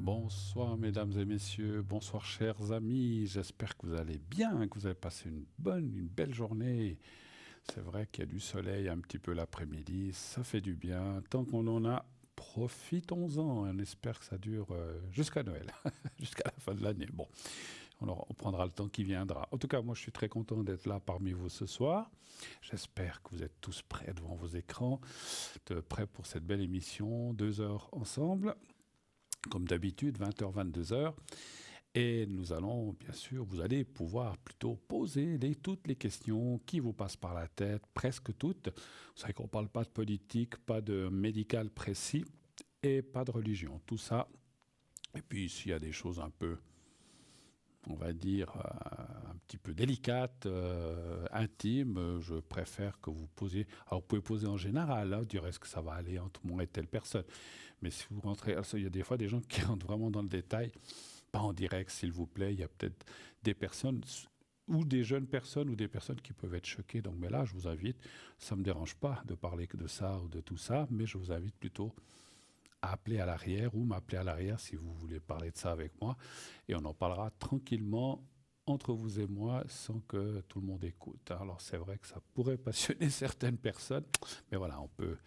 Bonsoir mesdames et messieurs, bonsoir chers amis, j'espère que vous allez bien, que vous avez passé une belle journée. C'est vrai qu'il y a du soleil un petit peu l'après-midi, ça fait du bien. Tant qu'on en a, profitons-en. On espère que ça dure jusqu'à Noël, jusqu'à la fin de l'année. Bon, on prendra le temps qui viendra. En tout cas, moi je suis très content d'être là parmi vous ce soir. J'espère que vous êtes tous prêts devant vos écrans, prêts pour cette belle émission, 2 heures ensemble. Comme d'habitude, 20h, 22h. Et nous allons, bien sûr, vous allez pouvoir plutôt poser toutes les questions qui vous passent par la tête, presque toutes. Vous savez qu'on ne parle pas de politique, pas de médical précis et pas de religion. Tout ça. Et puis, s'il y a des choses un peu, on va dire, un petit peu délicates, intimes, je préfère que vous posiez. Alors, vous pouvez poser en général, hein, dire est-ce que ça va aller entre moi et telle personne. Mais si vous rentrez, alors, il y a des fois des gens qui rentrent vraiment dans le détail. Pas en direct, s'il vous plaît. Il y a peut-être des personnes ou des jeunes personnes ou des personnes qui peuvent être choquées. Donc, mais là, je vous invite, ça ne me dérange pas de parler que de ça ou de tout ça, mais je vous invite plutôt à appeler à l'arrière ou m'appeler à l'arrière si vous voulez parler de ça avec moi. Et on en parlera tranquillement entre vous et moi sans que tout le monde écoute. Alors c'est vrai que ça pourrait passionner certaines personnes, mais voilà, on peut.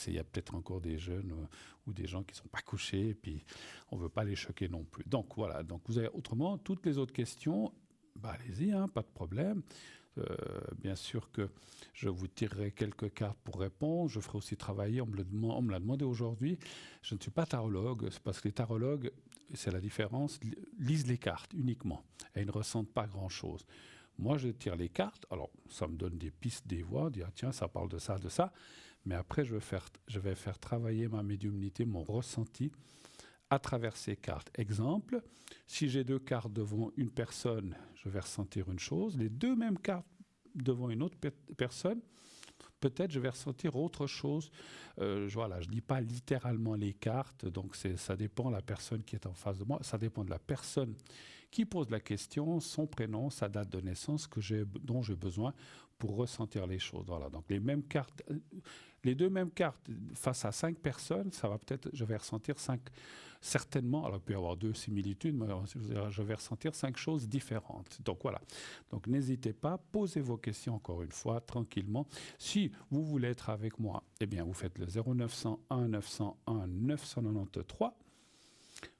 Il y a peut-être encore des jeunes ou des gens qui ne sont pas couchés et puis on ne veut pas les choquer non plus. Donc voilà, donc vous avez autrement toutes les autres questions. Bah, allez-y, hein, pas de problème. Bien sûr que je vous tirerai quelques cartes pour répondre. Je ferai aussi travailler, on me l'a demandé aujourd'hui. Je ne suis pas tarologue, c'est parce que les tarologues, c'est la différence, lisent les cartes uniquement et ils ne ressentent pas grand-chose. Moi, je tire les cartes, alors ça me donne des pistes, des voix, dire tiens, ça parle de ça, mais après, je vais faire travailler ma médiumnité, mon ressenti à travers ces cartes. Exemple, si j'ai deux cartes devant une personne, je vais ressentir une chose. Les deux mêmes cartes devant une autre personne, peut-être je vais ressentir autre chose. Voilà, je ne lis pas littéralement les cartes, donc ça dépend de la personne qui est en face de moi, ça dépend de la personne qui pose la question, son prénom, sa date de naissance dont j'ai besoin pour ressentir les choses. Voilà, donc les deux mêmes cartes face à 5 personnes, ça va peut-être, je vais ressentir 5, certainement, alors il peut y avoir 2 similitudes, mais je vais ressentir 5 choses différentes. Donc voilà, donc n'hésitez pas, posez vos questions encore une fois, tranquillement. Si vous voulez être avec moi, eh bien vous faites le 0901 901 993.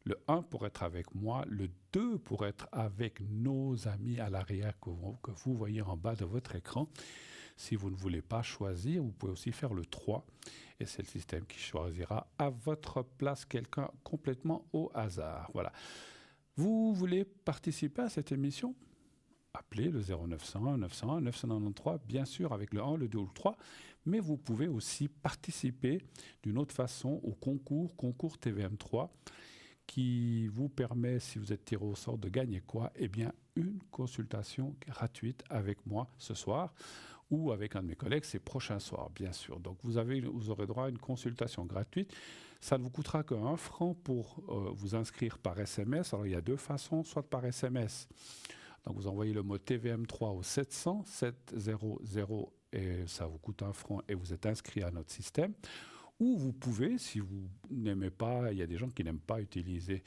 Le 1 pour être avec moi, le 2 pour être avec nos amis à l'arrière que vous voyez en bas de votre écran. Si vous ne voulez pas choisir, vous pouvez aussi faire le 3 et c'est le système qui choisira à votre place quelqu'un complètement au hasard. Voilà. Vous voulez participer à cette émission ? Appelez le 0901 901 993, bien sûr avec le 1, le 2 ou le 3, mais vous pouvez aussi participer d'une autre façon au concours TVM3, qui vous permet, si vous êtes tiré au sort, de gagner quoi ? Eh bien, une consultation gratuite avec moi ce soir ou avec un de mes collègues ces prochains soirs, bien sûr. Donc, vous aurez droit à une consultation gratuite. Ça ne vous coûtera que 1 franc pour vous inscrire par SMS. Alors, il y a deux façons, soit par SMS. Donc, vous envoyez le mot TVM3 au 700 700 et ça vous coûte 1 franc et vous êtes inscrit à notre système. Ou vous pouvez, si vous n'aimez pas, il y a des gens qui n'aiment pas utiliser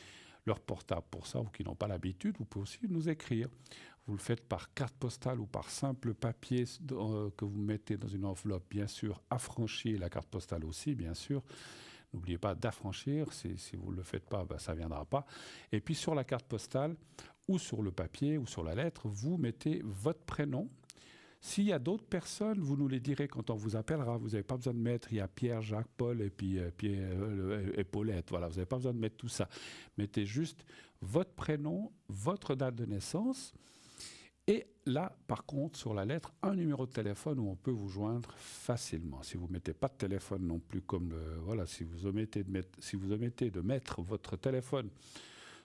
leur portable pour ça ou qui n'ont pas l'habitude, vous pouvez aussi nous écrire. Vous le faites par carte postale ou par simple papier que vous mettez dans une enveloppe, bien sûr, affranchie, la carte postale aussi, bien sûr. N'oubliez pas d'affranchir, si vous ne le faites pas, ça ne viendra pas. Et puis sur la carte postale, ou sur le papier, ou sur la lettre, vous mettez votre prénom. S'il y a d'autres personnes, vous nous les direz quand on vous appellera. Vous n'avez pas besoin de mettre, il y a Pierre, Jacques, Paul et puis et Paulette. Voilà, vous n'avez pas besoin de mettre tout ça. Mettez juste votre prénom, votre date de naissance. Et là, par contre, sur la lettre, un numéro de téléphone où on peut vous joindre facilement. Si vous ne mettez pas de téléphone non plus, voilà, si vous omettez de mettre votre téléphone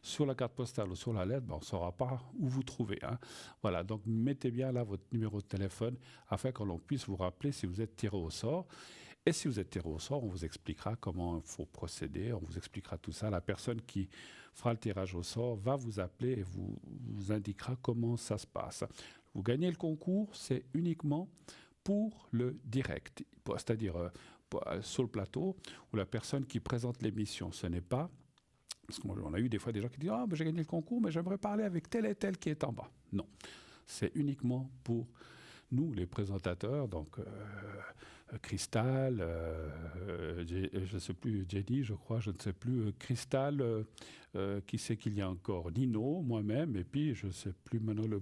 sur la carte postale ou sur la lettre, on ne saura pas où vous trouver. Hein. Voilà, donc mettez bien là votre numéro de téléphone afin que l'on puisse vous rappeler si vous êtes tiré au sort. Et si vous êtes tiré au sort, on vous expliquera comment il faut procéder, on vous expliquera tout ça. La personne qui fera le tirage au sort va vous appeler et vous indiquera comment ça se passe. Vous gagnez le concours, c'est uniquement pour le direct, c'est-à-dire sur le plateau, où la personne qui présente l'émission, ce n'est pas Parce qu'on a eu des fois des gens qui disent « Ah, ben, j'ai gagné le concours, mais j'aimerais parler avec tel et tel qui est en bas. » Non, c'est uniquement pour nous, les présentateurs, donc Cristal, je ne sais plus, Jenny, je crois, je ne sais plus, Cristal, qui c'est qu'il y a encore, Nino, moi-même, et puis je ne sais plus maintenant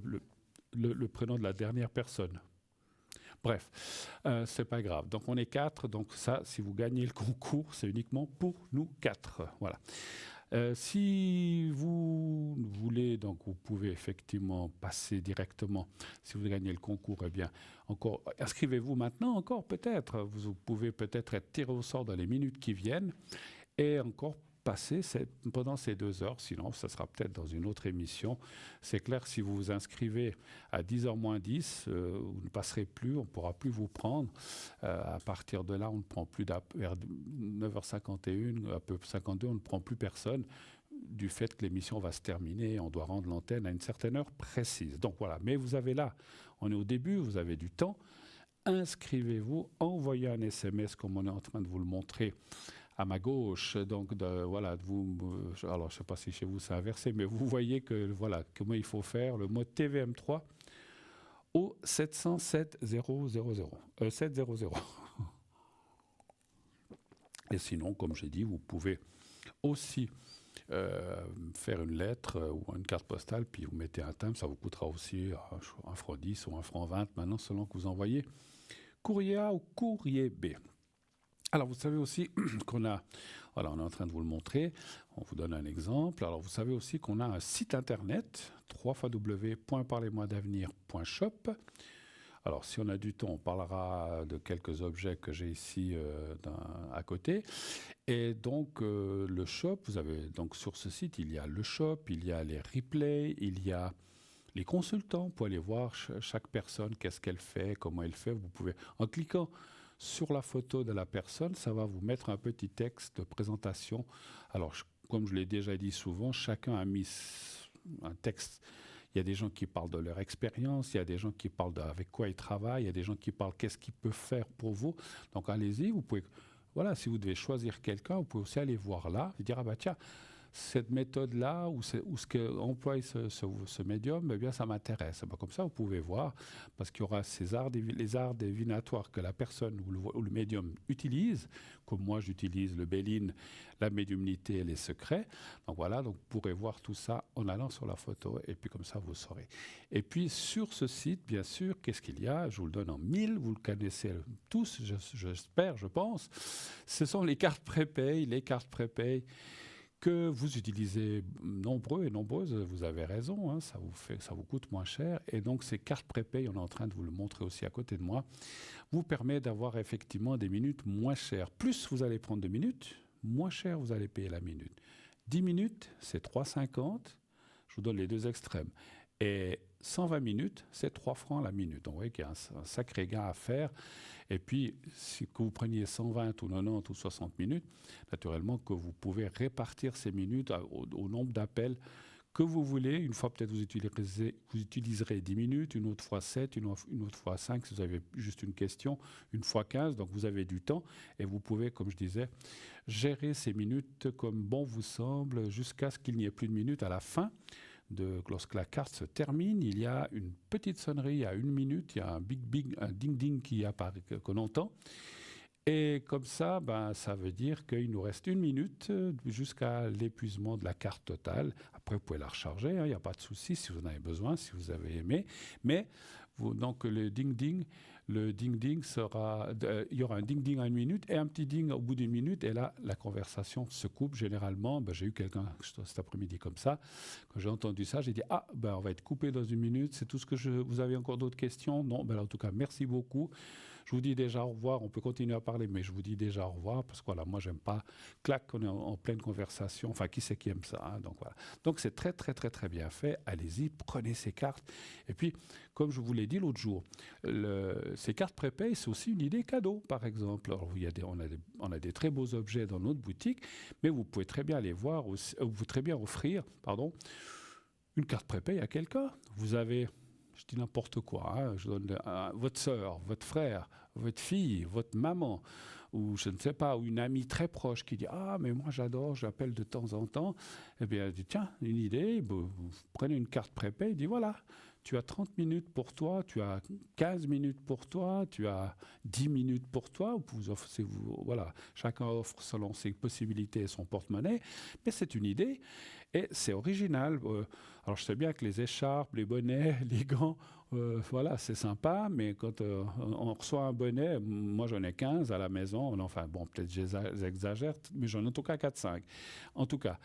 le prénom de la dernière personne. Bref, c'est pas grave. Donc on est 4, donc ça, si vous gagnez le concours, c'est uniquement pour nous 4. Voilà. Si vous voulez, donc vous pouvez effectivement passer directement, si vous gagnez le concours, eh bien, encore, inscrivez-vous maintenant encore peut-être. Vous pouvez peut-être être tiré au sort dans les minutes qui viennent et encore passer pendant ces 2 heures, sinon ça sera peut-être dans une autre émission. C'est clair, si vous vous inscrivez à 10h moins 10, vous ne passerez plus, on ne pourra plus vous prendre. À partir de là, on ne prend plus vers 9h51, un peu 52, on ne prend plus personne du fait que l'émission va se terminer, on doit rendre l'antenne à une certaine heure précise. Donc voilà, mais vous avez là, on est au début, vous avez du temps, inscrivez-vous, envoyez un SMS comme on est en train de vous le montrer à ma gauche, donc voilà, alors je ne sais pas si chez vous c'est inversé, mais vous voyez que voilà comment il faut faire le mot TVM3 au 707 000, 700. Et sinon, comme j'ai dit, vous pouvez aussi faire une lettre ou une carte postale, puis vous mettez un timbre, ça vous coûtera aussi 1 franc 10 ou 1 franc 20 maintenant, selon que vous envoyez courrier A ou courrier B. Alors, vous savez aussi qu'on a, voilà, on est en train de vous le montrer, on vous donne un exemple. Alors, vous savez aussi qu'on a un site internet, www.parlez-moi-d'avenir.shop. Alors, si on a du temps, on parlera de quelques objets que j'ai ici à côté. Et donc, le shop, vous avez donc sur ce site, il y a le shop, il y a les replays, il y a les consultants pour aller voir chaque personne, qu'est-ce qu'elle fait, comment elle fait. Vous pouvez, en cliquant sur la photo de la personne, ça va vous mettre un petit texte de présentation. Alors, comme je l'ai déjà dit souvent, chacun a mis un texte. Il y a des gens qui parlent de leur expérience, il y a des gens qui parlent avec quoi ils travaillent, il y a des gens qui parlent qu'est-ce qu'ils peuvent faire pour vous. Donc, allez-y, vous pouvez, voilà, si vous devez choisir quelqu'un, vous pouvez aussi aller voir là et dire, ah bah tiens, cette méthode-là, ou ce qu'emploie ce médium, eh bien, ça m'intéresse. Ben, comme ça, vous pouvez voir, parce qu'il y aura les arts divinatoires que la personne ou le médium utilise, comme moi j'utilise le Béline, la médiumnité et les secrets. Donc voilà, donc vous pourrez voir tout ça en allant sur la photo, et puis comme ça, vous saurez. Et puis sur ce site, bien sûr, qu'est-ce qu'il y a? Je vous le donne en 1000, vous le connaissez tous, j'espère, je pense. Ce sont les cartes prépay, que vous utilisez nombreux et nombreuses, vous avez raison, hein, ça vous coûte moins cher. Et donc ces cartes prépay, on est en train de vous le montrer aussi à côté de moi, vous permet d'avoir effectivement des minutes moins chères. Plus vous allez prendre de minutes, moins cher vous allez payer la minute. 10 minutes, c'est 3,50, je vous donne les deux extrêmes. Et 120 minutes, c'est 3 francs la minute. Donc vous voyez qu'il y a un sacré gain à faire. Et puis, si que vous preniez 120 ou 90 ou 60 minutes, naturellement que vous pouvez répartir ces minutes au nombre d'appels que vous voulez. Une fois, peut-être, vous utiliserez 10 minutes, une autre fois 7, une autre fois 5, si vous avez juste une question, une fois 15. Donc, vous avez du temps et vous pouvez, comme je disais, gérer ces minutes comme bon vous semble jusqu'à ce qu'il n'y ait plus de minutes à la fin. Lorsque la carte se termine, il y a une petite sonnerie à 1 minute, il y a un ding-ding qui apparaît, qu'on entend. Et comme ça, ben, ça veut dire qu'il nous reste 1 minute jusqu'à l'épuisement de la carte totale. Après, vous pouvez la recharger, il n'y a pas de souci si vous en avez besoin, si vous avez aimé. Mais donc le ding-ding sera... il y aura un ding-ding à 1 minute et un petit ding au bout d'1 minute. Et là, la conversation se coupe. Généralement, ben, j'ai eu quelqu'un cet après-midi comme ça. Quand j'ai entendu ça, j'ai dit, ah, ben, on va être coupé dans 1 minute. C'est tout ce que vous avez encore d'autres questions? Non, ben, en tout cas, merci beaucoup. Je vous dis déjà au revoir. On peut continuer à parler, mais je vous dis déjà au revoir parce que voilà, moi, j'aime pas on est en pleine conversation. Enfin, qui c'est qui aime ça, hein? Donc voilà. Donc c'est très, très, très, très bien fait. Allez-y, prenez ces cartes. Et puis, comme je vous l'ai dit l'autre jour, ces cartes prépay, c'est aussi une idée cadeau, par exemple. Alors, on a des très beaux objets dans notre boutique, mais vous pouvez très bien aller voir, vous très bien offrir, une carte prépay à quelqu'un. Vous avez, je dis n'importe quoi, hein, je donne votre sœur, votre frère, votre fille, votre maman, ou je ne sais pas, ou une amie très proche qui dit ah mais moi j'adore, j'appelle de temps en temps, eh bien elle dit tiens une idée, vous prenez une carte prépay, il dit voilà. Tu as 30 minutes pour toi, tu as 15 minutes pour toi, tu as 10 minutes pour toi. Voilà, chacun offre selon ses possibilités et son porte-monnaie. Mais c'est une idée et c'est original. Alors je sais bien que les écharpes, les bonnets, les gants, voilà, c'est sympa. Mais quand on reçoit un bonnet, moi j'en ai 15 à la maison. Enfin bon, peut-être j'exagère, mais j'en ai en tout cas 4-5. En tout cas,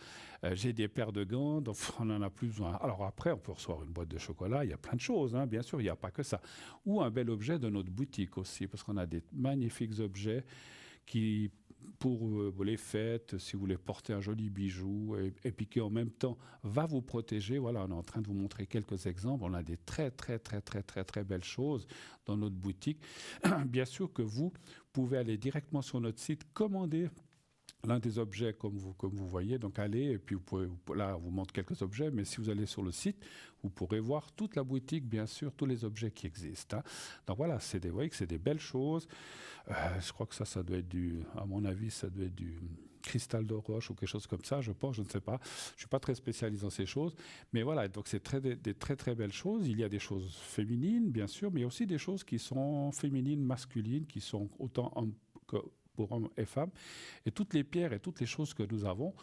j'ai des paires de gants, donc on n'en a plus besoin. Alors après, on peut recevoir une boîte de chocolat, il y a plein de choses, hein, bien sûr, il n'y a pas que ça. Ou un bel objet de notre boutique aussi, parce qu'on a des magnifiques objets qui, pour les fêtes, si vous voulez porter un joli bijou, et puis qui en même temps va vous protéger. Voilà, on est en train de vous montrer quelques exemples. On a des très, très, très, très, très, très belles choses dans notre boutique. Bien sûr que vous pouvez aller directement sur notre site, commander l'un des objets comme vous voyez, donc allez, et puis là on vous montre quelques objets, mais si vous allez sur le site, vous pourrez voir toute la boutique, bien sûr, tous les objets qui existent. Hein. Donc voilà, vous voyez que c'est des belles choses. Je crois que ça doit être à mon avis, ça doit être du cristal de roche ou quelque chose comme ça, je pense, je ne sais pas. Je ne suis pas très spécialisé dans ces choses, mais voilà, donc c'est des très très belles choses. Il y a des choses féminines, bien sûr, mais il y a aussi des choses qui sont féminines, masculines, qui sont autant pour hommes et femmes. Et toutes les pierres et toutes les choses que nous avons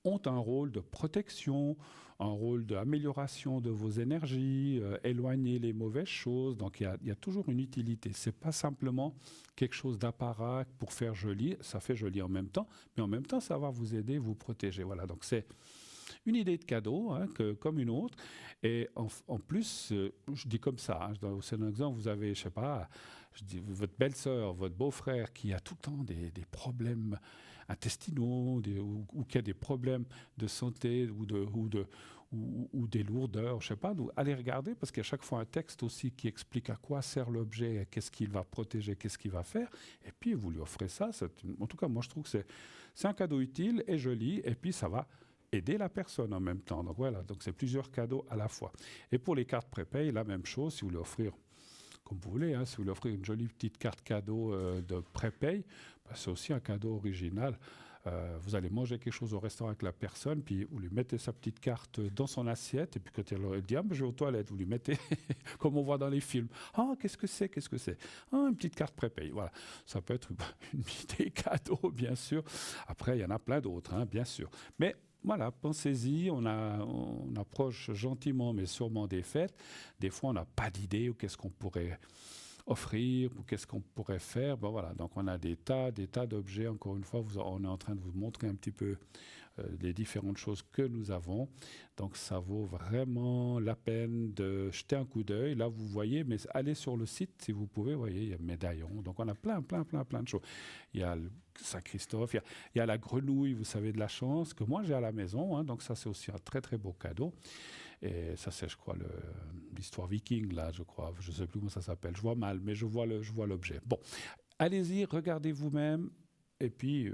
ont un rôle de protection, un rôle d'amélioration de vos énergies, éloigner les mauvaises choses. Donc il y a toujours une utilité. Ce n'est pas simplement quelque chose d'apparat pour faire joli. Ça fait joli en même temps, mais en même temps, ça va vous aider, vous protéger. Voilà, donc c'est une idée de cadeau, hein, comme une autre. Et en plus, je dis comme ça, hein, c'est un exemple, vous avez, je sais pas, je dis, votre belle-sœur, votre beau-frère qui a tout le temps des problèmes intestinaux ou qui a des problèmes de santé ou des lourdeurs, je sais pas, donc allez regarder parce qu'il y a chaque fois un texte aussi qui explique à quoi sert l'objet, qu'est-ce qu'il va protéger, qu'est-ce qu'il va faire, et puis vous lui offrez ça. En tout cas, moi je trouve que c'est un cadeau utile et joli, et puis ça va aider la personne en même temps. Donc voilà, donc c'est plusieurs cadeaux à la fois. Et pour les cartes prépay, la même chose, si vous voulez offrir, comme vous voulez, hein, si vous voulez offrir une jolie petite carte cadeau de prépay, ben, c'est aussi un cadeau original. Vous allez manger quelque chose au restaurant avec la personne, puis vous lui mettez sa petite carte dans son assiette, et puis quand elle dit « Ah, ben, je vais aux toilettes », vous lui mettez, comme on voit dans les films, « Ah, qu'est-ce que c'est ? Ah, une petite carte prépay. » Voilà, ça peut être une idée cadeau, bien sûr. Après, il y en a plein d'autres, hein, bien sûr. Mais voilà, pensez-y, on approche gentiment mais sûrement des fêtes. Des fois, on n'a pas d'idée ou qu'est-ce qu'on pourrait offrir ou qu'est-ce qu'on pourrait faire. Bon, voilà, donc on a des tas d'objets. Encore une fois, on est en train de vous montrer un petit peu les différentes choses que nous avons. Donc ça vaut vraiment la peine de jeter un coup d'œil. Là, vous voyez, mais allez sur le site si vous pouvez. Vous voyez, il y a médaillons. Donc on a plein de choses. Il y a le Saint-Christophe, il y a la grenouille, vous savez, de la chance, que moi j'ai à la maison. Hein, donc ça, c'est aussi un très très beau cadeau. Et ça, c'est, je crois, l'histoire viking, là, je crois. Je ne sais plus comment ça s'appelle. Je vois mal, mais je vois l'objet. Bon, allez-y, regardez vous-même, et puis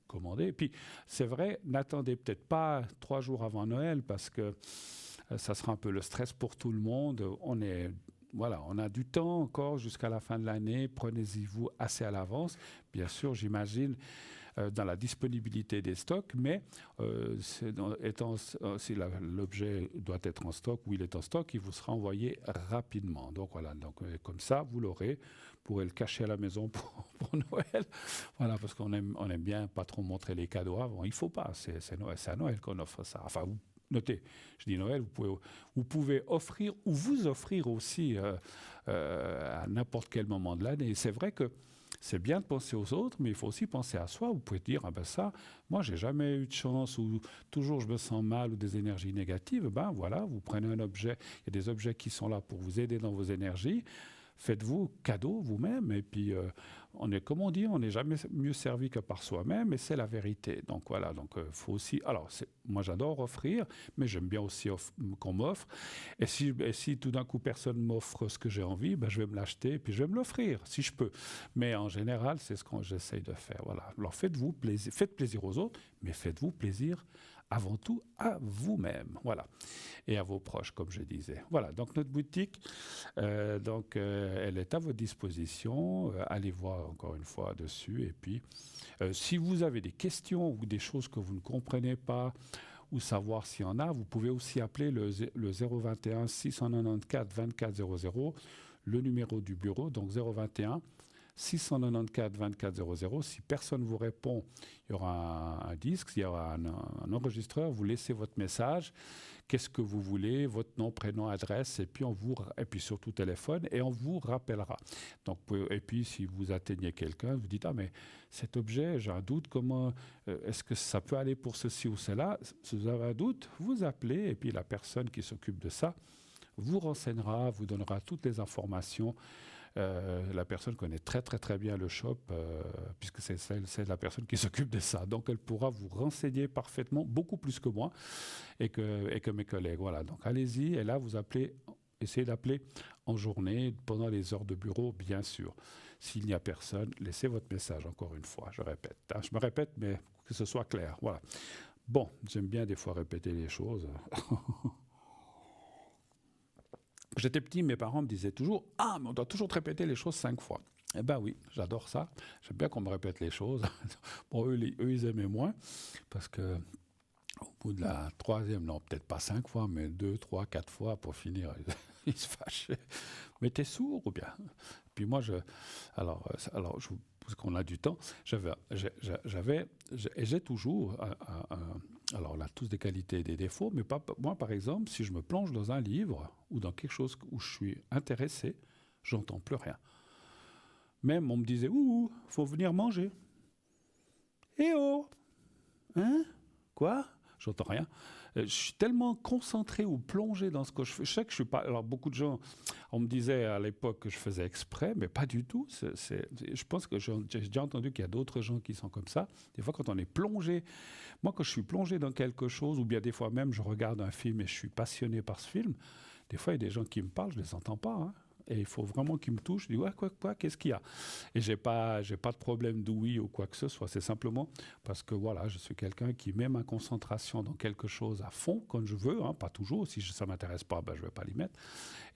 commandez. Et puis, c'est vrai, n'attendez peut-être pas 3 jours avant Noël, parce que ça sera un peu le stress pour tout le monde. Voilà, on a du temps encore jusqu'à la fin de l'année. Prenez-y-vous assez à l'avance. Bien sûr, j'imagine, dans la disponibilité des stocks, mais si l'objet doit être en stock ou il est en stock, il vous sera envoyé rapidement. Donc voilà, comme ça, vous l'aurez. Vous pourrez le cacher à la maison pour Noël. Voilà, parce qu'on aime bien pas trop montrer les cadeaux avant. Il ne faut pas, c'est Noël, c'est à Noël qu'on offre ça. Enfin, notez, je dis Noël, vous pouvez offrir ou vous offrir aussi à n'importe quel moment de l'année. C'est vrai que c'est bien de penser aux autres, mais il faut aussi penser à soi. Vous pouvez dire, ah ben ça, moi j'ai jamais eu de chance, ou toujours je me sens mal, ou des énergies négatives. Ben voilà, vous prenez un objet, il y a des objets qui sont là pour vous aider dans vos énergies. Faites-vous cadeau vous-même, et puis comme on dit, on n'est jamais mieux servi que par soi-même, et c'est la vérité. Donc voilà, faut aussi. Alors moi j'adore offrir, mais j'aime bien aussi qu'on m'offre. Et si tout d'un coup personne m'offre ce que j'ai envie, ben, je vais me l'acheter et puis je vais me l'offrir si je peux. Mais en général, c'est ce que j'essaye de faire. Voilà. Alors faites plaisir aux autres, mais faites-vous plaisir avant tout à vous-même, voilà, et à vos proches, comme je disais. Voilà, donc notre boutique, elle est à votre disposition. Allez voir encore une fois dessus. Et puis, si vous avez des questions ou des choses que vous ne comprenez pas, ou savoir s'il y en a, vous pouvez aussi appeler le 021 694 24 00, le numéro du bureau, donc 021 694 24 00. Si personne ne vous répond, il y aura un disque, il y aura un enregistreur, vous laissez votre message, qu'est-ce que vous voulez, votre nom, prénom, adresse, et puis surtout téléphone, et on vous rappellera. Donc, et puis si vous atteignez quelqu'un, vous dites, ah mais cet objet, j'ai un doute, comment, est-ce que ça peut aller pour ceci ou cela? Si vous avez un doute, vous appelez, et puis la personne qui s'occupe de ça vous renseignera, vous donnera toutes les informations. La personne connaît très très très bien le shop puisque c'est la personne qui s'occupe de ça. Donc elle pourra vous renseigner parfaitement, beaucoup plus que moi et que mes collègues. Voilà, donc allez-y et là vous essayez d'appeler en journée, pendant les heures de bureau, bien sûr. S'il n'y a personne, laissez votre message, encore une fois, je répète. Je me répète, mais que ce soit clair. Voilà. Bon, j'aime bien des fois répéter les choses. J'étais petit, mes parents me disaient toujours « Ah, mais on doit toujours te répéter les choses 5 fois ». Eh ben oui, j'adore ça. J'aime bien qu'on me répète les choses. Bon, eux, ils aimaient moins, parce que au bout de la troisième, non, peut-être pas 5 fois, mais 2, 3, 4 fois, pour finir, ils se fâchaient. Mais t'es sourd ou bien? Puis moi, parce qu'on a du temps, et j'ai toujours, alors on a tous des qualités et des défauts, mais moi par exemple, si je me plonge dans un livre ou dans quelque chose où je suis intéressé, j'entends plus rien. Même on me disait, ouh, faut venir manger. Eh oh, hein? Quoi? J'entends rien. Je suis tellement concentré ou plongé dans ce que je fais. Je sais que je suis pas. Alors, beaucoup de gens, on me disait à l'époque que je faisais exprès, mais pas du tout. Je pense que j'ai déjà entendu qu'il y a d'autres gens qui sont comme ça. Des fois, quand on est plongé, moi, quand je suis plongé dans quelque chose, ou bien des fois même, je regarde un film et je suis passionné par ce film, des fois, il y a des gens qui me parlent, je les entends pas, hein. Et il faut vraiment qu'ils me touchent. Je dis, ouais, quoi, qu'est-ce qu'il y a? Et j'ai pas de problème d'ouïe ou quoi que ce soit. C'est simplement parce que voilà, je suis quelqu'un qui met ma concentration dans quelque chose à fond quand je veux, hein, pas toujours. Si ça m'intéresse pas, ben, je vais pas l'y mettre.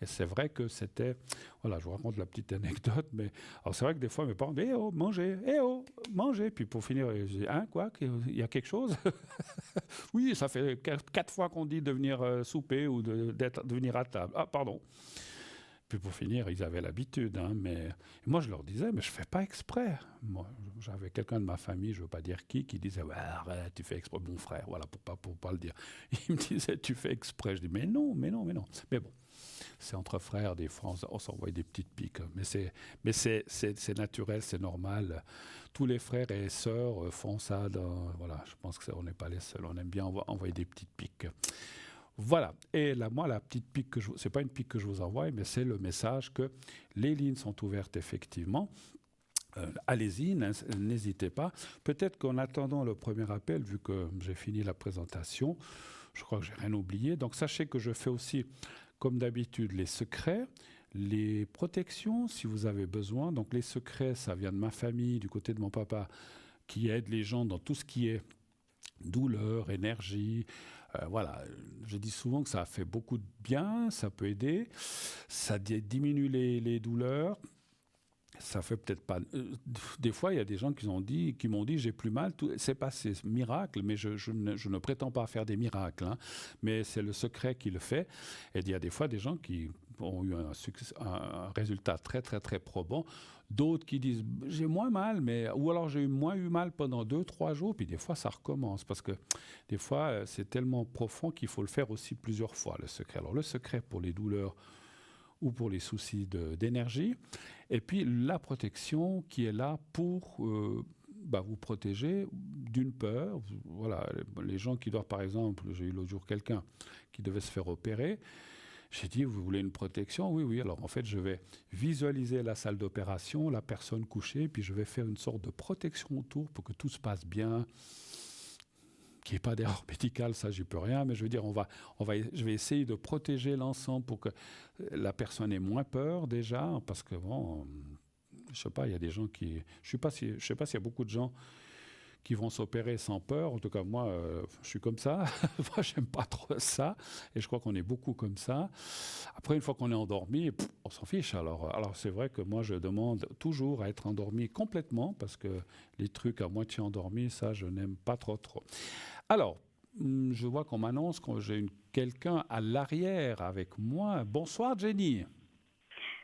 Et c'est vrai que c'était, voilà, je vous raconte la petite anecdote, mais alors c'est vrai que des fois mes parents disent, eh oh, mangez. Puis pour finir, je dis, hein, quoi, il y a quelque chose? Oui, ça fait 4 fois qu'on dit de venir souper ou de venir à table. Ah, pardon. Puis pour finir, ils avaient l'habitude, hein, mais moi je leur disais, mais je fais pas exprès. Moi, j'avais quelqu'un de ma famille, je veux pas dire qui disait, ouais, arrête, tu fais exprès, mon frère, voilà, pour pas le dire. Il me disait, tu fais exprès. Je dis, mais non. Mais bon, c'est entre frères, des fois, on s'envoie des petites piques. Mais c'est naturel, c'est normal. Tous les frères et sœurs font ça. Voilà, je pense qu'on n'est pas les seuls. On aime bien envoyer des petites piques. Voilà. Et là, moi, la petite pique c'est pas une pique que je vous envoie, mais c'est le message que les lignes sont ouvertes effectivement. Allez-y, n'hésitez pas. Peut-être qu'en attendant le premier appel, vu que j'ai fini la présentation, je crois que j'ai rien oublié. Donc sachez que je fais aussi, comme d'habitude, les secrets, les protections, si vous avez besoin. Donc les secrets, ça vient de ma famille, du côté de mon papa, qui aide les gens dans tout ce qui est douleur, énergie. Voilà, je dis souvent que ça fait beaucoup de bien, ça peut aider, ça diminue les douleurs. Ça fait peut-être pas. Des fois, il y a des gens qui m'ont dit, j'ai plus mal. C'est pas ces miracles, mais je ne prétends pas faire des miracles. Hein, mais c'est le secret qui le fait. Et il y a des fois des gens qui ont eu un résultat très très très probant. D'autres qui disent j'ai moins mal, ou alors j'ai moins eu mal pendant 2-3 jours. Puis des fois, ça recommence parce que des fois, c'est tellement profond qu'il faut le faire aussi plusieurs fois le secret. Alors le secret pour les douleurs ou pour les soucis d'énergie, et puis la protection qui est là pour vous protéger d'une peur. Voilà, les gens qui doivent, par exemple, j'ai eu l'autre jour quelqu'un qui devait se faire opérer, j'ai dit, vous voulez une protection? Oui. Alors en fait, je vais visualiser la salle d'opération, la personne couchée, puis je vais faire une sorte de protection autour pour que tout se passe bien, qu'il n'y ait pas d'erreur médicale, ça j'y peux rien, mais je veux dire, je vais essayer de protéger l'ensemble pour que la personne ait moins peur déjà, parce que bon, je sais pas, il y a des gens qui, je sais pas s'il y a beaucoup de gens qui vont s'opérer sans peur. En tout cas, moi, je suis comme ça. Moi, j'aime pas trop ça. Et je crois qu'on est beaucoup comme ça. Après, une fois qu'on est endormi, on s'en fiche. Alors, c'est vrai que moi, je demande toujours à être endormi complètement parce que les trucs à moitié endormis, ça, je n'aime pas trop, trop. Alors, je vois qu'on m'annonce que j'ai quelqu'un à l'arrière avec moi. Bonsoir, Jenny.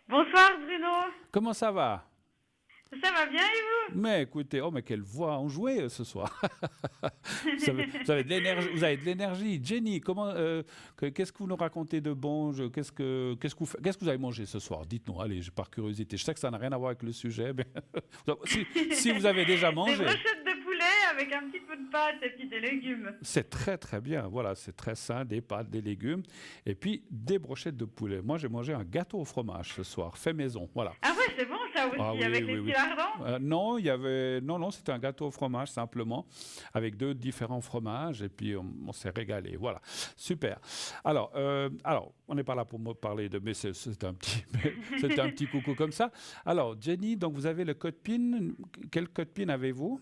Bonsoir Bruno, Comment ça va? ça va bien et Mais écoutez, oh mais quelle voix enjouée ce soir. Vous avez de l'énergie, vous avez de l'énergie. Jenny, qu'est-ce que vous nous racontez de bon? Qu'est-ce que vous avez mangé ce soir? Dites-nous, allez, par curiosité. Je sais que ça n'a rien à voir avec le sujet, mais si vous avez déjà vous? Des mangé, brochettes de poulet avec un petit peu de pâte et puis des légumes. c'est très très bien. Voilà, c'est très sain, des pâtes, des légumes, et puis des brochettes de poulet. Moi, j'ai mangé un gâteau au fromage ce soir, fait maison. Voilà. Ah ouais, c'est bon ça Ah aussi, oui, avec oui, les oui. petits lardons. Non, non, c'était un gâteau au fromage simplement, avec deux différents fromages, et puis on s'est régalé. Voilà, super. Alors, on n'est pas là pour me parler de, mais c'est un petit, c'était un petit coucou comme ça. Alors, Jenny, donc vous avez le code PIN. Quel code PIN avez-vous?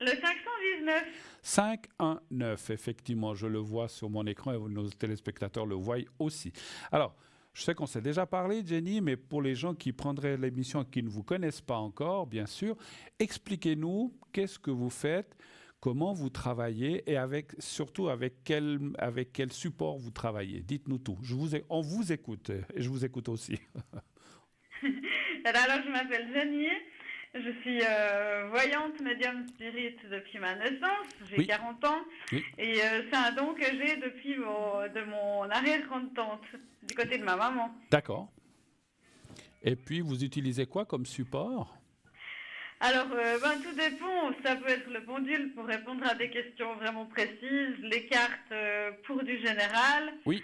Le 519. 519, effectivement, je le vois sur mon écran et nos téléspectateurs le voient aussi. Alors, je sais qu'on s'est déjà parlé, Jenny, mais pour les gens qui prendraient l'émission et qui ne vous connaissent pas encore, bien sûr, expliquez-nous qu'est-ce que vous faites, comment vous travaillez et surtout avec quel support vous travaillez. Dites-nous tout. On vous écoute et je vous écoute aussi. Alors je m'appelle Jenny, je suis voyante médium spirit depuis ma naissance, j'ai Oui, 40 ans oui, et c'est un don que j'ai depuis de mon arrière-grande-tante, du côté de ma maman. d'accord. Et puis, vous utilisez quoi comme support? Alors, tout dépend. Ça peut être le pendule pour répondre à des questions vraiment précises, les cartes pour du général, Oui,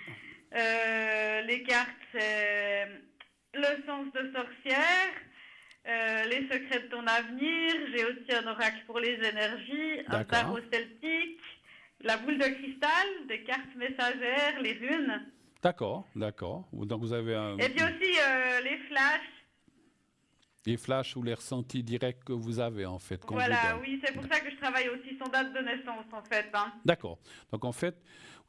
les cartes c'est le sens de sorcière, les secrets de ton avenir. J'ai aussi un oracle pour les énergies, un d'accord. tarot celtique, la boule de cristal, des cartes messagères, les runes, D'accord, d'accord. Donc vous avez et puis aussi les flashs. les flashs ou les ressentis directs que vous avez en fait, qu'on vous Voilà, donne. oui, c'est pour ça que je travaille aussi sans date de naissance en fait, hein. D'accord. Donc en fait,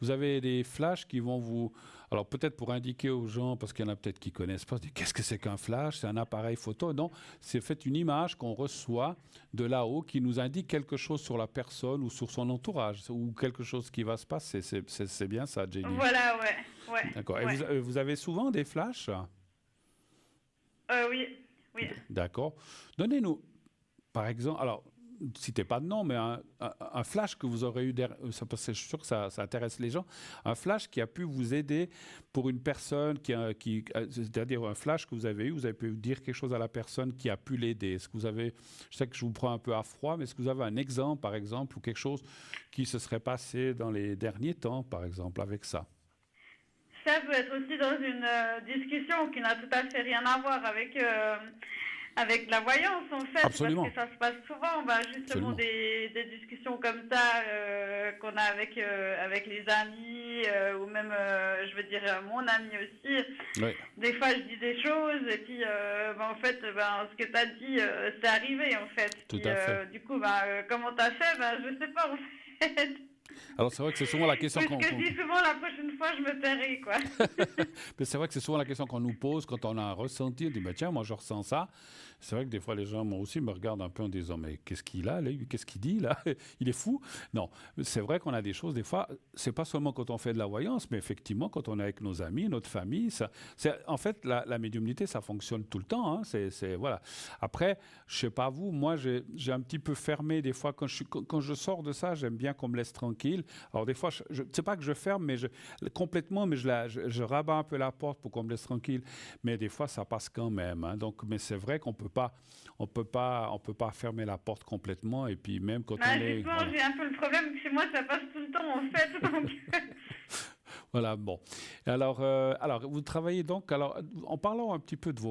vous avez des flashs qui vont vous... Alors peut-être pour indiquer aux gens, parce qu'il y en a peut-être qui connaissent pas, qu'est-ce que c'est qu'un flash? C'est un appareil photo? Non, c'est en fait une image qu'on reçoit de là-haut qui nous indique quelque chose sur la personne ou sur son entourage ou quelque chose qui va se passer. C'est bien ça, Jenny. Voilà, ouais, D'accord. Et ouais. vous avez souvent des flashs? Oui, oui. D'accord. Donnez-nous, par exemple, alors, citez pas de nom, mais un flash que vous aurez eu, parce que je suis sûr que ça intéresse les gens, un flash qui a pu vous aider pour une personne, c'est-à-dire un flash que vous avez pu dire quelque chose à la personne qui a pu l'aider. Est-ce que vous avez, je sais que je vous prends un peu à froid, mais est-ce que vous avez un exemple, par exemple, ou quelque chose qui se serait passé dans les derniers temps, par exemple, avec ça? Ça peut être aussi dans une discussion qui n'a tout à fait rien à voir avec la voyance en fait, parce que Absolument, ça se passe souvent, justement absolument. des discussions comme ça qu'on a avec les amis ou même, je veux dire, mon ami aussi. Oui, Des fois, je dis des choses et puis, en fait, ce que tu as dit, c'est arrivé en fait. tout Puis, à fait. du coup, comment tu as fait, je sais pas en fait. Alors c'est vrai que c'est souvent la question Oui, ce que je dis souvent, la prochaine fois, je me tairai, quoi. Mais c'est vrai que c'est souvent la question qu'on nous pose quand on a un ressenti. On dit, bah, tiens, moi je ressens ça. C'est vrai que des fois les gens, moi aussi, me regardent un peu en disant, mais qu'est-ce qu'il a, là? Qu'est-ce qu'il dit là? Il est fou? Non, c'est vrai qu'on a des choses, des fois, c'est pas seulement quand on fait de la voyance, mais effectivement quand on est avec nos amis, notre famille. En fait, la médiumnité, ça fonctionne tout le temps, hein. Voilà. Après, je sais pas vous, moi j'ai un petit peu fermé des fois. Quand je sors de ça, j'aime bien qu'on me laisse tranquille. Alors des fois, c'est pas que je ferme, mais complètement, mais je rabats un peu la porte pour qu'on me laisse tranquille. Mais des fois, ça passe quand même, hein. Donc, mais c'est vrai qu'on on peut pas fermer la porte complètement. Et puis même quand on est, Justement, voilà. j'ai un peu le problème que chez moi, ça passe tout le temps, en fait. Donc... Voilà, bon. Alors, vous travaillez donc. Alors, en parlant un petit peu de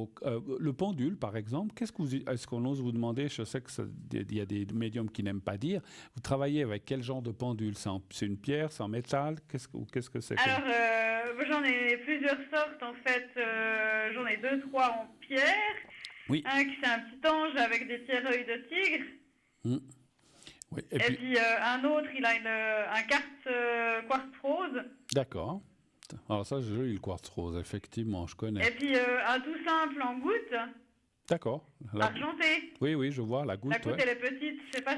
le pendule, par exemple, est-ce qu'on ose vous demander? Je sais qu'il y a des médiums qui n'aiment pas dire. Vous travaillez avec quel genre de pendule? C'est une pierre, c'est en métal? Qu'est-ce que c'est que... Alors, j'en ai plusieurs sortes, en fait. J'en ai deux, trois en pierre. Oui. Un qui c'est un petit ange avec des pierres œils de tigre. Hmm. Oui. Et puis un autre, il a un quartz quartz rose. D'accord. Alors ça, c'est joli le quartz rose, effectivement, je connais. Et puis un tout simple en goutte, D'accord. argenté. Oui, oui, je vois la La goutte. goutte, Ouais. elle est petite, je sais pas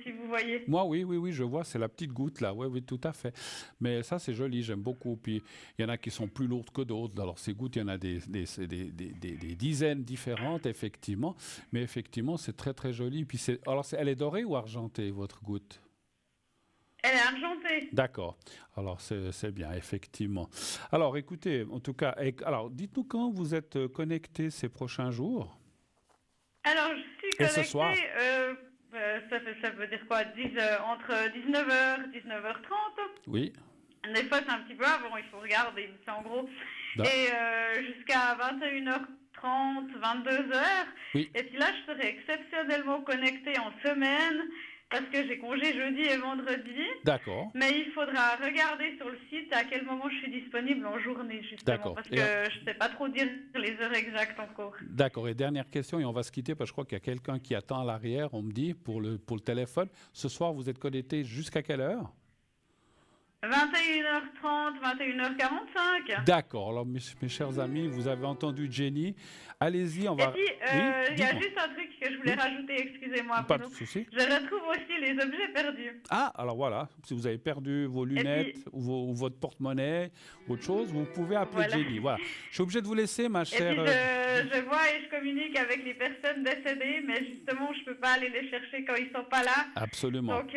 si vous voyez. Moi, oui, oui, oui, je vois, c'est la petite goutte là. Oui, oui, tout à fait. Mais ça, c'est joli, j'aime beaucoup. Puis il y en a qui sont plus lourdes que d'autres. Alors ces gouttes, il y en a des dizaines différentes, effectivement. Mais effectivement, c'est très très joli. Puis alors, elle est dorée ou argentée, votre goutte? Elle est argentée. D'accord. Alors c'est bien, effectivement. Alors écoutez, en tout cas, alors dites-nous quand vous êtes connecté ces prochains jours Alors, je suis et ce soir. connectée, ça veut dire quoi, entre 19h, 19h30. Oui. Des fois, c'est un petit peu avant, il faut regarder, mais c'est en gros. Da- Et jusqu'à 21h30, 22h. Oui. Et puis là, je serai exceptionnellement connectée en semaine parce que j'ai congé jeudi et vendredi. D'accord. Mais il faudra regarder sur le site à quel moment je suis disponible en journée, justement. D'accord. Parce que je ne sais pas trop dire les heures exactes encore. D'accord. Et dernière question, et on va se quitter parce que je crois qu'il y a quelqu'un qui attend à l'arrière, on me dit, pour le téléphone. Ce soir, vous êtes connecté jusqu'à quelle heure? 21h30, 21h45. D'accord. Alors, mes chers amis, vous avez entendu Jenny. Allez-y, on Et va... puis, Oui, il y a dites-moi. juste un truc que je voulais Oui. rajouter, excusez-moi, Pas de Bruno. souci. Je retrouve aussi les objets perdus. Ah, alors voilà, si vous avez perdu vos lunettes puis- ou votre porte-monnaie ou autre chose, vous pouvez appeler Voilà. Jenny. Voilà. Je suis obligé de vous laisser, ma Et chère... puis, je vois et je communique avec les personnes décédées, mais justement, je peux pas aller les chercher quand ils sont pas là. Absolument. Donc,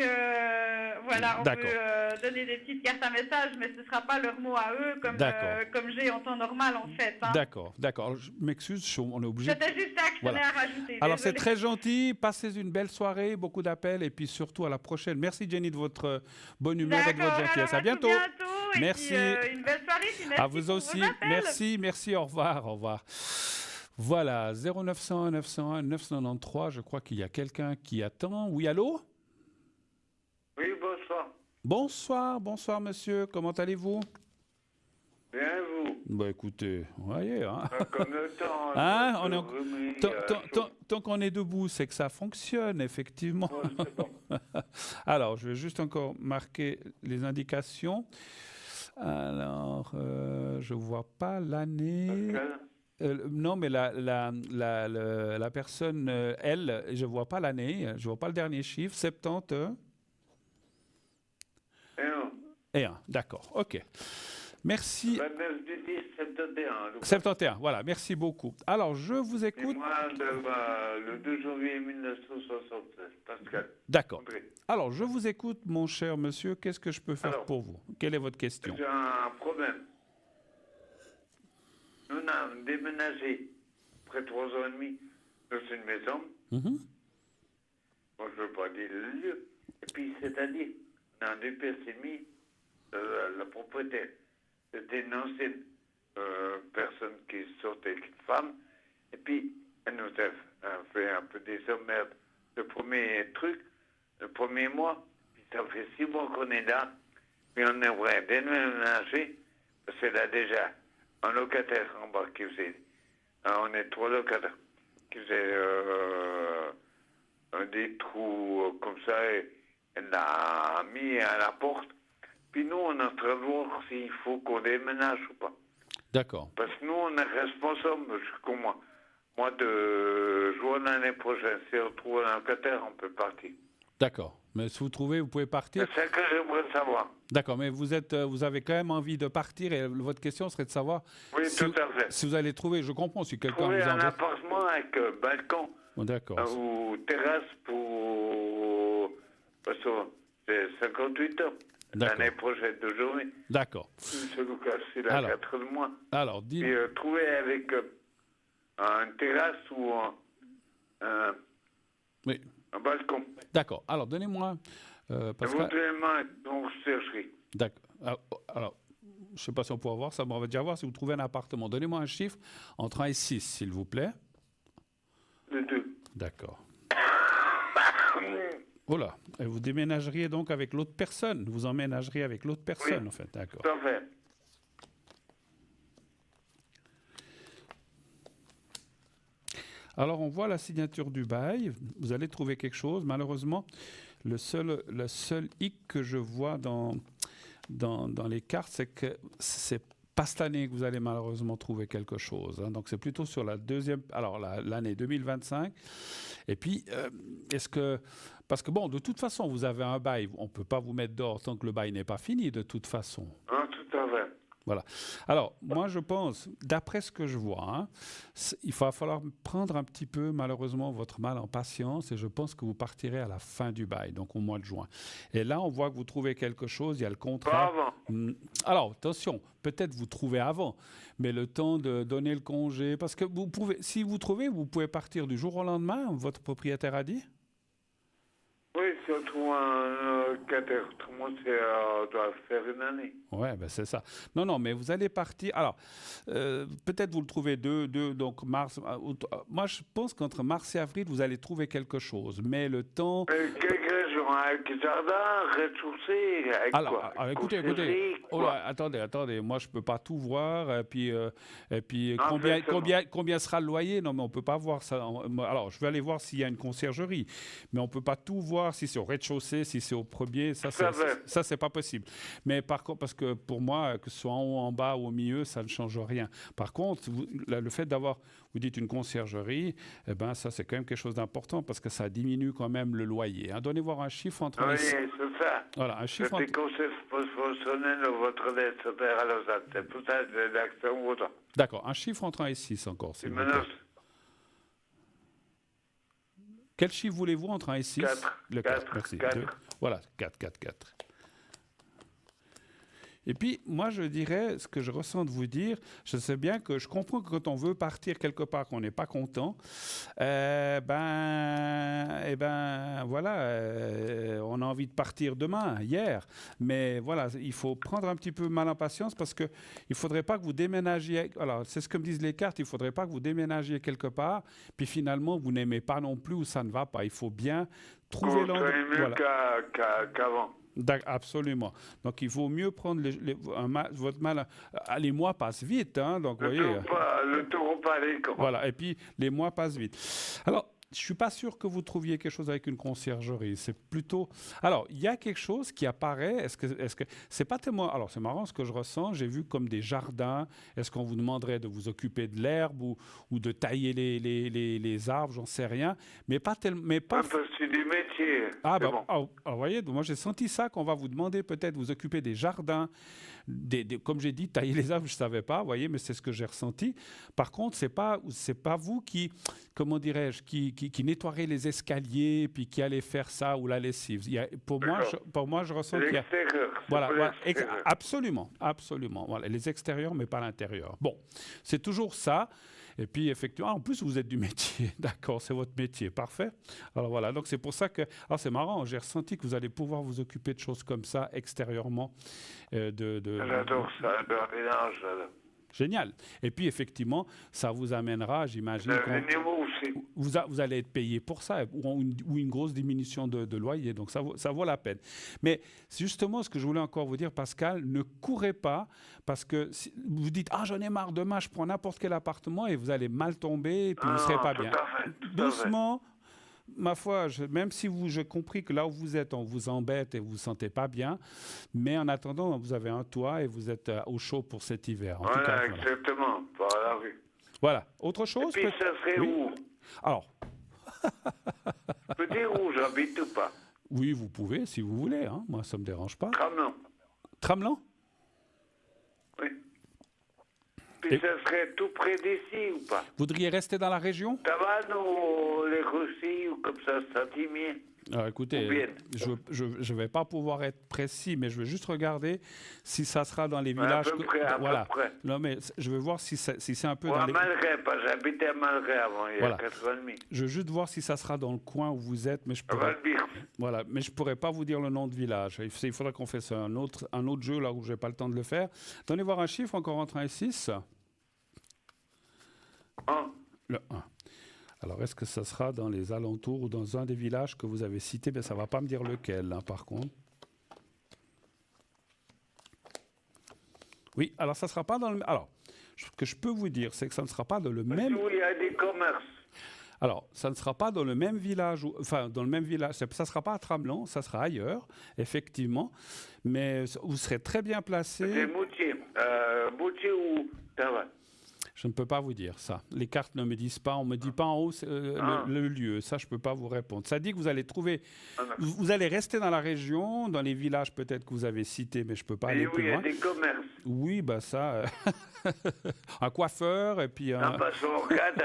voilà, on peut D'accord. donner des petites cartes à message, mais ce sera pas leur mot à eux, D'accord. comme j'ai en temps normal, en fait. Hein. D'accord, d'accord. Alors, je m'excuse, on est obligé... C'était juste ça que je tenais Voilà. à rajouter. Alors, c'est désolée. très gentil. Passez une belle soirée, beaucoup d'appels et puis surtout à la prochaine. Merci, Jenny, de votre bonne humeur et de votre D'accord, gentillesse. alors À bientôt. et Merci. puis, une belle soirée, puis merci À vous pour aussi. vos appels. Merci, merci. Au revoir, au revoir. Voilà, 0901 901 993. Je crois qu'il y a quelqu'un qui attend. Oui, allô? Oui, bonsoir. Bonsoir, bonsoir, monsieur. Comment allez-vous? Bien, vous. Bah écoutez, vous voyez, hein? Comme le temps. Hein, on est remis, tant qu'on est debout, c'est que ça fonctionne, effectivement. ouais, c'est bon. Alors, je vais juste encore marquer les indications. Alors, je vois pas l'année. Pascal, Non, mais la personne, elle, je vois pas l'année, je vois pas le dernier chiffre, 70 et non. et 1. D'accord, ok. Merci. 29 du 10, 71. 71, voilà, merci beaucoup. Alors, je vous Et écoute. moi, le 2 janvier 1976, Pascal. D'accord. André. Alors, je vous écoute, mon cher monsieur. Qu'est-ce que je peux faire Alors, pour vous? Quelle est votre question? J'ai un problème. Nous avons déménagé après 3 ans et demi dans une maison. Mhm. Moi, je ne veux pas dire le lieu. Et puis, c'est-à-dire, on a un DPS la propriétaire. C'était une ancienne personne qui sortait avec une femme. Et puis, elle nous a fait un peu des emmerdes. Le premier truc, le premier mois, puis ça fait 6 mois qu'on est là. Puis on aimerait déménager, parce qu'elle a déjà un locataire en bas qui faisait. On est 3 locataires qui faisaient des trous comme ça. Et elle l'a mis à la porte. Puis nous, on est en train de voir s'il faut qu'on déménage ou pas. D'accord. Parce que nous, on est responsable jusqu'au mois de juin l'année prochaine. Si on trouve un locataire, on peut partir. D'accord. Mais si vous trouvez, vous pouvez partir. C'est ça que j'aimerais savoir. D'accord, mais vous avez quand même envie de partir et votre question serait de savoir Oui, si, tout à fait. si vous allez trouver, je comprends, si quelqu'un Trouver vous un embête. appartement avec balcon Oh, d'accord. ou terrasse pour... Parce que c'est 58 ans. D'accord. L'année prochaine de journée. D'accord. C'est le cas, c'est la Alors. 4 de mois. Alors, dis. Puis trouver avec une terrasse ou Oui. un balcon. D'accord. Alors, donnez-moi. Pascal. Éventuellement, on chercherait. D'accord. Alors, je ne sais pas si on pourra voir ça, mais on va déjà voir si vous trouvez un appartement. Donnez-moi un chiffre entre 1 et 6, s'il vous plaît. Le 2. D'accord. Voilà. Et vous déménageriez donc avec l'autre personne. Vous emménageriez avec l'autre personne, Oui. en fait. D'accord. Tout à fait. Alors, on voit la signature du bail. Vous allez trouver quelque chose. Malheureusement, le seul hic que je vois dans les cartes, c'est que c'est pas cette année que vous allez malheureusement trouver quelque chose. Hein. Donc c'est plutôt sur l'année 2025. Et puis, parce que bon, de toute façon, vous avez un bail, on ne peut pas vous mettre dehors tant que le bail n'est pas fini, de toute façon. Ah, tout à fait. Voilà. Alors, moi, je pense, d'après ce que je vois, hein, il va falloir prendre un petit peu, malheureusement, votre mal en patience et je pense que vous partirez à la fin du bail, donc au mois de juin. Et là, on voit que vous trouvez quelque chose, il y a le contrat. Pas avant. Alors, attention, peut-être vous trouvez avant, mais le temps de donner le congé, parce que si vous trouvez, vous pouvez partir du jour au lendemain, votre propriétaire a dit? Oui, si on trouve un locataire, autrement, on doit faire une année. Ouais, ben c'est ça. Non, mais vous allez partir. Alors, peut-être vous le trouvez donc mars. Moi, je pense qu'entre mars et avril, vous allez trouver quelque chose. Mais le temps. Quelle région? Avec jardin, rez-de-chaussée, avec quoi? Alors, écoutez. Oh là, attendez. Moi, je peux pas tout voir. Et puis combien sera le loyer? Non, mais on peut pas voir ça. Alors, je vais aller voir s'il y a une conciergerie, mais on peut pas tout voir si c'est au rez-de-chaussée, si c'est au premier. Ça, c'est pas possible. Mais par contre, parce que pour moi, que ce soit en haut, en bas ou au milieu, ça ne change rien. Par contre, le fait d'avoir, vous dites une conciergerie, eh ben ça c'est quand même quelque chose d'important parce que ça diminue quand même le loyer. Hein. Donnez voir un chiffre entre. Oui, c'est ça. Voilà, un chiffre. C'était conseil professionnel de votre lettre à Lausanne. C'est pour ça que j'ai l'accent autant. D'accord, un chiffre entre 1 et 6 encore. C'est maintenant. Quel chiffre voulez-vous entre 1 et 6? 4. Le 4, merci. 4. 2. Voilà, 4. Et puis, moi, je dirais, ce que je ressens de vous dire, je sais bien que je comprends que quand on veut partir quelque part, qu'on n'est pas content, voilà, on a envie de partir demain, hier. Mais voilà, il faut prendre un petit peu mal en patience parce qu'il ne faudrait pas que vous déménagiez. Alors, c'est ce que me disent les cartes, il ne faudrait pas que vous déménagiez quelque part, puis finalement, vous n'aimez pas non plus ou ça ne va pas. Il faut bien trouver l'endroit. C'est mieux qu'avant. Absolument. Donc, il vaut mieux prendre votre mal. Les mois passent vite, hein, donc voyez. Le taureau pas les camps. Voilà, et puis les mois passent vite. Alors, je suis pas sûr que vous trouviez quelque chose avec une conciergerie. C'est plutôt. Alors, il y a quelque chose qui apparaît. Est-ce que c'est pas tellement. Alors, c'est marrant ce que je ressens. J'ai vu comme des jardins. Est-ce qu'on vous demanderait de vous occuper de l'herbe ou de tailler les arbres? J'en sais rien. Mais pas tellement. Mais pas. C'est du métier. Ah, bon. vous voyez, moi j'ai senti ça qu'on va vous demander peut-être de vous occuper des jardins, comme j'ai dit, tailler les arbres, je ne savais pas, vous voyez, mais c'est ce que j'ai ressenti. Par contre, c'est pas vous qui, comment dirais-je, qui nettoierez les escaliers, puis qui allez faire ça ou la lessive. Pour moi, je ressens qu'il y a... Voilà, absolument. Voilà, les extérieurs, mais pas l'intérieur. Bon, c'est toujours ça. Et puis, effectivement, en plus, vous êtes du métier. D'accord, c'est votre métier. Parfait. Alors, voilà. Donc, c'est pour ça que... Alors, c'est marrant. J'ai ressenti que vous allez pouvoir vous occuper de choses comme ça, extérieurement. J'adore ça, le ménage. Génial. Et puis, effectivement, ça vous amènera, j'imagine... Vous allez être payé pour ça, ou une grosse diminution de loyer. Donc, ça vaut la peine. Mais justement, ce que je voulais encore vous dire, Pascal, ne courez pas, parce que si vous dites « Ah, j'en ai marre, demain, je prends n'importe quel appartement », et vous allez mal tomber, et puis vous ne serez pas bien. Doucement, ma foi, même si j'ai compris que là où vous êtes, on vous embête et vous ne vous sentez pas bien, mais en attendant, vous avez un toit et vous êtes au chaud pour cet hiver. En tout cas, exactement, par la rue. Voilà. Autre chose? Et puis, ça serait où? Alors. Je peux dire où j'habite ou pas? Oui, vous pouvez, si vous voulez. Hein. Moi, ça ne me dérange pas. Tramelan. Tramelan? Oui. Puis ça serait tout près d'ici ou pas? Vous voudriez rester dans la région? Tavannes ou les Russes ou comme ça, Saint-Imier? Alors écoutez, je ne vais pas pouvoir être précis, mais je vais juste regarder si ça sera dans les villages. À peu près. Non, mais je vais voir si c'est un peu dans les... Malgré, j'habitais à Malgré avant, il y a 4 ans et demi. Je veux juste voir si ça sera dans le coin où vous êtes, mais je pourrais... Voilà, mais je pourrais pas vous dire le nom de village. Il faudra qu'on fasse un autre jeu là où j'ai pas le temps de le faire. Donnez voir un chiffre encore entre 1 et 6. 1. Le 1. Alors, est-ce que ça sera dans les alentours ou dans un des villages que vous avez cités? Ben, ça ne va pas me dire lequel, hein, par contre. Oui, alors ça ne sera pas dans le... Alors, ce que je peux vous dire, c'est que ça ne sera pas dans le même... Où il y a des commerces. Alors, ça ne sera pas dans le même village, enfin, dans le même village, ça ne sera pas à Tramelan, ça sera ailleurs, effectivement, mais vous serez très bien C'est placé. Moutier. Moutier ou ça va. Je ne peux pas vous dire ça. Les cartes ne me disent pas, on ne me dit pas en haut le lieu, ça je ne peux pas vous répondre. Ça dit que vous allez trouver, vous allez rester dans la région, dans les villages peut-être que vous avez cités, mais je ne peux pas aller Oui, plus il y a loin. des commerces. Oui, bah ça, un coiffeur et puis Non, parce qu'on regarde,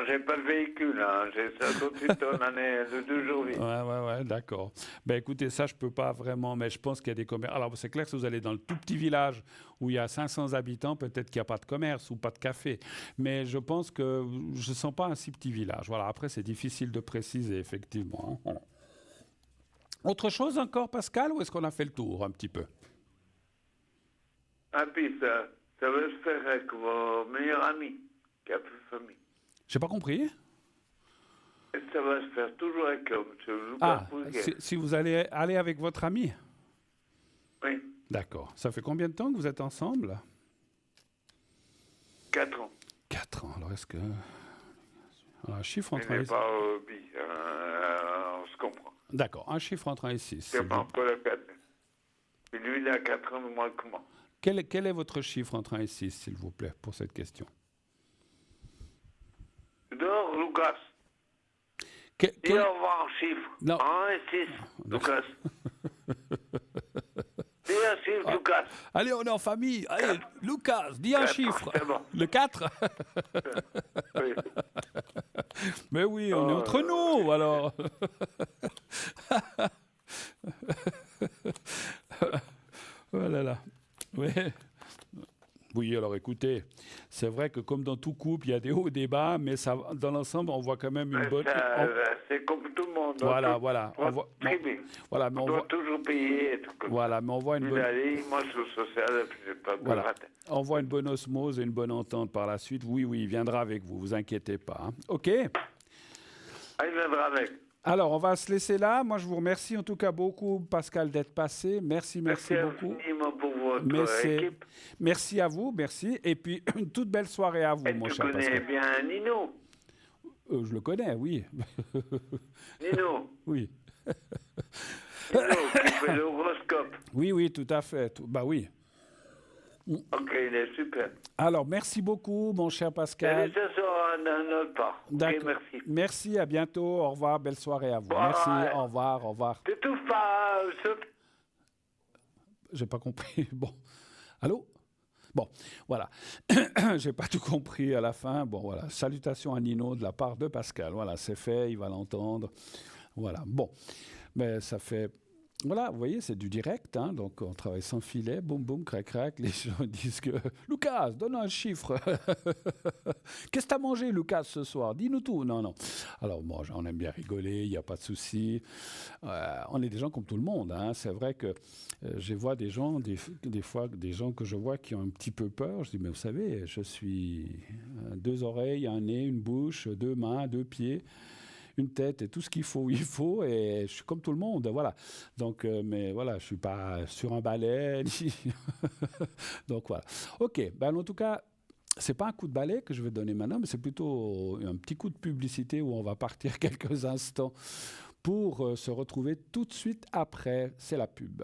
j'ai pas le véhicule, hein. J'ai 58 tonnes année de 2 jours. Ouais, d'accord. Ben écoutez, ça je peux pas vraiment, mais je pense qu'il y a des commerces. Alors c'est clair que si vous allez dans le tout petit village où il y a 500 habitants, peut-être qu'il n'y a pas de commerce ou pas de café. Mais je pense que je ne sens pas un si petit village. Voilà, après c'est difficile de préciser, effectivement. Hein. Voilà. Autre chose encore, Pascal, ou est-ce qu'on a fait le tour un petit peu? Ah, puis ça va se faire avec vos meilleurs amis, qui a plus de famille. J'ai pas compris. Et ça va se faire toujours avec M. Lucas Ah, Pouguet. si vous allez aller avec votre ami? Oui, D'accord. Ça fait combien de temps que vous êtes ensemble? 4 ans. 4 ans. Alors est-ce que... Alors, un chiffre Il entre n'est 1 et... pas bi, on se comprend. D'accord, un chiffre entre 1 et 6. C'est pas encore le 4. Et lui, il a 4 ans de moins que moi. Quel est votre chiffre entre 1 et 6, s'il vous plaît, pour cette question? Dehors, Lucas. Dis au revoir en chiffre. Non. 1 et 6, Lucas. Dis un chiffre, Lucas. Allez, on est en famille. Allez, Lucas, dis un 4, chiffre. c'est bon. Le 4? Oui. Mais oui, on est entre nous, alors. Oh là là. Ouais. Oui, alors écoutez, c'est vrai que comme dans tout couple, il y a des hauts et des bas, mais ça, dans l'ensemble, on voit quand même une bonne... C'est comme tout le monde. Voilà. On voit, voilà, mais on doit toujours payer. Et tout comme voilà, mais on voit une bonne... Allez, moi, je suis social, je n'ai pas de Voilà. On voit une bonne osmose et une bonne entente par la suite. Oui, il viendra avec vous, vous inquiétez pas. Hein. OK. Ah, il viendra avec. Alors, on va se laisser là. Moi, je vous remercie en tout cas beaucoup, Pascal, d'être passé. Merci beaucoup. Infiniment pour votre équipe. Merci à vous, merci. Et puis, une toute belle soirée à vous, Et mon tu cher connais Pascal. bien Nino. Je le connais, oui. Nino. Oui. Nino, qui fait l'horoscope. Oui, tout à fait. Bah oui. Ok, il est super. Alors, merci beaucoup, mon cher Pascal. Et ce sera un autre part. D'accord. Ok, merci. Merci, à bientôt. Au revoir, belle soirée à vous. Ouais. Merci, au revoir. T'étouffes pas, J'ai pas compris. Bon. Allô? Bon, voilà. J'ai pas tout compris à la fin. Bon, voilà. Salutations à Nino de la part de Pascal. Voilà, c'est fait, il va l'entendre. Voilà. Bon. Mais ça fait... Voilà, vous voyez, c'est du direct, hein, donc on travaille sans filet, boum, boum, crac, crac, les gens disent que « Lucas, donne un chiffre !»« Qu'est-ce que tu as mangé, Lucas, ce soir? Dis-nous tout !» Non. Alors, moi, on aime bien rigoler, il n'y a pas de souci. On est des gens comme tout le monde, hein. C'est vrai que je vois des gens, des fois, des gens que je vois qui ont un petit peu peur. Je dis « Mais vous savez, je suis 2 oreilles, un nez, une bouche, 2 mains, 2 pieds. » une tête et tout ce qu'il faut, et je suis comme tout le monde, voilà. Donc, mais voilà, je suis pas sur un balai, donc voilà. Ok, ben en tout cas, c'est pas un coup de balai que je vais donner maintenant, mais c'est plutôt un petit coup de publicité où on va partir quelques instants pour se retrouver tout de suite après. C'est la pub.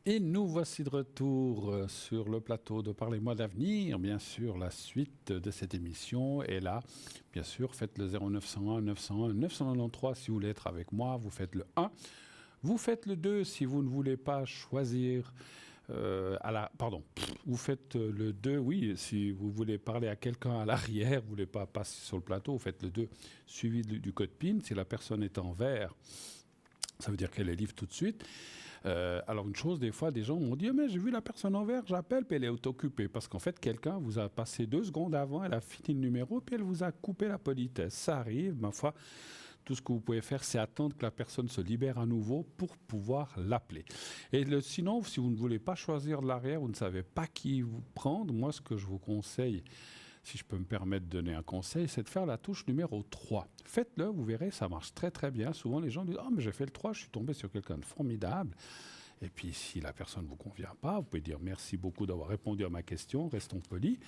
Et nous voici de retour sur le plateau de Parlez-moi d'avenir. Bien sûr, la suite de cette émission est là. Bien sûr, faites le 0901 901 993 si vous voulez être avec moi. Vous faites le 1. Vous faites le 2 si vous ne voulez pas choisir vous faites le 2, oui, si vous voulez parler à quelqu'un à l'arrière, vous ne voulez pas passer sur le plateau, vous faites le 2 suivi du code PIN. Si la personne est en vert, ça veut dire qu'elle est libre tout de suite. Alors une chose, des fois, des gens m'ont dit « Mais j'ai vu la personne en vert, j'appelle, puis elle est occupée. » Parce qu'en fait, quelqu'un vous a passé 2 secondes avant, elle a fini le numéro, puis elle vous a coupé la politesse. Ça arrive, ma foi. Tout ce que vous pouvez faire, c'est attendre que la personne se libère à nouveau pour pouvoir l'appeler. Et sinon, si vous ne voulez pas choisir de l'arrière, vous ne savez pas qui vous prendre, moi, ce que je vous conseille, si je peux me permettre de donner un conseil, c'est de faire la touche numéro 3. Faites-le, vous verrez, ça marche très très bien. Souvent, les gens disent « Ah, mais j'ai fait le 3, je suis tombé sur quelqu'un de formidable ». Et puis, si la personne ne vous convient pas, vous pouvez dire « Merci beaucoup d'avoir répondu à ma question, restons polis ».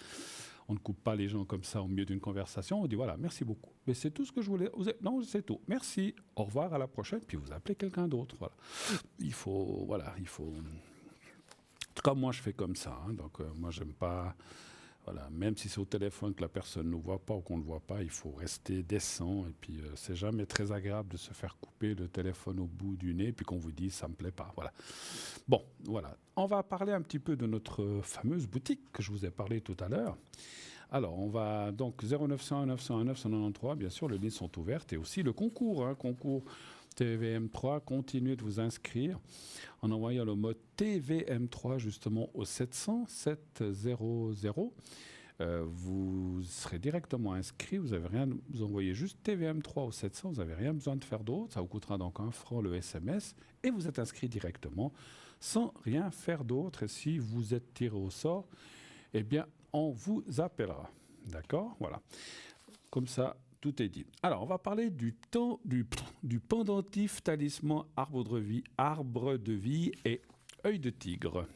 On ne coupe pas les gens comme ça au milieu d'une conversation. On dit voilà, merci beaucoup. Mais c'est tout ce que je voulais. Non, c'est tout. Merci. Au revoir, à la prochaine. Puis vous appelez quelqu'un d'autre. Voilà. Il faut. En tout cas, moi, je fais comme ça. Donc, moi, j'aime pas. Voilà. Même si c'est au téléphone que la personne ne voit pas ou qu'on ne le voit pas, il faut rester décent. Et puis, c'est jamais très agréable de se faire couper le téléphone au bout du nez, puis qu'on vous dise ça me plaît pas. Voilà. Bon, voilà. On va parler un petit peu de notre fameuse boutique que je vous ai parlé tout à l'heure. Alors, on va donc 0901 901 993, bien sûr, les lignes sont ouvertes. Et aussi le concours, concours TVM3, continuez de vous inscrire en envoyant le mot TVM3 justement au 700 700. Vous serez directement inscrit, vous avez rien, vous envoyez juste TVM3 au 700, vous n'avez rien besoin de faire d'autre, ça vous coûtera donc 1 franc le SMS et vous êtes inscrit directement sans rien faire d'autre. Et si vous êtes tiré au sort, eh bien, on vous appellera. D'accord ? Voilà. Comme ça, tout est dit. Alors, on va parler du pendentif talisman arbre de vie et œil de tigre.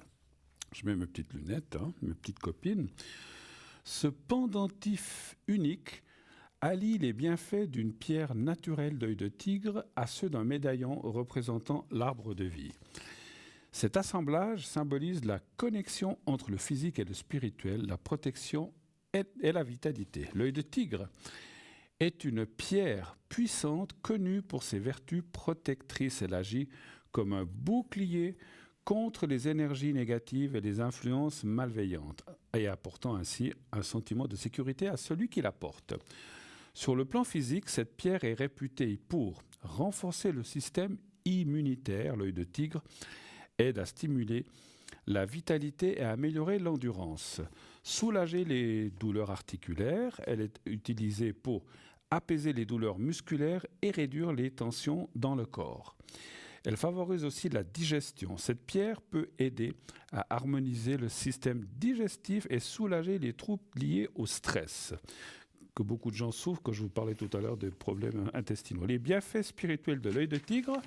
Je mets mes petites lunettes, mes petites copines. Ce pendentif unique allie les bienfaits d'une pierre naturelle d'œil de tigre à ceux d'un médaillon représentant l'arbre de vie. Cet assemblage symbolise la connexion entre le physique et le spirituel, la protection et la vitalité. L'œil de tigre est une pierre puissante connue pour ses vertus protectrices. Elle agit comme un bouclier contre les énergies négatives et les influences malveillantes, et apportant ainsi un sentiment de sécurité à celui qui la porte. Sur le plan physique, cette pierre est réputée pour renforcer le système immunitaire. L'œil de tigre aide à stimuler la vitalité et à améliorer l'endurance. Soulager les douleurs articulaires, elle est utilisée pour apaiser les douleurs musculaires et réduire les tensions dans le corps. Elle favorise aussi la digestion. Cette pierre peut aider à harmoniser le système digestif et soulager les troubles liés au stress, que beaucoup de gens souffrent, quand je vous parlais tout à l'heure des problèmes intestinaux. Les bienfaits spirituels de l'œil de tigre.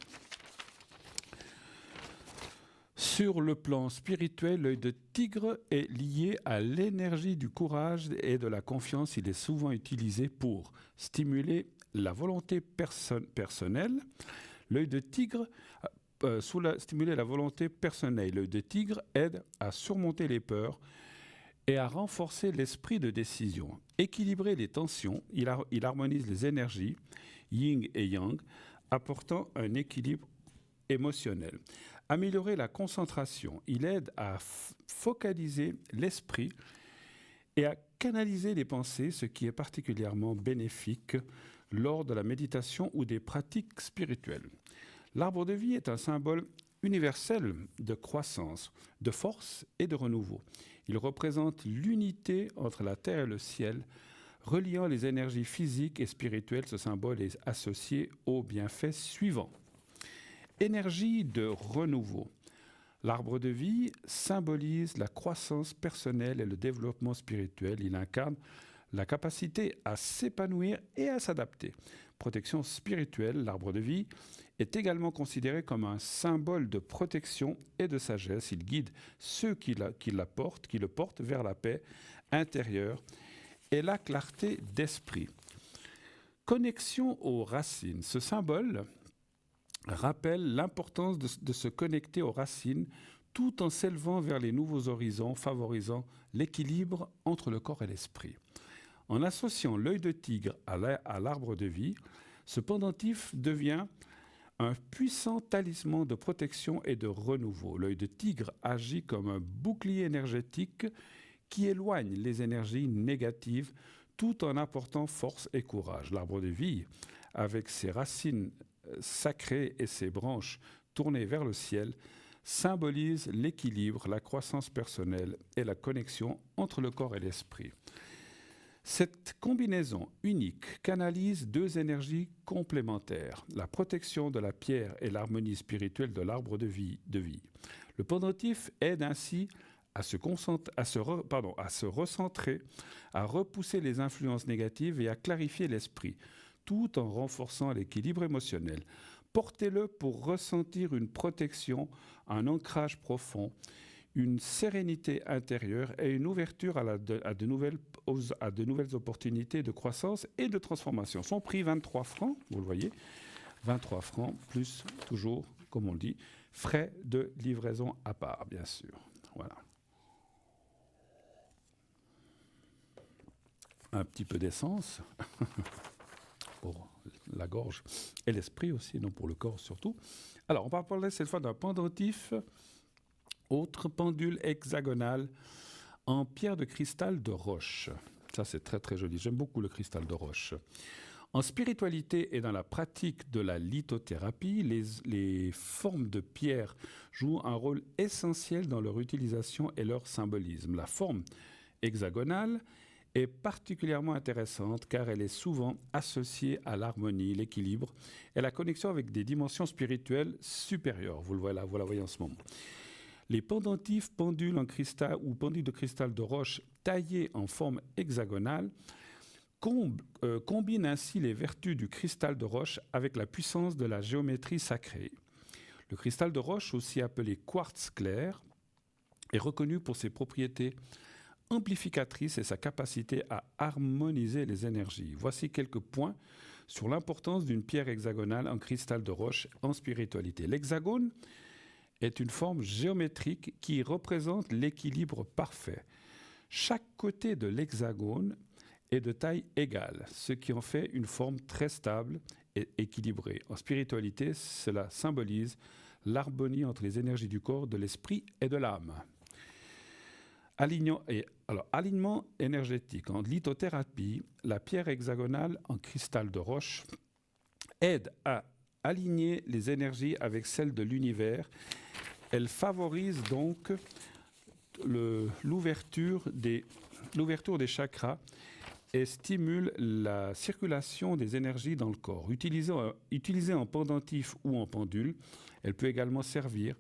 Sur le plan spirituel, l'œil de tigre est lié à l'énergie du courage et de la confiance. Il est souvent utilisé pour stimuler la volonté personnelle. L'œil de tigre, stimuler la volonté personnelle. L'œil de tigre aide à surmonter les peurs et à renforcer l'esprit de décision. Équilibrer les tensions, il harmonise les énergies, yin et yang, apportant un équilibre émotionnel. Améliorer la concentration, il aide à focaliser l'esprit et à canaliser les pensées, ce qui est particulièrement bénéfique lors de la méditation ou des pratiques spirituelles. L'arbre de vie est un symbole universel de croissance, de force et de renouveau. Il représente l'unité entre la terre et le ciel, reliant les énergies physiques et spirituelles. Ce symbole est associé aux bienfaits suivants. Énergie de renouveau. L'arbre de vie symbolise la croissance personnelle et le développement spirituel. Il incarne la capacité à s'épanouir et à s'adapter. Protection spirituelle, l'arbre de vie est également considéré comme un symbole de protection et de sagesse. Il guide ceux qui le portent vers la paix intérieure et la clarté d'esprit. Connexion aux racines. Ce symbole rappelle l'importance de se connecter aux racines tout en s'élevant vers les nouveaux horizons, favorisant l'équilibre entre le corps et l'esprit. En associant l'œil de tigre à l'arbre de vie, ce pendentif devient un puissant talisman de protection et de renouveau. L'œil de tigre agit comme un bouclier énergétique qui éloigne les énergies négatives tout en apportant force et courage. L'arbre de vie, avec ses racines sacrées et ses branches tournées vers le ciel, symbolise l'équilibre, la croissance personnelle et la connexion entre le corps et l'esprit. Cette combinaison unique canalise deux énergies complémentaires, la protection de la pierre et l'harmonie spirituelle de l'arbre de vie. Le pendentif aide ainsi à se recentrer, à repousser les influences négatives et à clarifier l'esprit, tout en renforçant l'équilibre émotionnel. Portez-le pour ressentir une protection, un ancrage profond, une sérénité intérieure et une ouverture à de nouvelles opportunités de croissance et de transformation. Son prix, 23 francs, vous le voyez, 23 francs, plus toujours, comme on le dit, frais de livraison à part, bien sûr. Voilà. Un petit peu d'essence pour la gorge et l'esprit aussi, non pour le corps surtout. Alors, on va parler cette fois d'un pendentif, autre pendule hexagonale en pierre de cristal de roche. Ça, c'est très très joli. J'aime beaucoup le cristal de roche. En spiritualité et dans la pratique de la lithothérapie, les formes de pierre jouent un rôle essentiel dans leur utilisation et leur symbolisme. La forme hexagonale est particulièrement intéressante car elle est souvent associée à l'harmonie, l'équilibre et la connexion avec des dimensions spirituelles supérieures. Vous la voyez en ce moment. Les pendentifs, pendules en cristal ou pendules de cristal de roche taillés en forme hexagonale combinent ainsi les vertus du cristal de roche avec la puissance de la géométrie sacrée. Le cristal de roche, aussi appelé quartz clair, est reconnu pour ses propriétés amplificatrices et sa capacité à harmoniser les énergies. Voici quelques points sur l'importance d'une pierre hexagonale en cristal de roche en spiritualité. L'hexagone est une forme géométrique qui représente l'équilibre parfait. Chaque côté de l'hexagone est de taille égale, ce qui en fait une forme très stable et équilibrée. En spiritualité, cela symbolise l'harmonie entre les énergies du corps, de l'esprit et de l'âme. Alignement énergétique. En lithothérapie, la pierre hexagonale en cristal de roche aide à aligner les énergies avec celles de l'univers. Elle favorise donc l'ouverture des chakras et stimule la circulation des énergies dans le corps. Utilisée en pendentif ou en pendule, elle peut également servir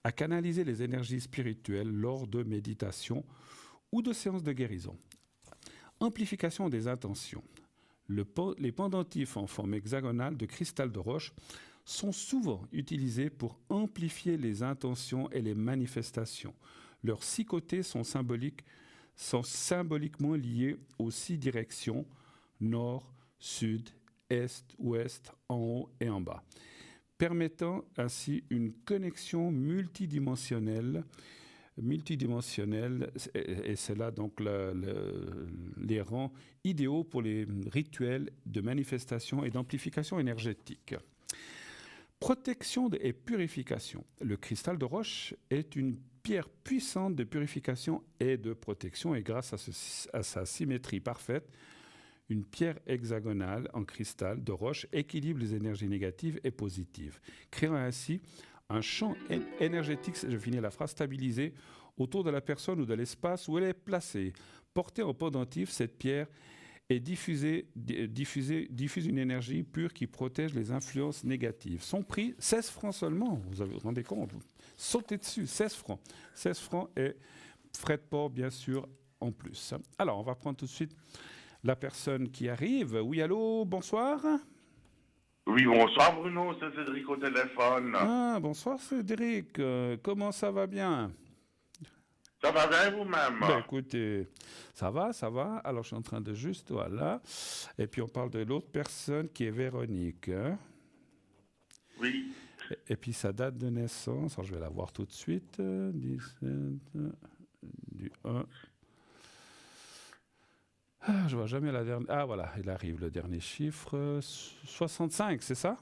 à canaliser les énergies spirituelles lors de méditation ou de séances de guérison. Amplification des intentions. Les pendentifs en forme hexagonale de cristal de roche sont souvent utilisés pour amplifier les intentions et les manifestations. Leurs 6 côtés sont symboliquement liés aux 6 directions, nord, sud, est, ouest, en haut et en bas, permettant ainsi une connexion multidimensionnelle, et c'est là donc les rangs idéaux pour les rituels de manifestation et d'amplification énergétique. Protection et purification. Le cristal de roche est une pierre puissante de purification et de protection, et grâce à sa symétrie parfaite, une pierre hexagonale en cristal de roche équilibre les énergies négatives et positives, créant ainsi un champ énergétique, je finis la phrase, stabilisé autour de la personne ou de l'espace où elle est placée. Portée en pendentif, cette pierre diffuse une énergie pure qui protège les influences négatives. Son prix, 16 francs seulement, vous vous rendez compte, sautez dessus, 16 francs. 16 francs et frais de port, bien sûr, en plus. Alors, on va prendre tout de suite la personne qui arrive. Oui, allô, bonsoir. Oui, bonsoir Bruno, c'est Cédric au téléphone. Ah, bonsoir Cédric, comment ça va bien? Ça va bien vous-même? Ben écoutez, ça va. Alors je suis en train de juste, voilà. Et puis on parle de l'autre personne qui est Véronique. Hein? Oui. Et puis sa date de naissance, alors je vais la voir tout de suite. 17 du 1. Ah, je vois jamais la dernière. Ah voilà, il arrive le dernier chiffre. 65, c'est ça?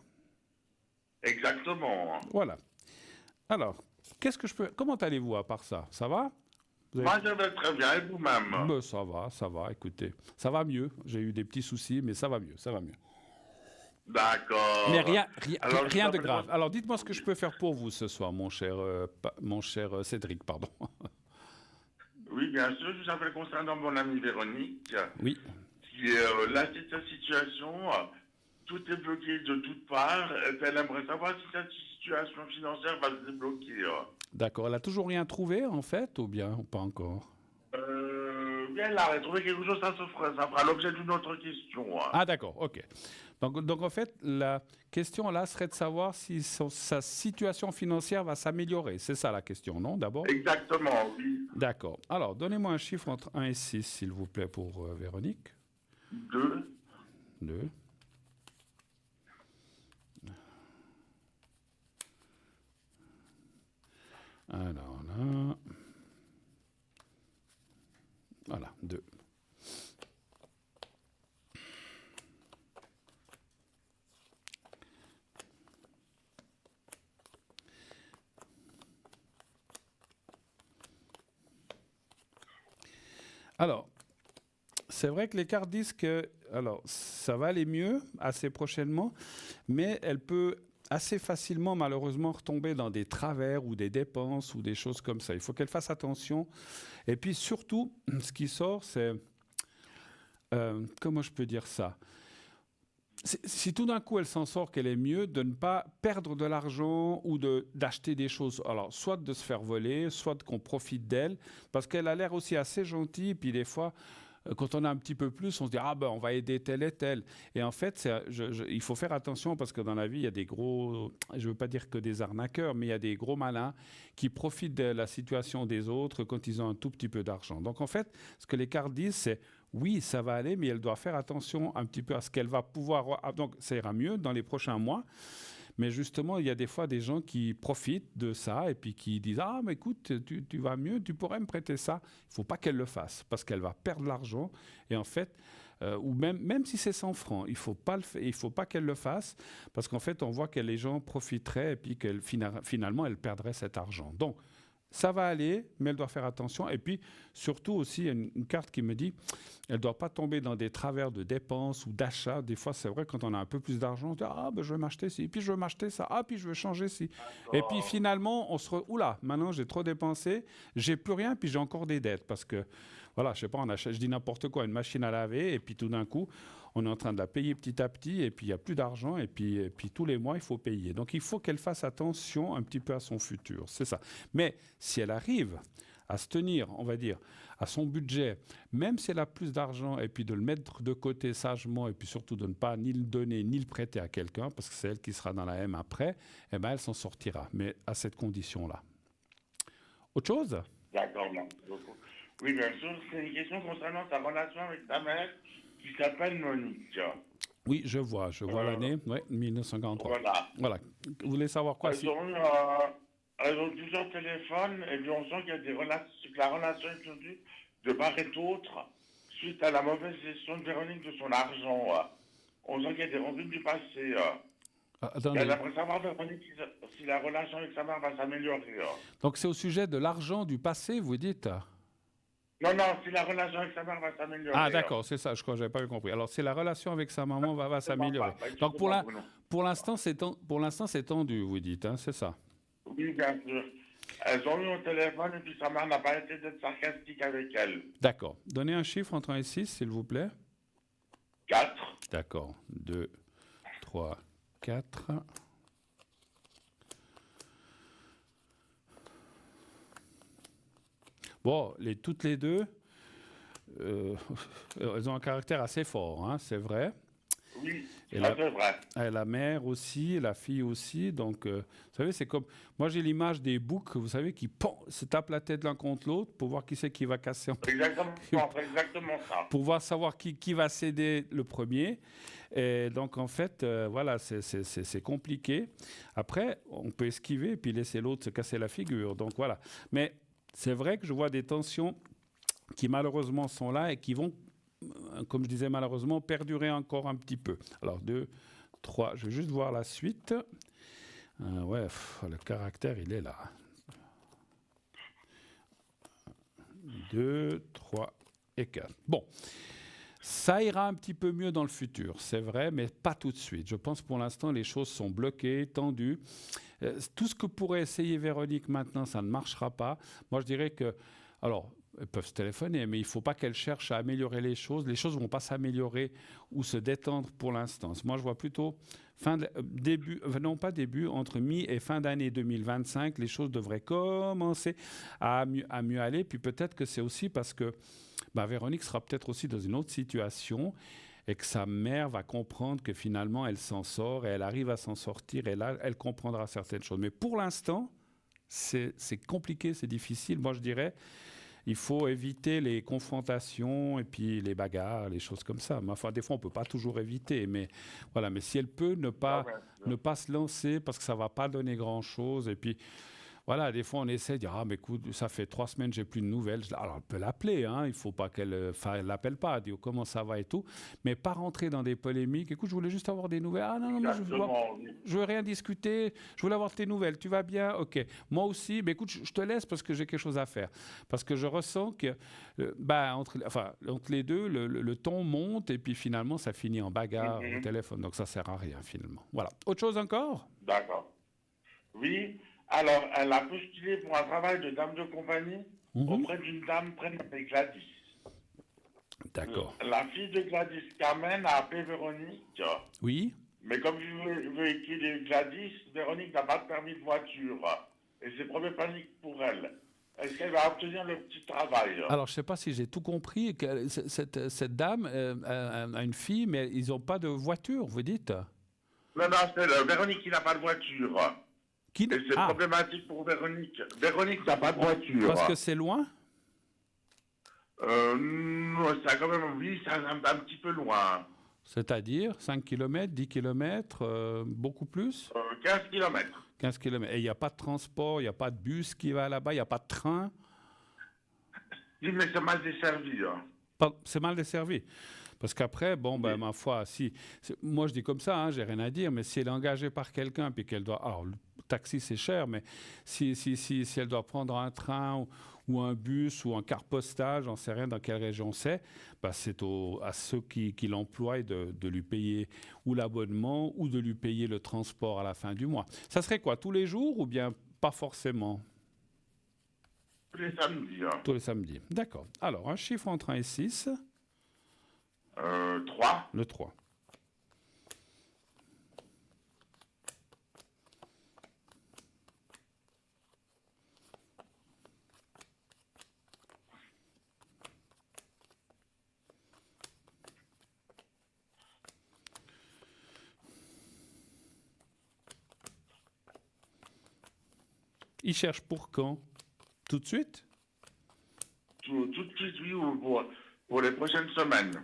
Exactement. Voilà. Alors, comment allez-vous à part ça? Ça va? Moi, je vais très bien, et vous-même? Ben, ça va, écoutez. Ça va mieux. J'ai eu des petits soucis, mais ça va mieux. D'accord. Mais rien de grave. Alors, dites-moi ce que je peux faire pour vous ce soir, mon cher Cédric, pardon. Oui, bien sûr, je vous appelle concernant mon amie Véronique, Oui, qui est là, c'est sa situation, tout est bloqué de toutes parts, et puis elle aimerait savoir si sa situation financière va se débloquer. d'accord. Elle a toujours rien trouvé, en fait, ou bien ou pas encore? Bien là, elle a trouvé quelque chose, ça fera l'objet d'une autre question. Ah, d'accord, ok. Donc, en fait, la question là serait de savoir si sa situation financière va s'améliorer. C'est ça la question, non, d'abord? Exactement, oui. D'accord. Alors, donnez-moi un chiffre entre 1 et 6, s'il vous plaît, pour Véronique. 2, 2. Alors là. Voilà, 2. Alors, c'est vrai que les cartes disent que alors, ça va aller mieux assez prochainement, mais elle peut assez facilement, malheureusement, retomber dans des travers ou des dépenses ou des choses comme ça. Il faut qu'elle fasse attention. Et puis surtout, ce qui sort, c'est... comment je peux dire ça? Si tout d'un coup elle s'en sort, qu'elle est mieux, de ne pas perdre de l'argent ou d'acheter des choses. Alors, soit de se faire voler, soit qu'on profite d'elle, parce qu'elle a l'air aussi assez gentille, puis des fois, quand on a un petit peu plus, on se dit ah ben on va aider tel et tel. Et en fait, il faut faire attention parce que dans la vie, il y a des gros, je veux pas dire que des arnaqueurs, mais il y a des gros malins qui profitent de la situation des autres quand ils ont un tout petit peu d'argent. Donc en fait, ce que les cartes disent, c'est oui, ça va aller, mais elle doit faire attention un petit peu à ce qu'elle va pouvoir. Donc ça ira mieux dans les prochains mois. Mais justement, il y a des fois des gens qui profitent de ça et puis qui disent ah, mais écoute, tu vas mieux, tu pourrais me prêter ça. Il ne faut pas qu'elle le fasse parce qu'elle va perdre l'argent. Et en fait, ou même si c'est 100 francs, il ne faut pas qu'elle le fasse parce qu'en fait, on voit que les gens profiteraient et puis qu'elle finalement, elle perdrait cet argent. Donc, ça va aller, mais elle doit faire attention. Et puis, surtout aussi, il y a une carte qui me dit, elle ne doit pas tomber dans des travers de dépenses ou d'achats. Des fois, c'est vrai, quand on a un peu plus d'argent, on dit, ah, ben, je vais m'acheter ci, puis je veux m'acheter ça, ah, puis je veux changer ci. Et puis, finalement, on se oula, maintenant, j'ai trop dépensé, j'ai plus rien, puis j'ai encore des dettes. Parce que, voilà, je sais pas, on achète, je dis n'importe quoi, une machine à laver, et puis tout d'un coup, on est en train de la payer petit à petit, et puis il n'y a plus d'argent, et puis tous les mois, il faut payer. Donc il faut qu'elle fasse attention un petit peu à son futur, c'est ça. Mais si elle arrive à se tenir, on va dire, à son budget, même si elle a plus d'argent, et puis de le mettre de côté sagement, et puis surtout de ne pas ni le donner, ni le prêter à quelqu'un, parce que c'est elle qui sera dans la M après, eh ben elle s'en sortira, mais à cette condition-là. Autre chose? D'accord, merci beaucoup. Oui, bien sûr, c'est une question concernant sa relation avec sa mère qui s'appelle Monique. Oui, je vois l'année, ouais, 1953. Voilà. Voilà. Vous voulez savoir quoi Elles ont plusieurs téléphones et puis on sent qu'il y a des relations, que la relation est perdue de part et d'autre suite à la mauvaise gestion de Véronique de son argent. On sent qu'il y a des revenus du passé. Attendez. Elle aimerait savoir, Véronique, si la relation avec sa mère va s'améliorer. Donc c'est au sujet de l'argent du passé, vous dites? Non, si la relation avec sa mère va s'améliorer. Ah d'accord, c'est ça, je crois que j'avais pas compris. Alors c'est la relation avec sa maman va s'améliorer. Donc pour l'instant c'est tendu, vous dites, hein, c'est ça? Oui, bien sûr. Elles ont eu au téléphone et puis sa mère n'a pas été d'être sarcastique avec elle. D'accord. Donnez un chiffre entre 1 et 6, s'il vous plaît. 4. D'accord. 2, 3, 4. Bon, toutes les deux, elles ont un caractère assez fort, hein, c'est vrai. Oui, Et ça c'est vrai. la mère aussi, la fille aussi. Donc, vous savez, c'est comme... Moi, j'ai l'image des boucs, vous savez, qui se tapent la tête l'un contre l'autre pour voir qui c'est qui va casser. Exactement, c'est exactement ça. Pour savoir qui va céder le premier. Et donc, en fait, voilà, c'est compliqué. Après, on peut esquiver et puis laisser l'autre se casser la figure. Donc, voilà. Mais c'est vrai que je vois des tensions qui, malheureusement, sont là et qui vont, comme je disais, malheureusement, perdurer encore un petit peu. Alors, 2, 3, je vais juste voir la suite. Ouais, le caractère, il est là. 2, 3 et 4. Bon, ça ira un petit peu mieux dans le futur, c'est vrai, mais pas tout de suite. Je pense pour l'instant, les choses sont bloquées, tendues. Tout ce que pourrait essayer Véronique maintenant, ça ne marchera pas. Moi, je dirais que... Alors, Elles peuvent se téléphoner, mais il ne faut pas qu'elles cherchent à améliorer les choses. Les choses ne vont pas s'améliorer ou se détendre pour l'instant. Moi, je vois plutôt entre mi et fin d'année 2025, les choses devraient commencer à mieux aller. Puis peut-être que c'est aussi parce que Véronique sera peut-être aussi dans une autre situation et que sa mère va comprendre que finalement, elle s'en sort et elle arrive à s'en sortir et là, elle comprendra certaines choses. Mais pour l'instant, c'est compliqué, c'est difficile. Moi, je dirais, il faut éviter les confrontations et puis les bagarres, les choses comme ça. Mais enfin, des fois, on ne peut pas toujours éviter. Mais voilà, mais si elle peut ne Ah pas, ouais, ne pas se lancer parce que ça ne va pas donner grand-chose. Et puis, voilà, des fois, on essaie de dire, ah, mais écoute, ça fait 3 semaines que j'ai plus de nouvelles. Alors, elle peut l'appeler, hein, il ne faut pas qu'elle... Enfin, elle l'appelle pas, elle dit, oh, comment ça va et tout. Mais pas rentrer dans des polémiques. Écoute, je voulais juste avoir des nouvelles. Ah, non, mais exactement. Oui. je veux rien discuter. Je voulais avoir tes nouvelles. Tu vas bien? OK. Moi aussi, mais écoute, je te laisse parce que j'ai quelque chose à faire. Parce que je ressens que, entre les deux, le ton monte et puis finalement, ça finit en bagarre au téléphone. Donc, ça sert à rien, finalement. Voilà. Autre chose encore? D'accord. Oui. Alors, elle a postulé pour un travail de dame de compagnie auprès d'une dame prénommée Gladys. D'accord. La fille de Gladys Carmen a appelé Véronique. Oui? Mais comme je veux qu'il ait Gladys, Véronique n'a pas de permis de voiture. Et c'est problématique pour elle. Est-ce qu'elle va obtenir le petit travail? Alors, je ne sais pas si j'ai tout compris. Cette dame a une fille, mais ils n'ont pas de voiture, vous dites? Non, c'est Véronique qui n'a pas de voiture. Et c'est problématique pour Véronique. Véronique n'a pas de voiture. Parce que c'est loin? Non, ça quand même, oui, c'est un petit peu loin. C'est-à-dire 5 km, 10 km, beaucoup plus? 15 km. 15 km. Et il n'y a pas de transport, il n'y a pas de bus qui va là-bas, il n'y a pas de train? Oui, mais c'est mal desservi. C'est mal desservi. Parce qu'après, ma foi, moi je dis comme ça, j'ai rien à dire, mais si elle est engagée par quelqu'un, puis qu'elle doit... Alors, le taxi c'est cher, mais si elle doit prendre un train ou un bus ou un car postal, j'en sais rien dans quelle région c'est, c'est à ceux qui l'emploient de lui payer ou l'abonnement ou de lui payer le transport à la fin du mois. Ça serait quoi, tous les jours ou bien pas forcément? Tous les samedis. Tous les samedis, d'accord. Alors, un chiffre entre 1 et 6. 3. Le 3. Il cherche pour quand? Tout de suite? Tout de suite, oui, pour les prochaines semaines.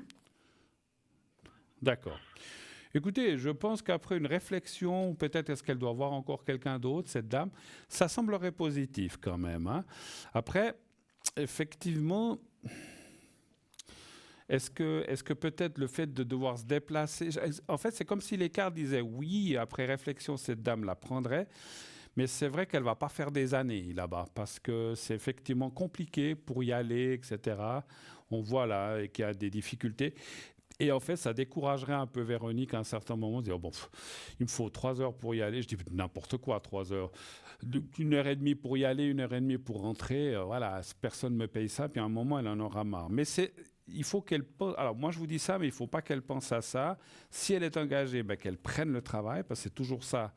D'accord. Écoutez, je pense qu'après une réflexion, peut-être est-ce qu'elle doit voir encore quelqu'un d'autre, cette dame, ça semblerait positif quand même. Hein. Après, effectivement, est-ce que peut-être le fait de devoir se déplacer... En fait, c'est comme si les cartes disaient oui, après réflexion, cette dame la prendrait. Mais c'est vrai qu'elle ne va pas faire des années là-bas parce que c'est effectivement compliqué pour y aller, etc. On voit là qu'il y a des difficultés. Et en fait, ça découragerait un peu Véronique à un certain moment de dire, il me faut 3 heures pour y aller. Je dis n'importe quoi, 3 heures. 1h30 pour y aller, 1h30 pour rentrer. Voilà, personne ne me paye ça. Puis à un moment, elle en aura marre. Mais il faut qu'elle pense... Alors moi, je vous dis ça, mais il ne faut pas qu'elle pense à ça. Si elle est engagée, qu'elle prenne le travail parce que c'est toujours ça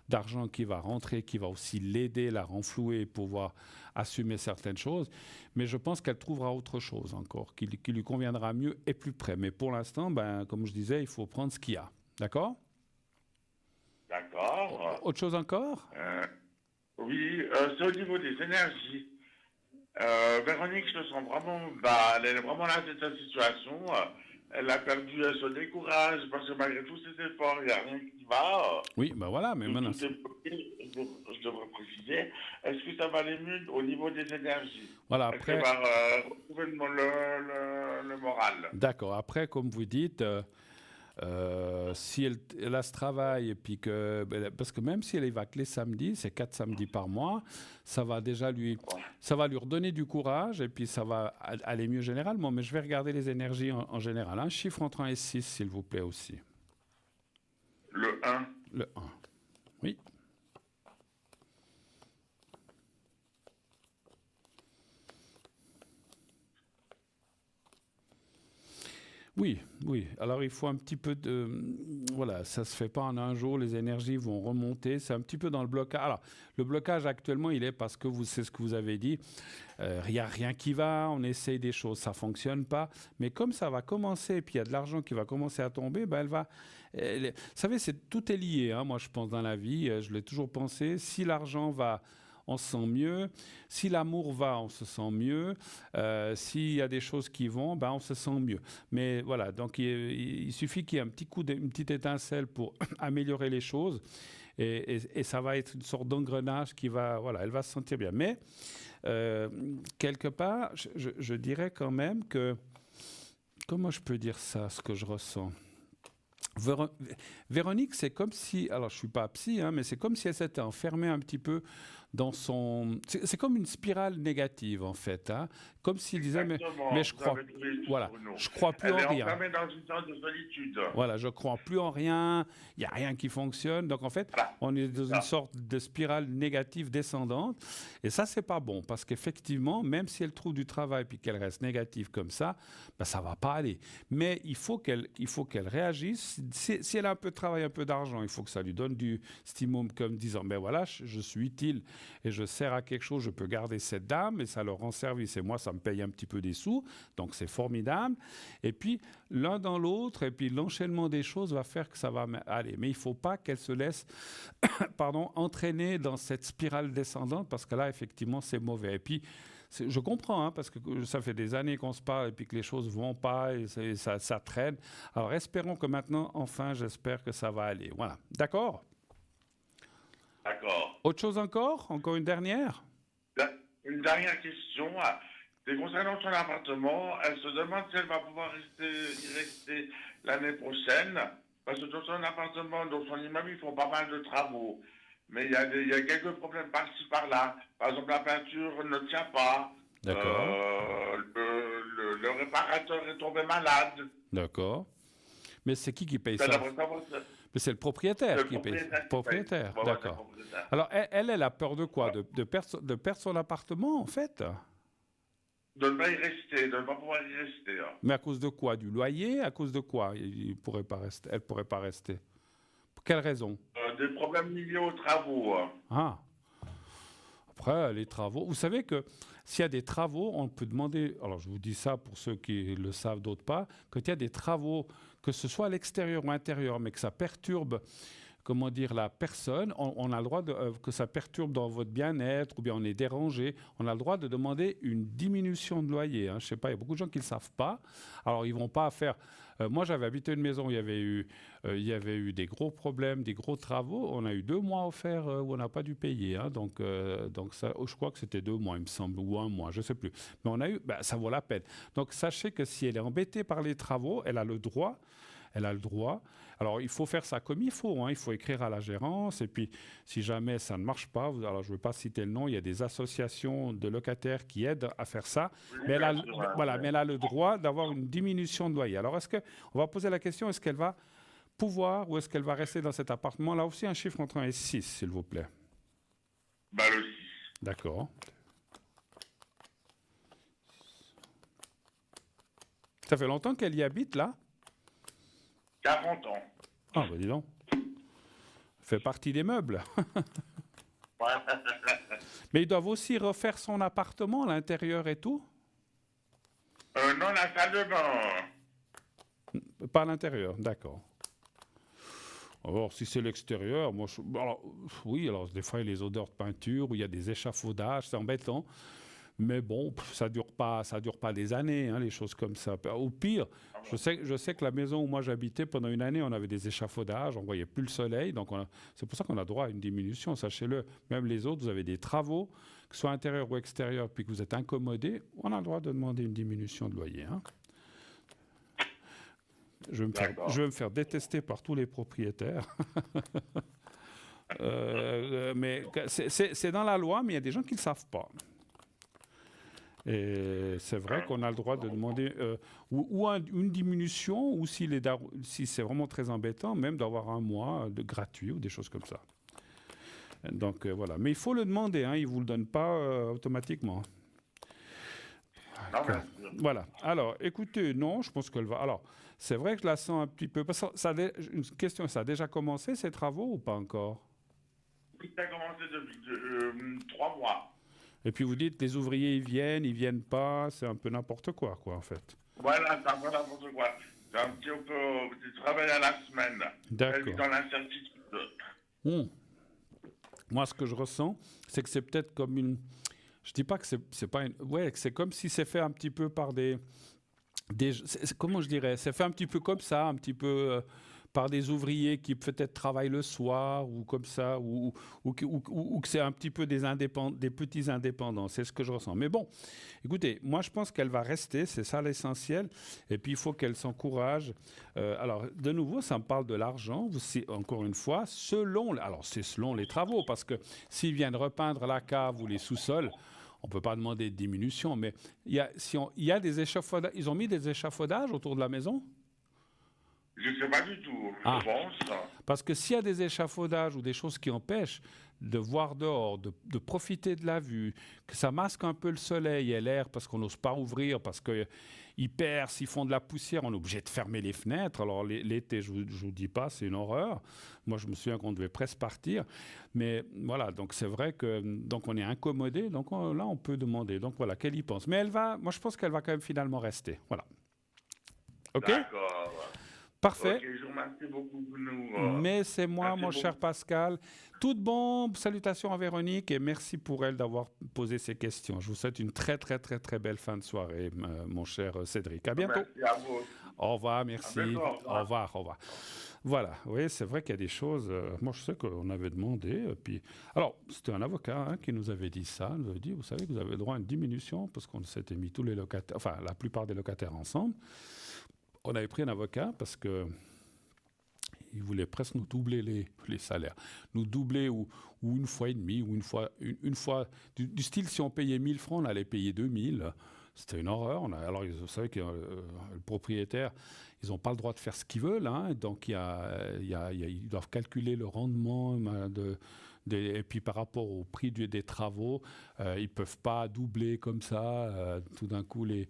d'argent qui va rentrer, qui va aussi l'aider, la renflouer, pouvoir assumer certaines choses. Mais je pense qu'elle trouvera autre chose encore, qui lui conviendra mieux et plus près. Mais pour l'instant, comme je disais, il faut prendre ce qu'il y a. D'accord? D'accord. Autre chose encore? Oui, c'est au niveau des énergies. Véronique, je sens vraiment, elle est vraiment là, c'est sa situation. Elle a perdu son décourage parce que malgré tous ses efforts, il n'y a rien qui va. Oui, voilà, mais maintenant... Je devrais préciser. Est-ce que ça va aller mieux au niveau des énergies? Voilà, après... Est-ce qu'elle va retrouver le moral? D'accord. Après, comme vous dites... si elle a ce travail et puis parce que même si elle y va que les samedis, c'est 4 samedis par mois, ça va déjà lui redonner du courage et puis ça va aller mieux généralement. Mais je vais regarder les énergies en général. Un chiffre entre 1 et 6, s'il vous plaît aussi. Le 1. Le 1. Oui. Oui, oui. Alors il faut un petit peu de... Voilà, ça se fait pas en un jour, les énergies vont remonter. C'est un petit peu dans le blocage. Alors, le blocage actuellement, il est parce que c'est ce que vous avez dit. Il n'y a rien qui va, on essaye des choses, ça fonctionne pas. Mais comme ça va commencer, et puis il y a de l'argent qui va commencer à tomber, ben vous savez, tout est lié, hein, moi je pense dans la vie, je l'ai toujours pensé. Si l'argent va, on se sent mieux. Si l'amour va, on se sent mieux. S'il y a des choses qui vont, ben on se sent mieux. Mais voilà, donc il suffit qu'il y ait un petit coup, une petite étincelle pour améliorer les choses. Et ça va être une sorte d'engrenage qui va, voilà, elle va se sentir bien. Mais quelque part, je dirais quand même que, comment je peux dire ça, ce que je ressens? Véronique, c'est comme si, alors je suis pas psy, hein, mais c'est comme si elle s'était enfermée un petit peu dans son... C'est comme une spirale négative en fait, hein, comme s'il disait, mais je crois, voilà, je crois plus en rien. Elle est enfermée dans une sorte de solitude. Voilà, je crois plus en rien, il n'y a rien qui fonctionne, donc en fait, Voilà. on est dans une sorte de spirale négative descendante, et ça c'est pas bon, parce qu'effectivement, même si elle trouve du travail puis qu'elle reste négative comme ça, ben, ça va pas aller. Mais il faut qu'elle réagisse. Si elle a un peu de travail, un peu d'argent, il faut que ça lui donne du stimulum comme disant, ben voilà, je suis utile et je sers à quelque chose, je peux garder cette dame et ça leur rend service. Et moi, ça me paye un petit peu des sous, donc c'est formidable. Et puis, l'un dans l'autre, et puis l'enchaînement des choses va faire que ça va aller. Mais il ne faut pas qu'elle se laisse entraîner dans cette spirale descendante, parce que là, effectivement, c'est mauvais. Et puis, je comprends, hein, parce que ça fait des années qu'on se parle et puis que les choses ne vont pas et ça traîne. Alors, espérons que maintenant, enfin, j'espère que ça va aller. Voilà. D'accord ? D'accord. Autre chose encore ? Encore une dernière ? Une dernière question. C'est concernant son appartement. Elle se demande si elle va pouvoir y rester l'année prochaine. Parce que dans son appartement, dans son immeuble, ils font pas mal de travaux. Mais il y a quelques problèmes par-ci, par-là. Par exemple, la peinture ne tient pas. D'accord. Le réparateur est tombé malade. D'accord. Mais c'est qui paye Ça ça ? devrait savoir ça. Mais c'est le propriétaire Le qui paye. propriétaire. Le propriétaire, Ouais, d'accord. le propriétaire. Alors, elle a peur de quoi ? De perdre son appartement, en fait ? De ne pas y rester, de ne pas pouvoir y rester. Hein. Mais à cause de quoi ? Du loyer ? À cause de quoi elle pourrait pas rester ? Pour quelle raison ? Des problèmes liés aux travaux. Hein. Ah. Après, les travaux. Vous savez que s'il y a des travaux, on peut demander. Alors, je vous dis ça pour ceux qui le savent, d'autres pas. Quand il y a des travaux, que ce soit à l'extérieur ou à l'intérieur, mais que ça perturbe, comment dire, la personne, on a le droit que ça perturbe dans votre bien-être ou bien on est dérangé, on a le droit de demander une diminution de loyer. Hein. Je ne sais pas, il y a beaucoup de gens qui ne le savent pas. Alors, ils ne vont pas faire... moi, j'avais habité une maison où il y avait eu des gros problèmes, des gros travaux. On a eu 2 mois offerts où on n'a pas dû payer. Hein. Donc ça, je crois que c'était 2 mois, il me semble, ou 1 mois, je ne sais plus. Mais on a eu... ça vaut la peine. Donc, sachez que si elle est embêtée par les travaux, elle a le droit. Alors, il faut faire ça comme il faut. Hein. Il faut écrire à la gérance. Et puis, si jamais ça ne marche pas, alors je ne veux pas citer le nom, il y a des associations de locataires qui aident à faire ça. Mais elle a le droit d'avoir une diminution de loyer. Alors, on va poser la question, est-ce qu'elle va pouvoir ou est-ce qu'elle va rester dans cet appartement? Là aussi, un chiffre entre 1 et 6, s'il vous plaît. Le 6. D'accord. Ça fait longtemps qu'elle y habite, là? 40 ans. Ah, dis donc. Fait partie des meubles. Mais ils doivent aussi refaire son appartement, l'intérieur et tout? Non, la salle de bain. Pas l'intérieur, d'accord. Alors, si c'est l'extérieur, moi, oui, alors des fois, il y a les odeurs de peinture, où il y a des échafaudages, c'est embêtant. Mais bon, ça dure pas des années, hein, les choses comme ça. Au pire, je sais que la maison où moi j'habitais, pendant une année, on avait des échafaudages, on voyait plus le soleil. Donc, c'est pour ça qu'on a droit à une diminution, sachez-le. Même les autres, vous avez des travaux, que ce soit intérieur ou extérieur, puis que vous êtes incommodé, on a le droit de demander une diminution de loyer. Hein. Je vais me faire détester par tous les propriétaires. Mais c'est dans la loi, mais il y a des gens qui ne le savent pas. Et c'est vrai qu'on a le droit de demander une diminution, ou si c'est vraiment très embêtant, même d'avoir 1 mois de gratuit ou des choses comme ça. Donc voilà. Mais il faut le demander, hein, ils ne vous le donnent pas automatiquement. Non, Voilà. Alors, écoutez, non, je pense qu'elle va... Alors, c'est vrai que je la sens un petit peu. Une question, ça a déjà commencé ces travaux ou pas encore? Oui, ça a commencé depuis 3 mois. Et puis vous dites, les ouvriers, ils viennent pas, c'est un peu n'importe quoi, en fait. Voilà, c'est un peu n'importe quoi. C'est un petit peu du travail à la semaine. D'accord. Dans l'incertitude. Hmm. Moi, ce que je ressens, c'est que c'est peut-être comme une... Je dis pas que c'est pas une... Ouais, que c'est comme si c'est fait un petit peu par comment je dirais? C'est fait un petit peu comme ça, un petit peu par des ouvriers qui peut-être travaillent le soir ou comme ça, ou que c'est un petit peu des petits indépendants. C'est ce que je ressens. Mais bon, écoutez, moi je pense qu'elle va rester, c'est ça l'essentiel. Et puis il faut qu'elle s'encourage. Alors, de nouveau, ça me parle de l'argent. Encore une fois, c'est selon les travaux, parce que s'ils viennent repeindre la cave ou les sous-sols, on ne peut pas demander de diminution, mais il y a des échafaudages. Ils ont mis des échafaudages autour de la maison? Je ne sais pas du tout, je pense. Parce que s'il y a des échafaudages ou des choses qui empêchent de voir dehors, de profiter de la vue, que ça masque un peu le soleil et l'air parce qu'on n'ose pas ouvrir, parce qu'ils percent, ils font de la poussière, on est obligé de fermer les fenêtres. Alors l'été, je ne vous dis pas, c'est une horreur. Moi, je me souviens qu'on devait presque partir. Mais voilà, donc c'est vrai que donc on est incommodé. Donc là, on peut demander. Donc voilà, qu'elle y pense. Mais moi, je pense qu'elle va quand même finalement rester. Voilà. OK? D'accord. Parfait. Ok, je vous remercie beaucoup pour nous. Mais c'est moi, merci mon beaucoup. cher Pascal. Tout bon, salutations à Véronique et merci pour elle d'avoir posé ces questions. Je vous souhaite une très, très, très, très belle fin de soirée, mon cher Cédric. À bientôt. Merci à vous. Au revoir, merci. À bientôt, au revoir. Voilà, oui, c'est vrai qu'il y a des choses. Moi, je sais qu'on avait demandé. Puis, alors, c'était un avocat qui nous avait dit ça. Il nous avait dit, vous savez que vous avez droit à une diminution parce qu'on s'était mis tous les locataires, enfin, la plupart des locataires ensemble. On avait pris un avocat parce que il voulait presque nous doubler les salaires. Nous doubler ou une fois et demi, ou une fois du style, si on payait 1000 francs, on allait payer 2000. C'était une horreur. Alors, vous savez que le propriétaire, ils n'ont pas le droit de faire ce qu'ils veulent. Donc, ils doivent calculer le rendement et puis par rapport au prix des travaux, ils ne peuvent pas doubler comme ça tout d'un coup les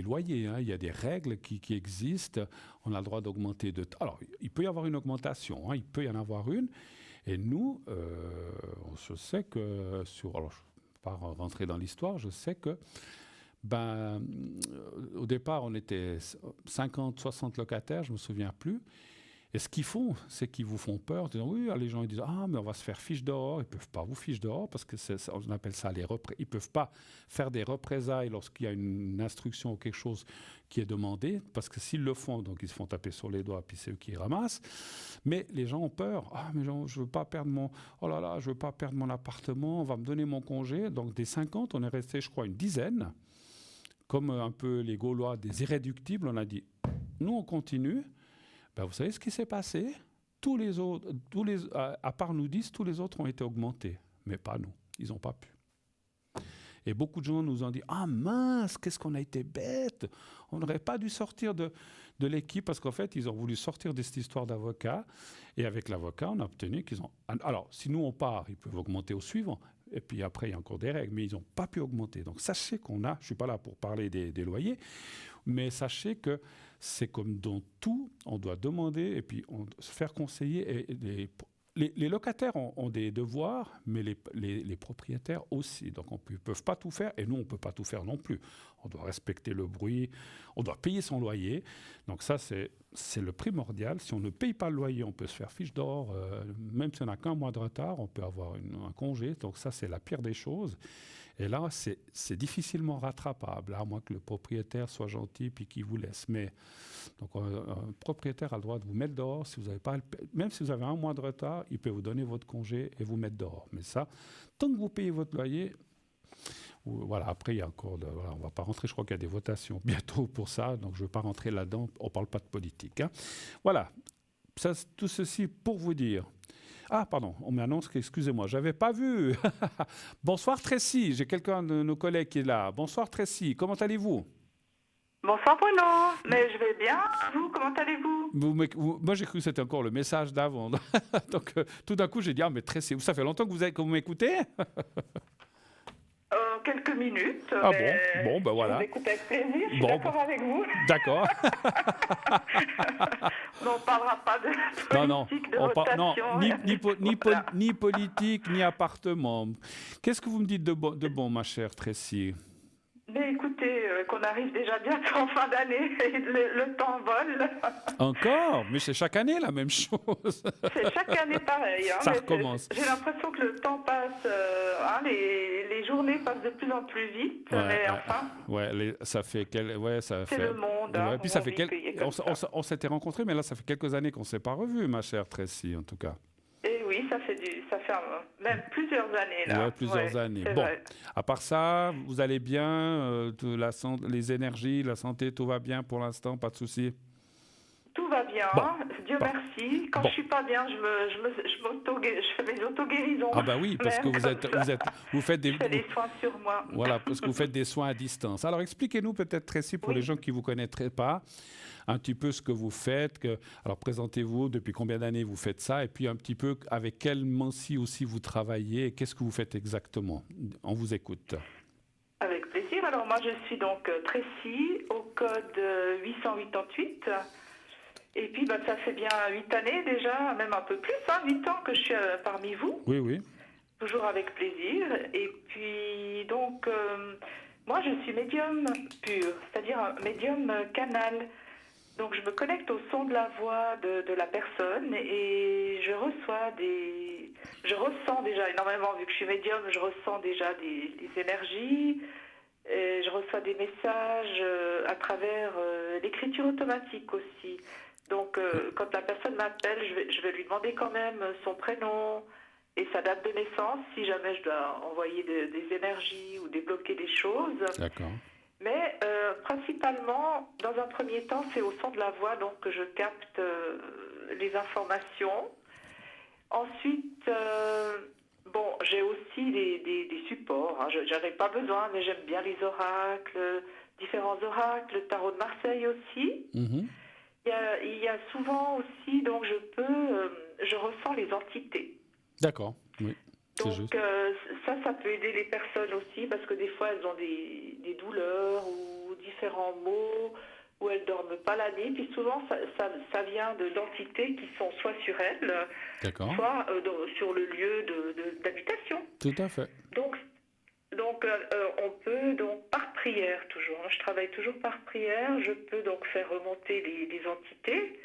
loyers. Il y a des règles qui existent. On a le droit d'augmenter Alors, il peut y avoir une augmentation. Il peut y en avoir une. Et nous, je sais que alors, je ne vais pas rentrer dans l'histoire, je sais que au départ, on était 50, 60 locataires, je ne me souviens plus. Et ce qu'ils font, c'est qu'ils vous font peur, en disant oui, les gens ils disent mais on va se faire fiche dehors. Ils ne peuvent pas vous fiche dehors parce que on appelle ça ils ne peuvent pas faire des représailles lorsqu'il y a une instruction ou quelque chose qui est demandé, parce que s'ils le font, donc ils se font taper sur les doigts, puis c'est eux qui ramassent. Mais les gens ont peur. Mais je veux pas perdre je veux pas perdre mon appartement, on va me donner mon congé. Donc des 50, on est resté, je crois, une dizaine, comme un peu les Gaulois, des irréductibles. On a dit, nous on continue. Vous savez ce qui s'est passé? Tous les autres, à part nous 10, tous les autres ont été augmentés, mais pas nous. Ils n'ont pas pu. Et beaucoup de gens nous ont dit « Ah mince, qu'est-ce qu'on a été bêtes! On n'aurait pas dû sortir de l'équipe » parce qu'en fait, ils ont voulu sortir de cette histoire d'avocat. Et avec l'avocat, on a obtenu qu'ils ont... Alors, si nous, on part, ils peuvent augmenter au suivant. Et puis après, il y a encore des règles, mais ils n'ont pas pu augmenter. Donc, sachez qu'on a... Je ne suis pas là pour parler des loyers, mais sachez que c'est comme dans tout, on doit demander et puis se faire conseiller. Et les locataires ont des devoirs, mais les propriétaires aussi. Donc, ils ne peuvent pas tout faire et nous, on ne peut pas tout faire non plus. On doit respecter le bruit, on doit payer son loyer. Donc ça, c'est le primordial. Si on ne paye pas le loyer, on peut se faire fiche dehors. Même si on n'a qu'un mois de retard, on peut avoir un congé. Donc ça, c'est la pire des choses. Et là, c'est difficilement rattrapable, à moins que le propriétaire soit gentil et qu'il vous laisse. Mais donc, un propriétaire a le droit de vous mettre dehors. Si vous avez pas, même si vous avez un mois de retard, il peut vous donner votre congé et vous mettre dehors. Mais ça, tant que vous payez votre loyer, voilà, après, il y a encore... on ne va pas rentrer, je crois qu'il y a des votations bientôt pour ça, donc je ne veux pas rentrer là-dedans. On ne parle pas de politique. Voilà, tout ceci pour vous dire... Ah, pardon, on m'annonce excusez-moi, je n'avais pas vu. Bonsoir Tracy, j'ai quelqu'un de nos collègues qui est là. Bonsoir Tracy, comment allez-vous? Bonsoir Bruno, mais je vais bien. Vous, comment allez-vous? Moi j'ai cru que c'était encore le message d'avant. Donc tout d'un coup j'ai dit, mais Tracy, ça fait longtemps que vous m'écoutez? dans quelques minutes. Ah mais bon, ben Je voilà. vous écoute avec plaisir, je suis Bon, d'accord avec vous. D'accord. Mais on ne parlera pas de Non, politique, de non, rotation. ni Voilà. ni politique, ni appartement. Qu'est-ce que vous me dites de bon, ma chère Tracy? Mais écoutez, qu'on arrive déjà bientôt en fin d'année et le temps vole. Encore? Mais c'est chaque année la même chose. C'est chaque année pareil. Ça Mais recommence. j'ai l'impression que le temps passe, les journées passent de plus en plus vite. Mais enfin, Ça fait ça c'est fait. le monde. Ouais, Hein, puis où ça on fait vit payé comme ça. on s'était rencontrés, mais là ça fait quelques années qu'on s'est pas revus, ma chère Tracy, en tout cas. Et oui, ça fait même plusieurs années là. Ouais, plusieurs années. c'est Bon, vrai. à part ça, vous allez bien, les énergies, la santé, tout va bien pour l'instant, pas de souci. Tout va bien, Bon. Dieu Bon. merci. Quand Bon. je suis pas bien, je fais des autoguérisons. Ah bah oui, parce que Même comme ça. vous faites Je fais des soins sur moi. voilà, parce que vous faites des soins à distance. Alors expliquez-nous peut-être, Tracy, pour Oui. les gens qui vous connaîtraient pas, un petit peu ce que vous faites. Alors présentez-vous, depuis combien d'années vous faites ça, et puis un petit peu avec quelle mancie aussi vous travaillez, et qu'est-ce que vous faites exactement. On vous écoute. Avec plaisir. Alors moi je suis donc Tracy au code 888. Et puis ça fait bien 8 années déjà, même un peu plus, 8 ans que je suis parmi vous. Oui, oui. Toujours avec plaisir. Et puis donc moi je suis médium pur, c'est-à-dire un médium canal. Donc je me connecte au son de la voix de la personne et je ressens déjà énormément, vu que je suis médium, je ressens déjà des énergies, et je reçois des messages à travers l'écriture automatique aussi. Donc quand la personne m'appelle, je vais lui demander quand même son prénom et sa date de naissance, si jamais je dois envoyer des énergies ou débloquer des choses. D'accord. Mais principalement, dans un premier temps, c'est au son de la voix donc, que je capte les informations. Ensuite, j'ai aussi des supports. Hein. Je n'en ai pas besoin, mais j'aime bien les oracles, différents oracles, le tarot de Marseille aussi. Mhm. Il y a souvent aussi, donc je ressens les entités. D'accord, oui. C'est Donc juste. ça peut aider les personnes aussi parce que des fois elles ont des douleurs ou différents maux ou elles dorment pas la nuit. Puis souvent ça vient d'entités qui sont soit sur elles, D'accord. soit sur le lieu d'habitation. Tout à fait. Donc on peut donc par prière toujours. Je travaille toujours par prière. Je peux donc faire remonter les entités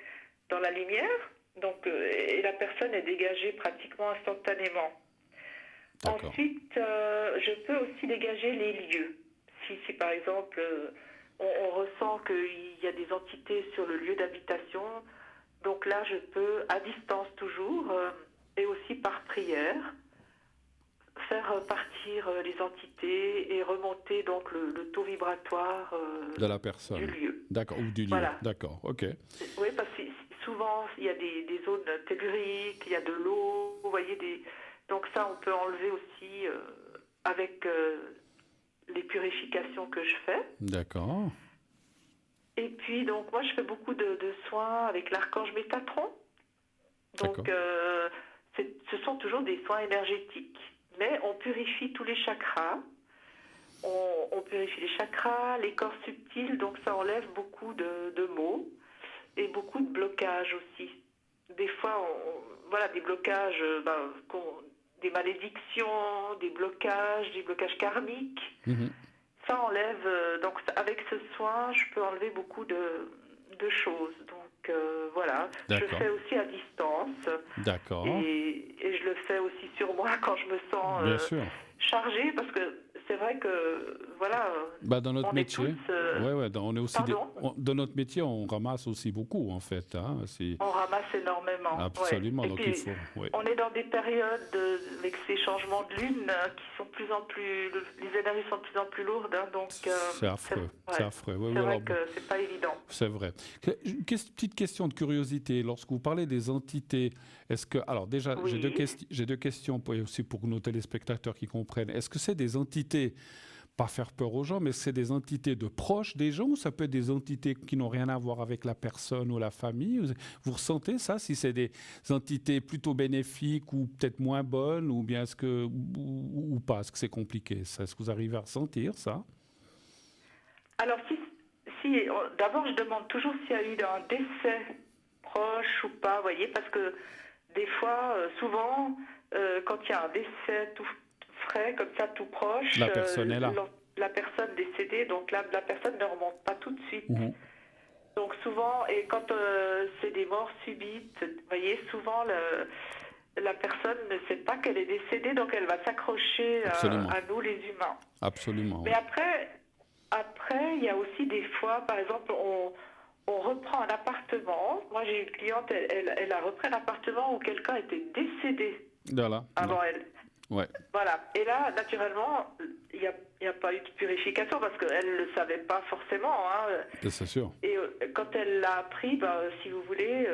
dans la lumière. Donc et la personne est dégagée pratiquement instantanément. D'accord. Ensuite, je peux aussi dégager les lieux. Si par exemple, on ressent qu'il y a des entités sur le lieu d'habitation, donc là, je peux, à distance toujours, et aussi par prière, faire partir les entités et remonter donc le taux vibratoire De la personne. du lieu. D'accord, ou du lieu. Voilà. D'accord, ok. Oui, parce que souvent, il y a des zones telluriques, il y a de l'eau, vous voyez, donc ça, on peut enlever aussi avec les purifications que je fais. D'accord. Et puis, donc, moi, je fais beaucoup de soins avec l'archange Métatron. Donc, ce sont toujours des soins énergétiques. Mais on purifie tous les chakras. On purifie les chakras, les corps subtils, donc ça enlève beaucoup de maux et beaucoup de blocages aussi. Des fois, des blocages, des malédictions, des blocages karmiques. Mhm. Ça enlève, donc avec ce soin, je peux enlever beaucoup de choses. Donc voilà, je D'accord. fais aussi à distance. D'accord. Et je le fais aussi sur moi quand je me Bien sens sûr. chargée, parce que c'est vrai que, voilà, Dans notre on est métier, tous... on est aussi Pardon dans notre métier, on ramasse aussi beaucoup en fait. Hein, on ramasse énormément. absolument. Ouais. Et Donc puis, il faut. Ouais. on est dans des périodes avec ces changements de lune qui sont de plus en plus... Les énergies sont de plus en plus lourdes. Hein, donc, C'est affreux. C'est affreux. Oui, c'est vrai alors, que c'est pas évident. c'est vrai. Petite question de curiosité. Lorsque vous parlez des entités, est-ce que... Alors déjà, Oui. j'ai deux questions aussi pour nos téléspectateurs qui comprennent. Est-ce que c'est des entités pas faire peur aux gens, mais c'est des entités de proches des gens ou ça peut être des entités qui n'ont rien à voir avec la personne ou la famille? Vous ressentez ça, si c'est des entités plutôt bénéfiques ou peut-être moins bonnes, ou bien est-ce que ou pas? Est-ce que c'est compliqué ça? Est-ce que vous arrivez à ressentir ça? Alors, d'abord, je demande toujours s'il y a eu un décès proche ou pas, vous voyez, parce que des fois, souvent, quand il y a un décès tout frais, comme ça, tout proche, la personne est là. La personne décédée, donc là, la personne ne remonte pas tout de suite. Donc souvent, et quand c'est des morts subites, vous voyez, souvent, la personne ne sait pas qu'elle est décédée, donc elle va s'accrocher à nous, les humains. Absolument. Mais après, il y a aussi des fois, par exemple, on reprend un appartement. Moi, j'ai une cliente, elle a repris un appartement où quelqu'un était décédé avant elle. Ouais. Voilà. Et là, naturellement, il n'y a pas eu de purification parce qu'elle ne le savait pas forcément. C'est sûr. Et quand elle l'a appris, si vous voulez,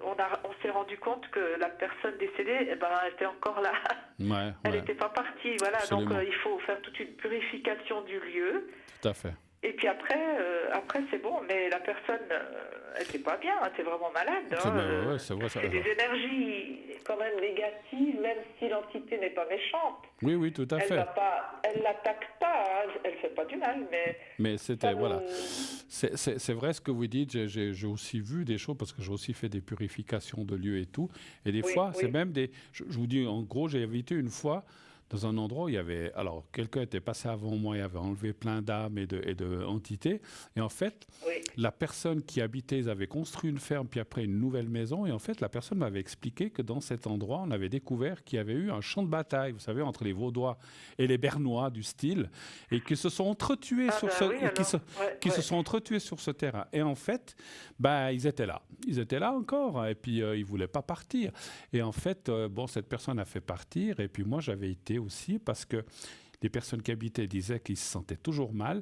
on s'est rendu compte que la personne décédée, elle était encore là. Elle n'était pas partie. Voilà. Donc, il faut faire toute une purification du lieu. Tout à fait. Et puis après c'est bon, mais la personne, elle n'était pas bien, elle était vraiment malade. C'est vrai, c'est des énergies quand même négatives, même si l'entité n'est pas méchante. Oui, tout à fait. Elle l'attaque pas, elle ne fait pas du mal, mais c'était, voilà. C'est vrai ce que vous dites, j'ai aussi vu des choses, parce que j'ai aussi fait des purifications de lieux et tout. Et des fois, c'est même des... Je vous dis, en gros, j'ai invité une fois dans un endroit où il y avait... Alors, quelqu'un était passé avant moi, il avait enlevé plein d'âmes et de entités. Et en fait, la personne qui habitait, ils avaient construit une ferme, puis après une nouvelle maison. Et en fait, la personne m'avait expliqué que dans cet endroit, on avait découvert qu'il y avait eu un champ de bataille, vous savez, entre les Vaudois et les Bernois du style, et qui se sont entretués se sont entretués sur ce terrain. Et en fait, ils étaient là. Ils étaient là encore, et puis ils ne voulaient pas partir. Et en fait, cette personne a fait partir, et puis moi, j'avais été aussi parce que les personnes qui habitaient disaient qu'ils se sentaient toujours mal.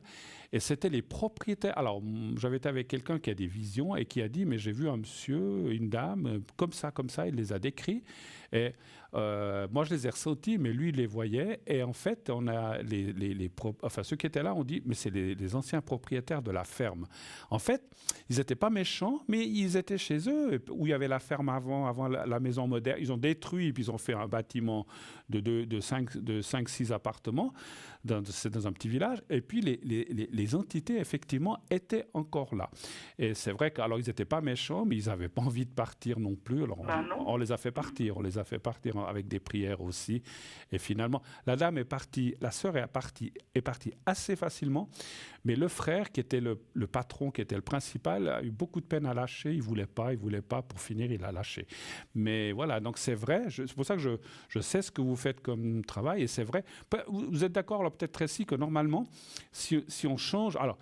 Et c'était les propriétaires. Alors, j'avais été avec quelqu'un qui a des visions et qui a dit, mais j'ai vu un monsieur, une dame, comme ça, il les a décrits. Et moi, je les ai ressentis, mais lui, il les voyait. Et en fait, on a ceux qui étaient là ont dit, mais c'est les anciens propriétaires de la ferme. En fait, ils n'étaient pas méchants, mais ils étaient chez eux, où il y avait la ferme avant la maison moderne. Ils ont détruit, puis ils ont fait un bâtiment de 5-6 appartements dans un petit village. Et puis, les entités, effectivement, étaient encore là. Et c'est vrai qu'alors, ils n'étaient pas méchants, mais ils n'avaient pas envie de partir non plus. Alors, on les a fait partir. On les a fait partir avec des prières aussi. Et finalement, la dame est partie, la sœur est partie assez facilement, mais le frère, qui était le patron, qui était le principal, a eu beaucoup de peine à lâcher. Il voulait pas. Pour finir, il a lâché. Mais voilà, donc c'est vrai. C'est pour ça que je sais ce que vous faites comme travail, et c'est vrai. Vous êtes d'accord, là, peut-être, Tracy, que normalement, si on change... Alors,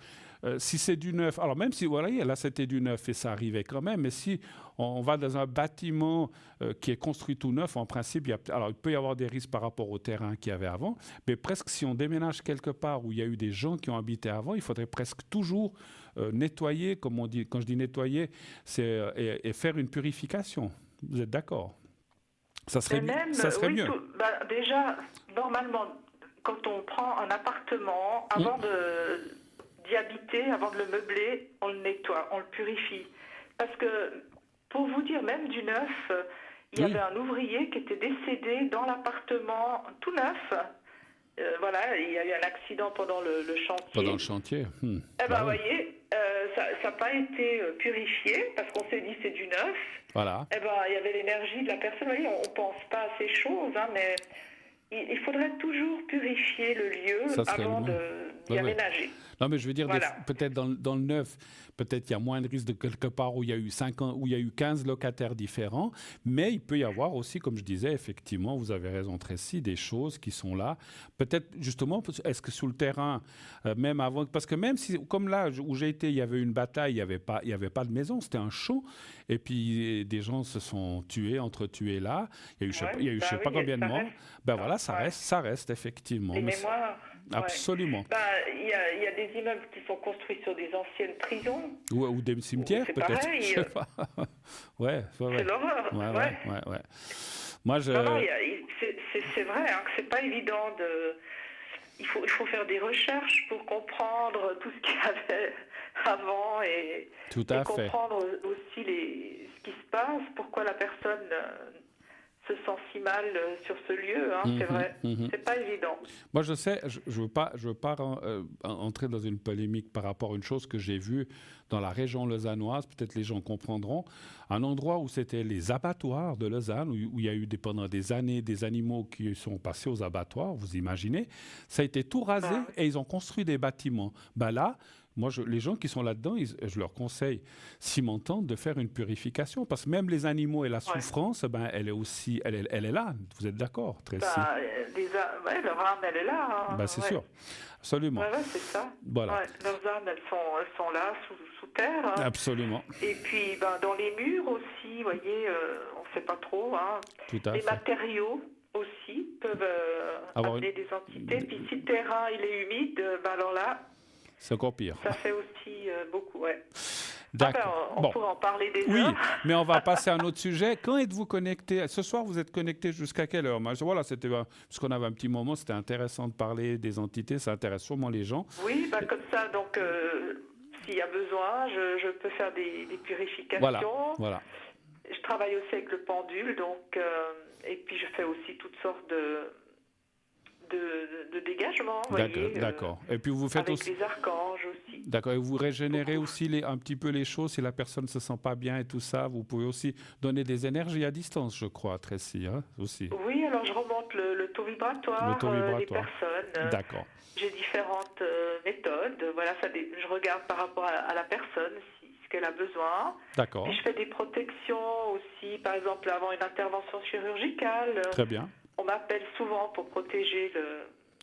si c'est du neuf, alors même si, voilà, là c'était du neuf et ça arrivait quand même, mais si on va dans un bâtiment qui est construit tout neuf, en principe, il peut y avoir des risques par rapport au terrain qu'il y avait avant, mais presque si on déménage quelque part où il y a eu des gens qui ont habité avant, il faudrait presque toujours nettoyer, comme on dit, quand je dis nettoyer, c'est et faire une purification. Vous êtes d'accord? Ça serait mieux. Déjà, normalement, quand on prend un appartement, avant d'y habiter, avant de le meubler, on le nettoie, on le purifie. Parce que, pour vous dire, même du neuf, il y avait un ouvrier qui était décédé dans l'appartement tout neuf. Voilà, il y a eu un accident pendant le chantier. Pendant le chantier. Vous voyez, ça n'a pas été purifié, parce qu'on s'est dit c'est du neuf. Voilà. Il y avait l'énergie de la personne. Vous voyez, on ne pense pas à ces choses, mais il faudrait toujours purifier le lieu avant d'y aménager. Non, mais je veux dire, peut-être dans le neuf, peut-être il y a moins de risques de quelque part où il y a eu 5 ans, où il y a eu 15 locataires différents, mais il peut y avoir aussi, comme je disais, effectivement, vous avez raison, Tracy, des choses qui sont là. Peut-être, justement, est-ce que sous le terrain, même avant, parce que même si, comme là où j'ai été, il y avait une bataille, il n'y avait pas de maison, c'était un champ, et puis des gens se sont entretués là, il y a eu je ne sais pas combien de morts. Voilà, ça reste effectivement. Des mémoires. Absolument. Il y a des immeubles qui sont construits sur des anciennes prisons. Ou des cimetières, peut-être. Pareil. Je sais pas. C'est l'horreur. Moi, c'est vrai que c'est pas évident de... il faut faire des recherches pour comprendre tout ce qu'il y avait avant et Tout à fait. comprendre aussi ce qui se passe, pourquoi la personne se sent si mal sur ce lieu, hein, c'est vrai. C'est pas évident. Moi, je sais, je veux pas entrer dans une polémique par rapport à une chose que j'ai vue dans la région lausannoise, peut-être les gens comprendront, un endroit où c'était les abattoirs de Lausanne, où il y a eu pendant des années des animaux qui sont passés aux abattoirs, vous imaginez, ça a été tout rasé et ils ont construit des bâtiments. Ben là, moi, les gens qui sont là-dedans, je leur conseille, s'ils m'entendent, de faire une purification. Parce que même les animaux et la souffrance, ben, elle est aussi, elle est là. Vous êtes d'accord, Tracy? Leur âme, elle est là. Hein. Ben, c'est sûr, absolument. Ouais, c'est ça. Voilà. Ouais, leurs âmes, elles sont là, sous terre. Hein. Absolument. Et puis, dans les murs aussi, vous voyez, on ne sait pas trop. Hein. Tout à les fait. matériaux aussi peuvent amener des entités. Puis si le terrain il est humide, alors là, c'est encore pire. Ça fait aussi beaucoup, ouais. D'accord. On pourrait en parler des heures. Oui, mais on va passer à un autre sujet. Quand êtes-vous connecté? Ce soir, vous êtes connecté jusqu'à quelle heure? Voilà, puisqu'on avait un petit moment, c'était intéressant de parler des entités, ça intéresse sûrement les gens. Oui, comme ça, donc, s'il y a besoin, je peux faire des purifications. Voilà. Je travaille aussi avec le pendule, donc, et puis je fais aussi toutes sortes de dégagement, D'accord. Et puis vous faites avec aussi les archanges aussi. D'accord. Et vous régénérez aussi un petit peu les choses si la personne ne se sent pas bien et tout ça. Vous pouvez aussi donner des énergies à distance, je crois, Tracy, hein, aussi. Oui, alors je remonte le taux vibratoire, des personnes. D'accord. J'ai différentes méthodes. Voilà, je regarde par rapport à la personne, ce qu'elle a besoin. D'accord. Puis je fais des protections aussi, par exemple avant une intervention chirurgicale. Très bien. On m'appelle souvent pour protéger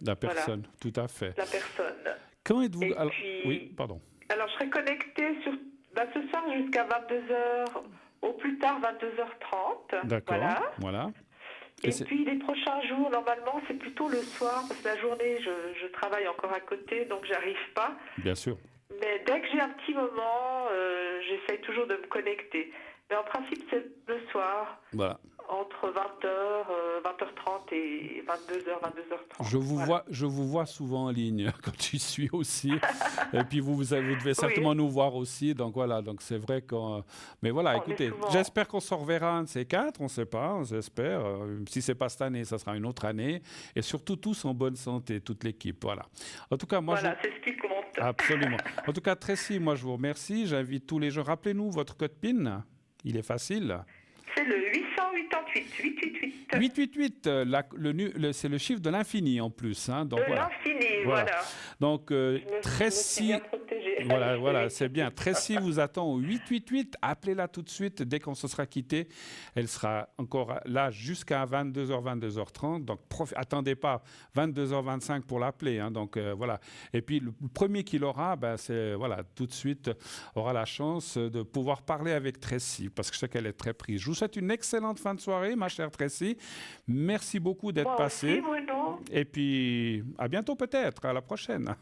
la personne, tout à fait. La personne. Quand êtes-vous... Oui, pardon. Alors, je serai connectée ce soir jusqu'à 22h, au plus tard 22h30. D'accord, voilà. Et puis, les prochains jours, normalement, c'est plutôt le soir, parce que la journée, je travaille encore à côté, donc j'arrive pas. Bien sûr. Mais dès que j'ai un petit moment, j'essaye toujours de me connecter. Mais en principe, c'est le soir. Voilà. Entre 20h30 et 22h30. Je vous vois souvent en ligne quand je suis aussi. Et puis vous devez certainement nous voir aussi. Donc voilà, donc c'est vrai qu'on... Mais voilà, écoutez, j'espère qu'on se reverra un de ces quatre, on ne sait pas, j'espère. Si ce n'est pas cette année, ça sera une autre année. Et surtout tous en bonne santé, toute l'équipe. Voilà. En tout cas, moi, c'est ce qui compte. Absolument. En tout cas, Tracy, moi je vous remercie. J'invite tous les gens. Rappelez-nous votre code PIN. Il est facile. C'est le 888. 888, c'est le chiffre de l'infini en plus. Hein, donc, l'infini, voilà. Donc, Tracy, voilà, c'est bien. Tracy vous attend au 888. Appelez-la tout de suite dès qu'on se sera quitté. Elle sera encore là jusqu'à 22h, 22h30. Donc, attendez pas 22h25 pour l'appeler. Hein, donc, voilà. Et puis, le premier qui l'aura, tout de suite, aura la chance de pouvoir parler avec Tracy parce que je sais qu'elle est très prise. Je vous souhaite une excellente fin de soirée, ma chère Tracy. Merci beaucoup d'être passée. Et puis, à bientôt peut-être, à la prochaine.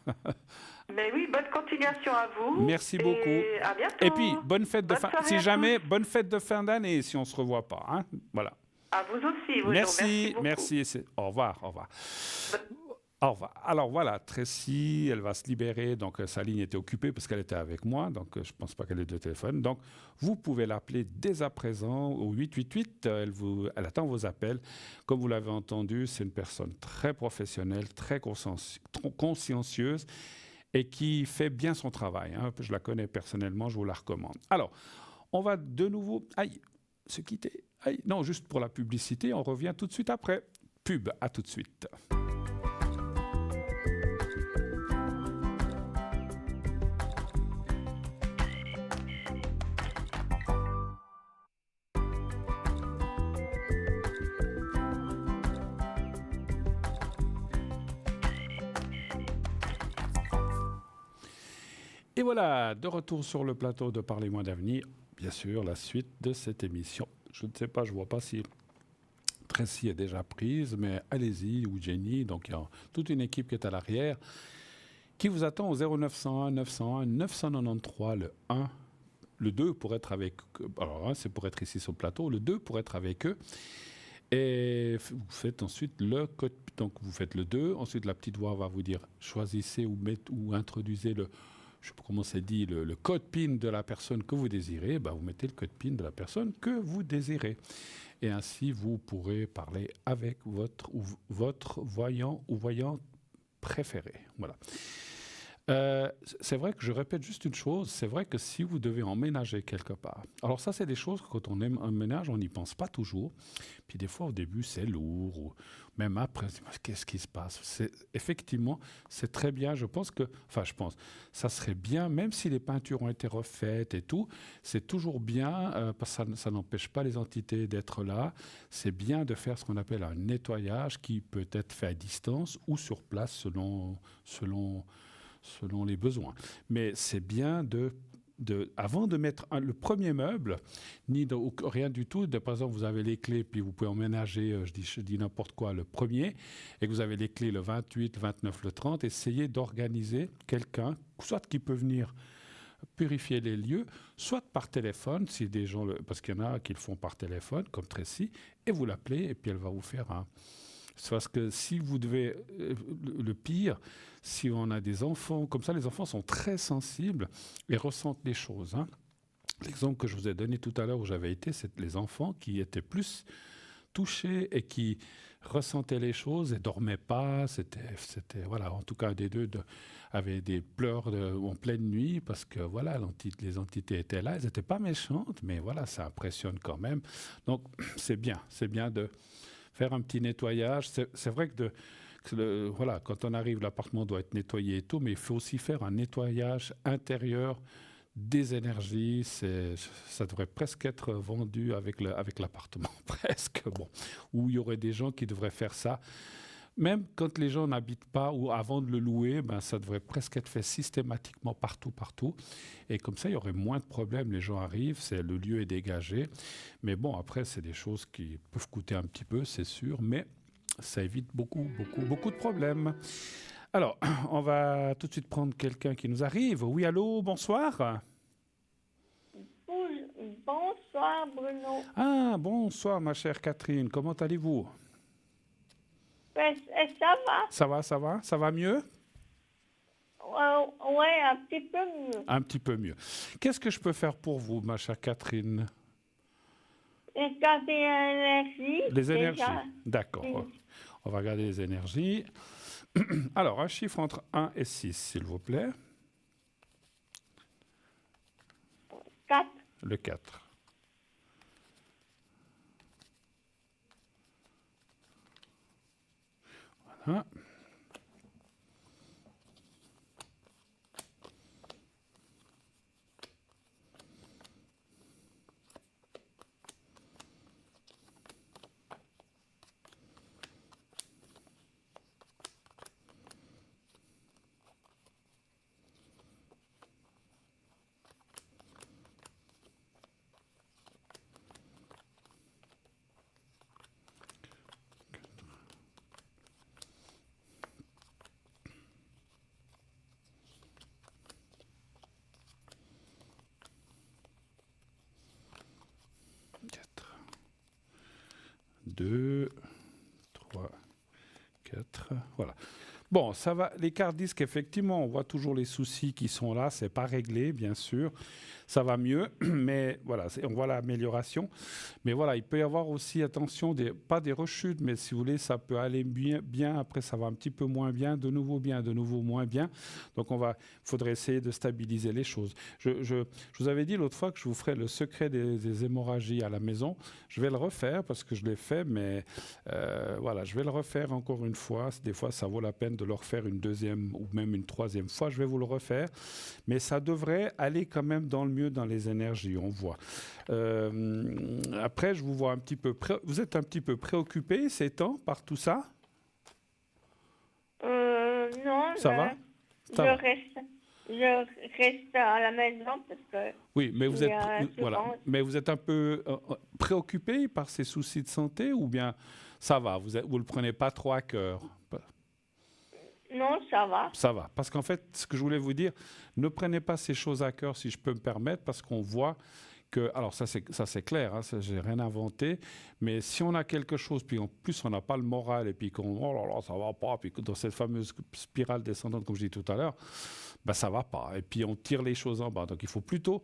Mais oui, bonne continuation à vous. Merci beaucoup. À bientôt. Et puis, bonne fête de fin. Si jamais, bonne fête de fin d'année si on se revoit pas. Hein. Voilà. À vous aussi. Merci. Au revoir. Au revoir. Alors voilà, Tracy, elle va se libérer. Donc sa ligne était occupée parce qu'elle était avec moi. Donc je ne pense pas qu'elle ait de téléphone. Donc vous pouvez l'appeler dès à présent au 888. Elle attend vos appels. Comme vous l'avez entendu, c'est une personne très professionnelle, très consciencieuse et qui fait bien son travail. Hein. Je la connais personnellement, je vous la recommande. Alors, on va de nouveau se quitter. Non, juste pour la publicité, on revient tout de suite après. Pub, à tout de suite. Et voilà, de retour sur le plateau de Parlez-moi d'avenir. Bien sûr, la suite de cette émission. Je ne sais pas, je ne vois pas si Tracy est déjà prise, mais allez-y, ou Jenny. Donc, il y a toute une équipe qui est à l'arrière, qui vous attend au 0901 901 993, le 1. Le 2 pour être avec... Alors, c'est pour être ici sur le plateau. Le 2 pour être avec eux. Et vous faites ensuite le code. Donc vous faites le 2. Ensuite, la petite voix va vous dire choisissez ou introduisez je ne sais pas comment c'est dit, le code PIN de la personne que vous désirez. Vous mettez le code PIN de la personne que vous désirez. Et ainsi, vous pourrez parler avec votre voyant ou voyante préféré. Voilà. C'est vrai que je répète juste une chose, c'est vrai que si vous devez emménager quelque part, alors ça c'est des choses que quand on emménage, on n'y pense pas toujours, puis des fois au début c'est lourd, ou même après, qu'est-ce qui se passe? Effectivement, c'est très bien, ça serait bien, même si les peintures ont été refaites et tout, c'est toujours bien, parce que ça n'empêche pas les entités d'être là, c'est bien de faire ce qu'on appelle un nettoyage qui peut être fait à distance ou sur place selon les besoins. Mais c'est bien avant de mettre le premier meuble, rien du tout, par exemple, vous avez les clés, puis vous pouvez emménager, je dis n'importe quoi, le premier, et que vous avez les clés le 28, le 29, le 30, essayez d'organiser quelqu'un, soit qui peut venir purifier les lieux, soit par téléphone, si des gens, parce qu'il y en a qui le font par téléphone, comme Tracy, et vous l'appelez, et puis elle va vous faire un... C'est parce que si vous devez... Le pire, si on a des enfants, comme ça, les enfants sont très sensibles et ressentent les choses. Hein. L'exemple que je vous ai donné tout à l'heure où j'avais été, c'est les enfants qui étaient plus touchés et qui ressentaient les choses et dormaient pas. Voilà, en tout cas, un des deux avait des pleurs en pleine nuit parce que voilà, les entités étaient là. Elles n'étaient pas méchantes, mais voilà, ça impressionne quand même. Donc, c'est bien de faire un petit nettoyage. C'est vrai que voilà, quand on arrive, l'appartement doit être nettoyé et tout, mais il faut aussi faire un nettoyage intérieur des énergies. Ça devrait presque être vendu avec l'appartement, presque. Bon, où il y aurait des gens qui devraient faire ça. Même quand les gens n'habitent pas ou avant de le louer, ça devrait presque être fait systématiquement partout. Et comme ça, il y aurait moins de problèmes. Les gens arrivent, le lieu est dégagé. Mais bon, après, c'est des choses qui peuvent coûter un petit peu, c'est sûr, mais ça évite beaucoup de problèmes. Alors, on va tout de suite prendre quelqu'un qui nous arrive. Oui, allô, bonsoir. Bonsoir, Bruno. Ah, bonsoir, ma chère Catherine. Comment allez-vous? Ça va. Ça va mieux? Oui, un petit peu mieux. Un petit peu mieux. Qu'est-ce que je peux faire pour vous, ma chère Catherine? Regarder l'énergie. Les énergies. D'accord. On va regarder les énergies. Alors, un chiffre entre 1 et 6, s'il vous plaît. 4. Le 4. Voilà. Deux, 3, 4, voilà. Bon, ça va. Les cartes disques, effectivement, on voit toujours les soucis qui sont là. C'est pas réglé, bien sûr. Ça va mieux, mais voilà, on voit l'amélioration. Mais voilà, il peut y avoir aussi, attention, pas des rechutes, mais si vous voulez, ça peut aller bien. Après, ça va un petit peu moins bien, de nouveau moins bien. Donc, faudrait essayer de stabiliser les choses. Je vous avais dit l'autre fois que je vous ferais le secret des hémorragies à la maison. Je vais le refaire parce que je l'ai fait, mais voilà, je vais le refaire encore une fois. Des fois, ça vaut la peine de le refaire une deuxième ou même une troisième fois. Je vais vous le refaire, mais ça devrait aller quand même mieux dans les énergies, on voit. Après, je vous vois un petit peu... Vous êtes un petit peu préoccupé ces temps par tout ça? Non. Ça va? Je reste à la maison parce que... Oui, mais vous êtes un peu préoccupé par ces soucis de santé ou bien ça va? Vous le prenez pas trop à cœur? Non, ça va. Ça va. Parce qu'en fait, ce que je voulais vous dire, ne prenez pas ces choses à cœur, si je peux me permettre, parce qu'on voit alors ça c'est clair, hein, j'ai rien inventé, mais si on a quelque chose, puis en plus on n'a pas le moral, et puis qu'on, oh là là, ça va pas, puis que dans cette fameuse spirale descendante, comme je dis tout à l'heure, ben ça va pas, et puis on tire les choses en bas. Donc il faut plutôt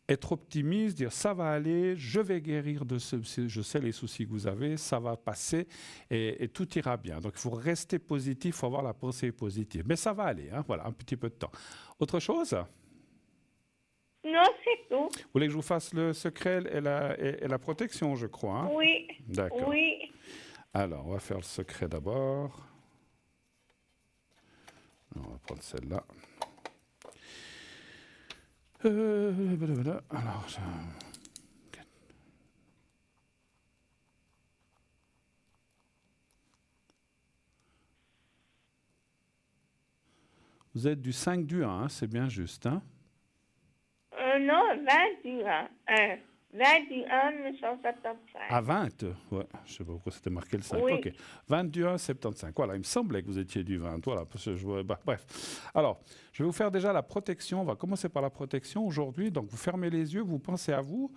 être optimiste, dire ça va aller, je vais guérir de je sais les soucis que vous avez, ça va passer et tout ira bien. Donc il faut rester positif, il faut avoir la pensée positive. Mais ça va aller, hein, voilà, un petit peu de temps. Autre chose ? Non, c'est tout. Vous voulez que je vous fasse le secret et la protection, je crois, hein ? Oui. D'accord. Oui. Alors, on va faire le secret d'abord. On va prendre celle-là. Alors, vous êtes du 5 du 1, hein, c'est bien juste, hein? Non, 20 du 1. 20 du 1, 1975. À 20, ouais, je ne sais pas pourquoi c'était marqué le 5. Oui. Ok, 20 du 1, 75. Voilà, il me semblais que vous étiez du 20. Voilà, parce que je vois, bref. Alors, je vais vous faire déjà la protection. On va commencer par la protection aujourd'hui. Donc, vous fermez les yeux, vous pensez à vous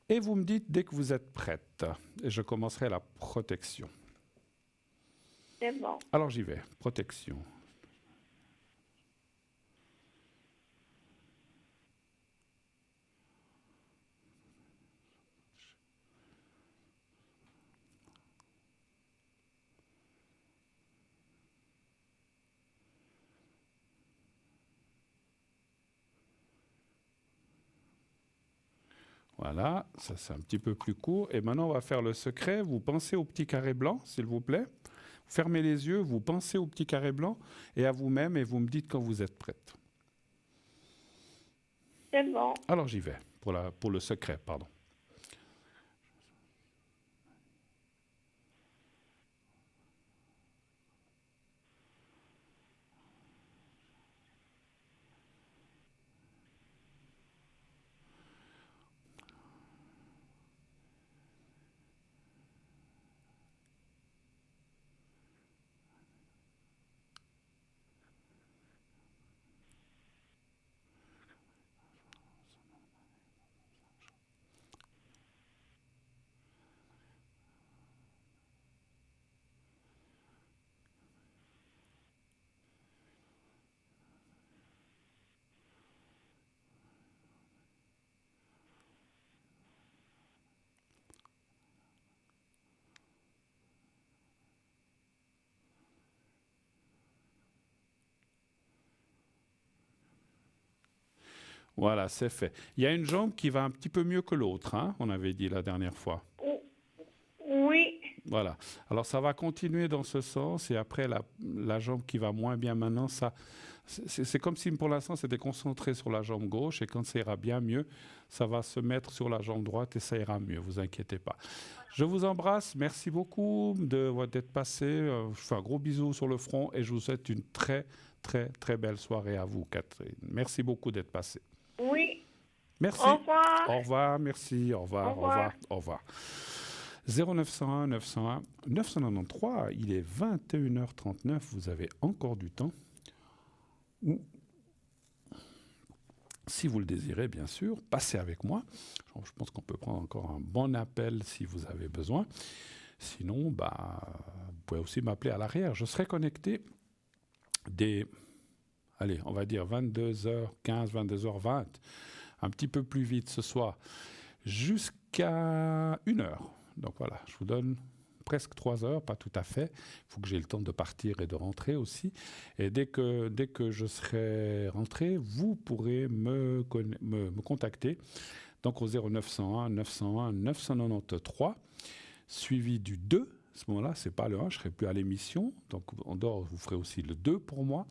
et vous me dites dès que vous êtes prête. Et je commencerai la protection. C'est bon. Alors, j'y vais. Protection. Voilà, ça c'est un petit peu plus court. Et maintenant, on va faire le secret. Vous pensez au petit carré blanc, s'il vous plaît. Vous fermez les yeux, vous pensez au petit carré blanc et à vous-même et vous me dites quand vous êtes prête. C'est bon. Alors j'y vais, pour le secret, pardon. Voilà, c'est fait. Il y a une jambe qui va un petit peu mieux que l'autre, hein, on avait dit la dernière fois. Oui. Voilà. Alors ça va continuer dans ce sens et après la jambe qui va moins bien maintenant, c'est comme si pour l'instant c'était concentré sur la jambe gauche et quand ça ira bien mieux, ça va se mettre sur la jambe droite et ça ira mieux, vous inquiétez pas. Je vous embrasse, merci beaucoup d'être passé, je fais un gros bisou sur le front et je vous souhaite une très très très belle soirée à vous Catherine. Merci beaucoup d'être passé. Oui. Merci. Au revoir. Au revoir, merci, au revoir, Au revoir. au revoir. 0901 901 993, il est 21h39, vous avez encore du temps. Ou, si vous le désirez, bien sûr, passez avec moi. Je pense qu'on peut prendre encore un bon appel si vous avez besoin. Sinon, vous pouvez aussi m'appeler à l'arrière. Je serai connecté allez, on va dire 22h15, 22h20, un petit peu plus vite ce soir, jusqu'à 1h. Donc voilà, je vous donne presque 3 heures, pas tout à fait. Il faut que j'ai le temps de partir et de rentrer aussi. Et dès que je serai rentré, vous pourrez me contacter. Donc au 0901 901 993, suivi du 2. À ce moment-là, ce n'est pas le 1, je ne serai plus à l'émission. Donc en dehors, vous ferez aussi le 2 pour moi.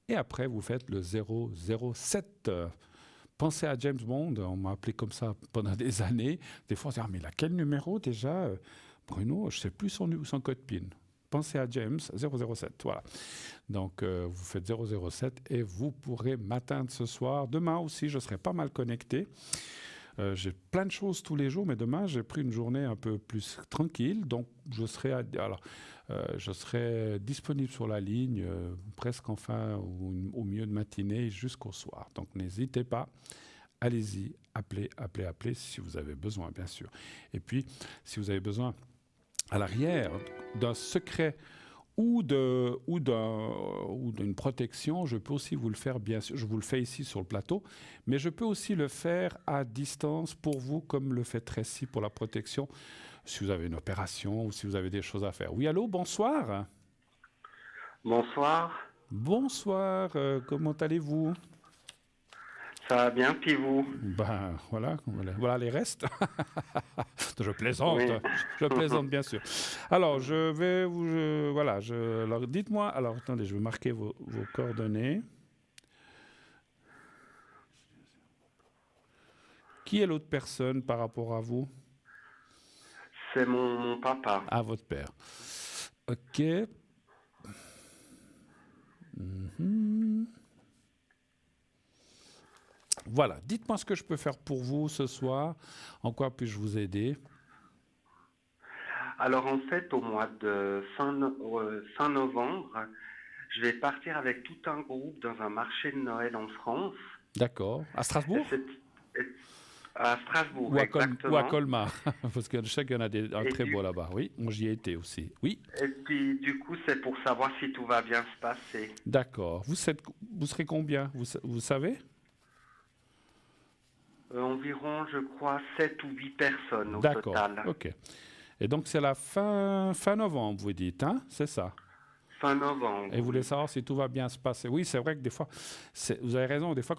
Et après, vous faites le 007. Pensez à James Bond, on m'a appelé comme ça pendant des années. Des fois, on se dit, mais là, quel numéro déjà Bruno, je ne sais plus son code PIN. Pensez à James, 007, voilà. Donc, vous faites 007 et vous pourrez m'atteindre ce soir. Demain aussi, je serai pas mal connecté. J'ai plein de choses tous les jours, mais demain, j'ai pris une journée un peu plus tranquille. Donc, je serai disponible sur la ligne presque en fin ou au milieu de matinée jusqu'au soir. Donc, n'hésitez pas allez-y, appelez, si vous avez besoin, bien sûr. Et puis, si vous avez besoin, à l'arrière, d'un secret ou d'une protection, je peux aussi vous le faire, bien sûr. Je vous le fais ici sur le plateau, mais je peux aussi le faire à distance pour vous, comme le fait Tracy pour la protection, si vous avez une opération ou si vous avez des choses à faire. Oui, allô, bonsoir. Bonsoir. Bonsoir, comment allez-vous? Ça va bien, puis vous? Ben voilà les restes. Je plaisante, Oui. je plaisante bien sûr. Alors je vais vous, alors dites-moi. Alors attendez, je vais marquer vos coordonnées. Qui est l'autre personne par rapport à vous? C'est mon papa. Ah, votre père. Ok. Mhm. Voilà, dites-moi ce que je peux faire pour vous ce soir. En quoi puis-je vous aider? Alors en fait, au mois de fin novembre, je vais partir avec tout un groupe dans un marché de Noël en France. D'accord. À Strasbourg? À Strasbourg, ou à exactement. Colmar, parce que je sais qu'il y en a un très beau là-bas. Oui, moi j'y ai été aussi. Oui. Et puis du coup, c'est pour savoir si tout va bien se passer. D'accord. Vous serez combien? Vous savez? Environ, je crois, 7 ou 8 personnes au D'accord. total. Ok. Et donc c'est la fin novembre, vous dites, hein? C'est ça? Fin novembre. Et vous voulez savoir si tout va bien se passer. Oui, c'est vrai que des fois, vous avez raison, des fois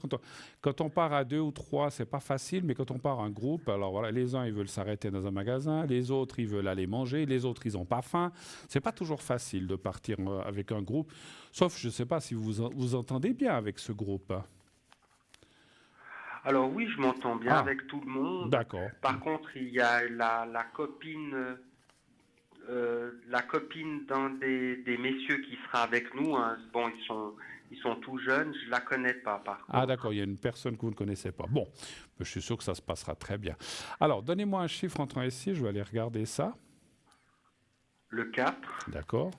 quand on part à 2 ou 3, c'est pas facile, mais quand on part en groupe, alors voilà, les uns ils veulent s'arrêter dans un magasin, les autres ils veulent aller manger, les autres ils ont pas faim. C'est pas toujours facile de partir avec un groupe, sauf je sais pas si vous entendez bien avec ce groupe. Alors oui, je m'entends bien avec tout le monde. D'accord. Par contre, il y a la copine d'un des messieurs qui sera avec nous. Hein. Bon, ils sont tout jeunes, je la connais pas par contre. Ah d'accord, il y a une personne que vous ne connaissez pas. Bon, je suis sûr que ça se passera très bien. Alors, donnez-moi un chiffre entrant ici, je vais aller regarder ça. Le 4. D'accord.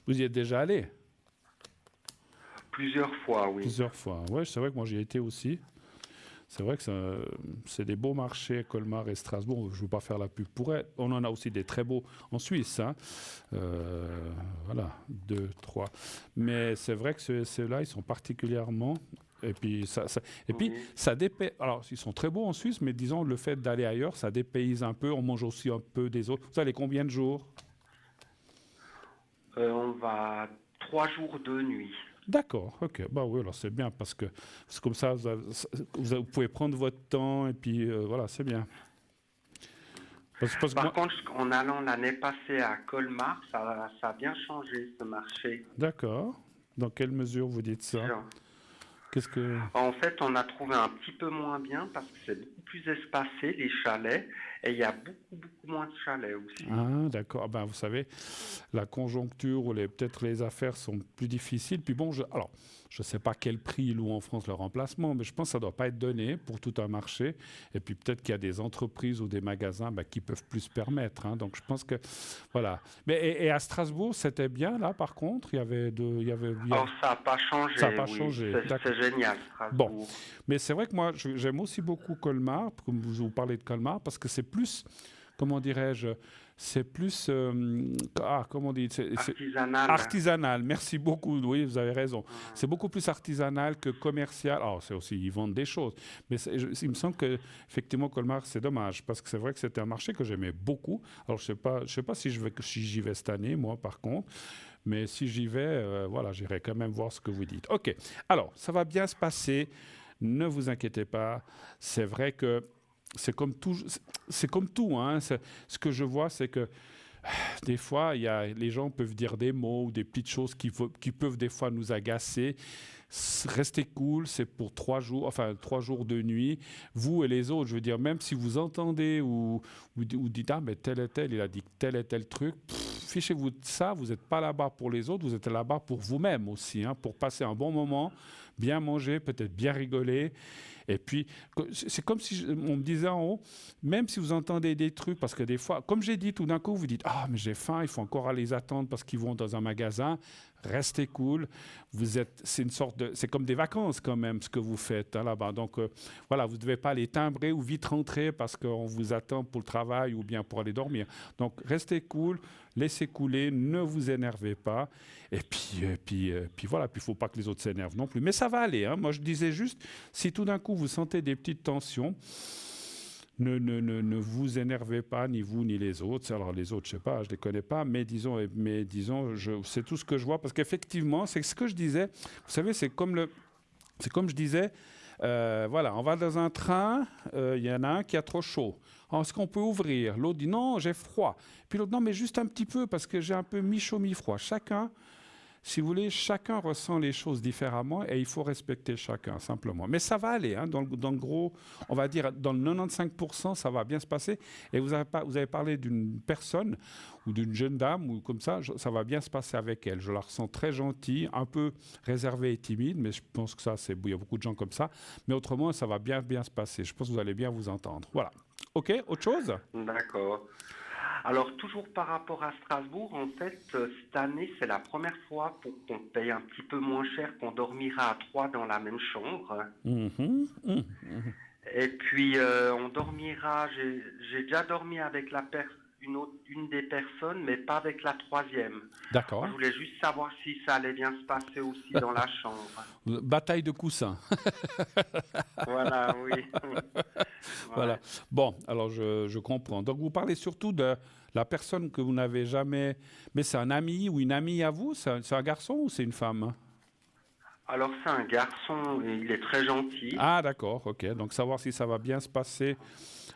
Vous y êtes déjà allé? Plusieurs fois, oui. Plusieurs fois. Oui, c'est vrai que moi j'y ai été aussi. C'est vrai que c'est des beaux marchés, Colmar et Strasbourg. Je ne veux pas faire la pub pour elle. On en a aussi des très beaux en Suisse. Hein. Voilà, 2, 3. Mais c'est vrai que ceux-là, ils sont particulièrement... Et puis, ça dépayse. Alors, ils sont très beaux en Suisse, mais disons, le fait d'aller ailleurs, ça dépayse un peu. On mange aussi un peu des autres. Vous allez combien de jours? On va 3 jours, 2 nuits. D'accord, ok. Bah oui, alors c'est bien parce que c'est comme ça, vous pouvez prendre votre temps et puis voilà, c'est bien. Par contre, en allant l'année passée à Colmar, ça a bien changé ce marché. D'accord. Dans quelle mesure vous dites ça? Qu'est-ce que... En fait, on a trouvé un petit peu moins bien parce que c'est beaucoup plus espacé, les chalets, et il y a beaucoup moins de chalets aussi. Ah, d'accord. Ben, vous savez, la conjoncture ou peut-être les affaires sont plus difficiles. Puis bon, alors, je ne sais pas quel prix ils louent en France le remplacement, mais je pense que ça ne doit pas être donné pour tout un marché. Et puis peut-être qu'il y a des entreprises ou des magasins qui peuvent plus se permettre. Hein. Donc je pense que, voilà. Mais, et à Strasbourg, c'était bien là, par contre? Il y avait Alors ça n'a pas changé. Ça n'a pas changé. C'est génial, Strasbourg. Bon. Mais c'est vrai que moi, j'aime aussi beaucoup Colmar, comme vous parlez de Colmar, parce que c'est plus, comment dirais-je, c'est plus, comment on dit, artisanal. Artisanal, merci beaucoup, oui, vous avez raison. C'est beaucoup plus artisanal que commercial. Alors, c'est aussi, ils vendent des choses. Mais il me semble qu'effectivement, Colmar, c'est dommage, parce que c'est vrai que c'était un marché que j'aimais beaucoup. Alors, je sais pas si j'y vais cette année, moi, par contre. Mais si j'y vais, voilà, j'irai quand même voir ce que vous dites. OK. Alors, ça va bien se passer. Ne vous inquiétez pas. C'est vrai que c'est comme tout. Hein. Ce que je vois, c'est que des fois, les gens peuvent dire des mots ou des petites choses qui peuvent des fois nous agacer. Restez cool, c'est pour 3 jours, enfin 3 jours de nuit. Vous et les autres, je veux dire, même si vous entendez ou dites, ah, mais tel et tel, il a dit tel et tel truc, fichez-vous de ça, vous n'êtes pas là-bas pour les autres, vous êtes là-bas pour vous-même aussi, hein, pour passer un bon moment, bien manger, peut-être bien rigoler. Et puis, c'est comme si on me disait en haut, même si vous entendez des trucs, parce que des fois, comme j'ai dit, tout d'un coup, vous dites, ah, mais j'ai faim, il faut encore aller les attendre parce qu'ils vont dans un magasin. Restez cool. C'est comme des vacances quand même, ce que vous faites là-bas. Donc, voilà, vous ne devez pas aller timbrer ou vite rentrer parce qu'on vous attend pour le travail ou bien pour aller dormir. Donc, restez cool, laissez couler, ne vous énervez pas. Et puis voilà, puis il ne faut pas que les autres s'énervent non plus. Mais ça va aller, hein. Moi, je disais juste, si tout d'un coup, vous sentez des petites tensions, ne vous énervez pas, ni vous, ni les autres. Alors, les autres, je ne sais pas, je ne les connais pas, mais disons c'est tout ce que je vois. Parce qu'effectivement, c'est ce que je disais. Vous savez, c'est comme je disais, voilà, on va dans un train, il y en a un qui a trop chaud. Alors, est-ce qu'on peut ouvrir? L'autre dit non, j'ai froid. Puis l'autre, non, mais juste un petit peu parce que j'ai un peu mi-chaud, mi-froid. Chacun, si vous voulez, chacun ressent les choses différemment et il faut respecter chacun, simplement. Mais ça va aller, hein, dans le gros, on va dire, dans le 95%, ça va bien se passer. Et vous avez parlé d'une personne ou d'une jeune dame, ou comme ça va bien se passer avec elle. Je la ressens très gentille, un peu réservée et timide, mais je pense que il y a beaucoup de gens comme ça. Mais autrement, ça va bien se passer. Je pense que vous allez bien vous entendre. Voilà. OK, autre chose? D'accord. Alors, toujours par rapport à Strasbourg, en fait, cette année, c'est la première fois pour qu'on paye un petit peu moins cher, qu'on dormira à 3 dans la même chambre. Et puis, on dormira, j'ai déjà dormi avec une des personnes, mais pas avec la troisième. D'accord. Je voulais juste savoir si ça allait bien se passer aussi dans la chambre. Bataille de coussins. Voilà, oui. Voilà. Bon, alors je comprends. Donc, vous parlez surtout de la personne que vous n'avez jamais... Mais c'est un ami ou une amie à vous? C'est un garçon ou c'est une femme? Alors, c'est un garçon, et il est très gentil. Ah, d'accord, OK. Donc, savoir si ça va bien se passer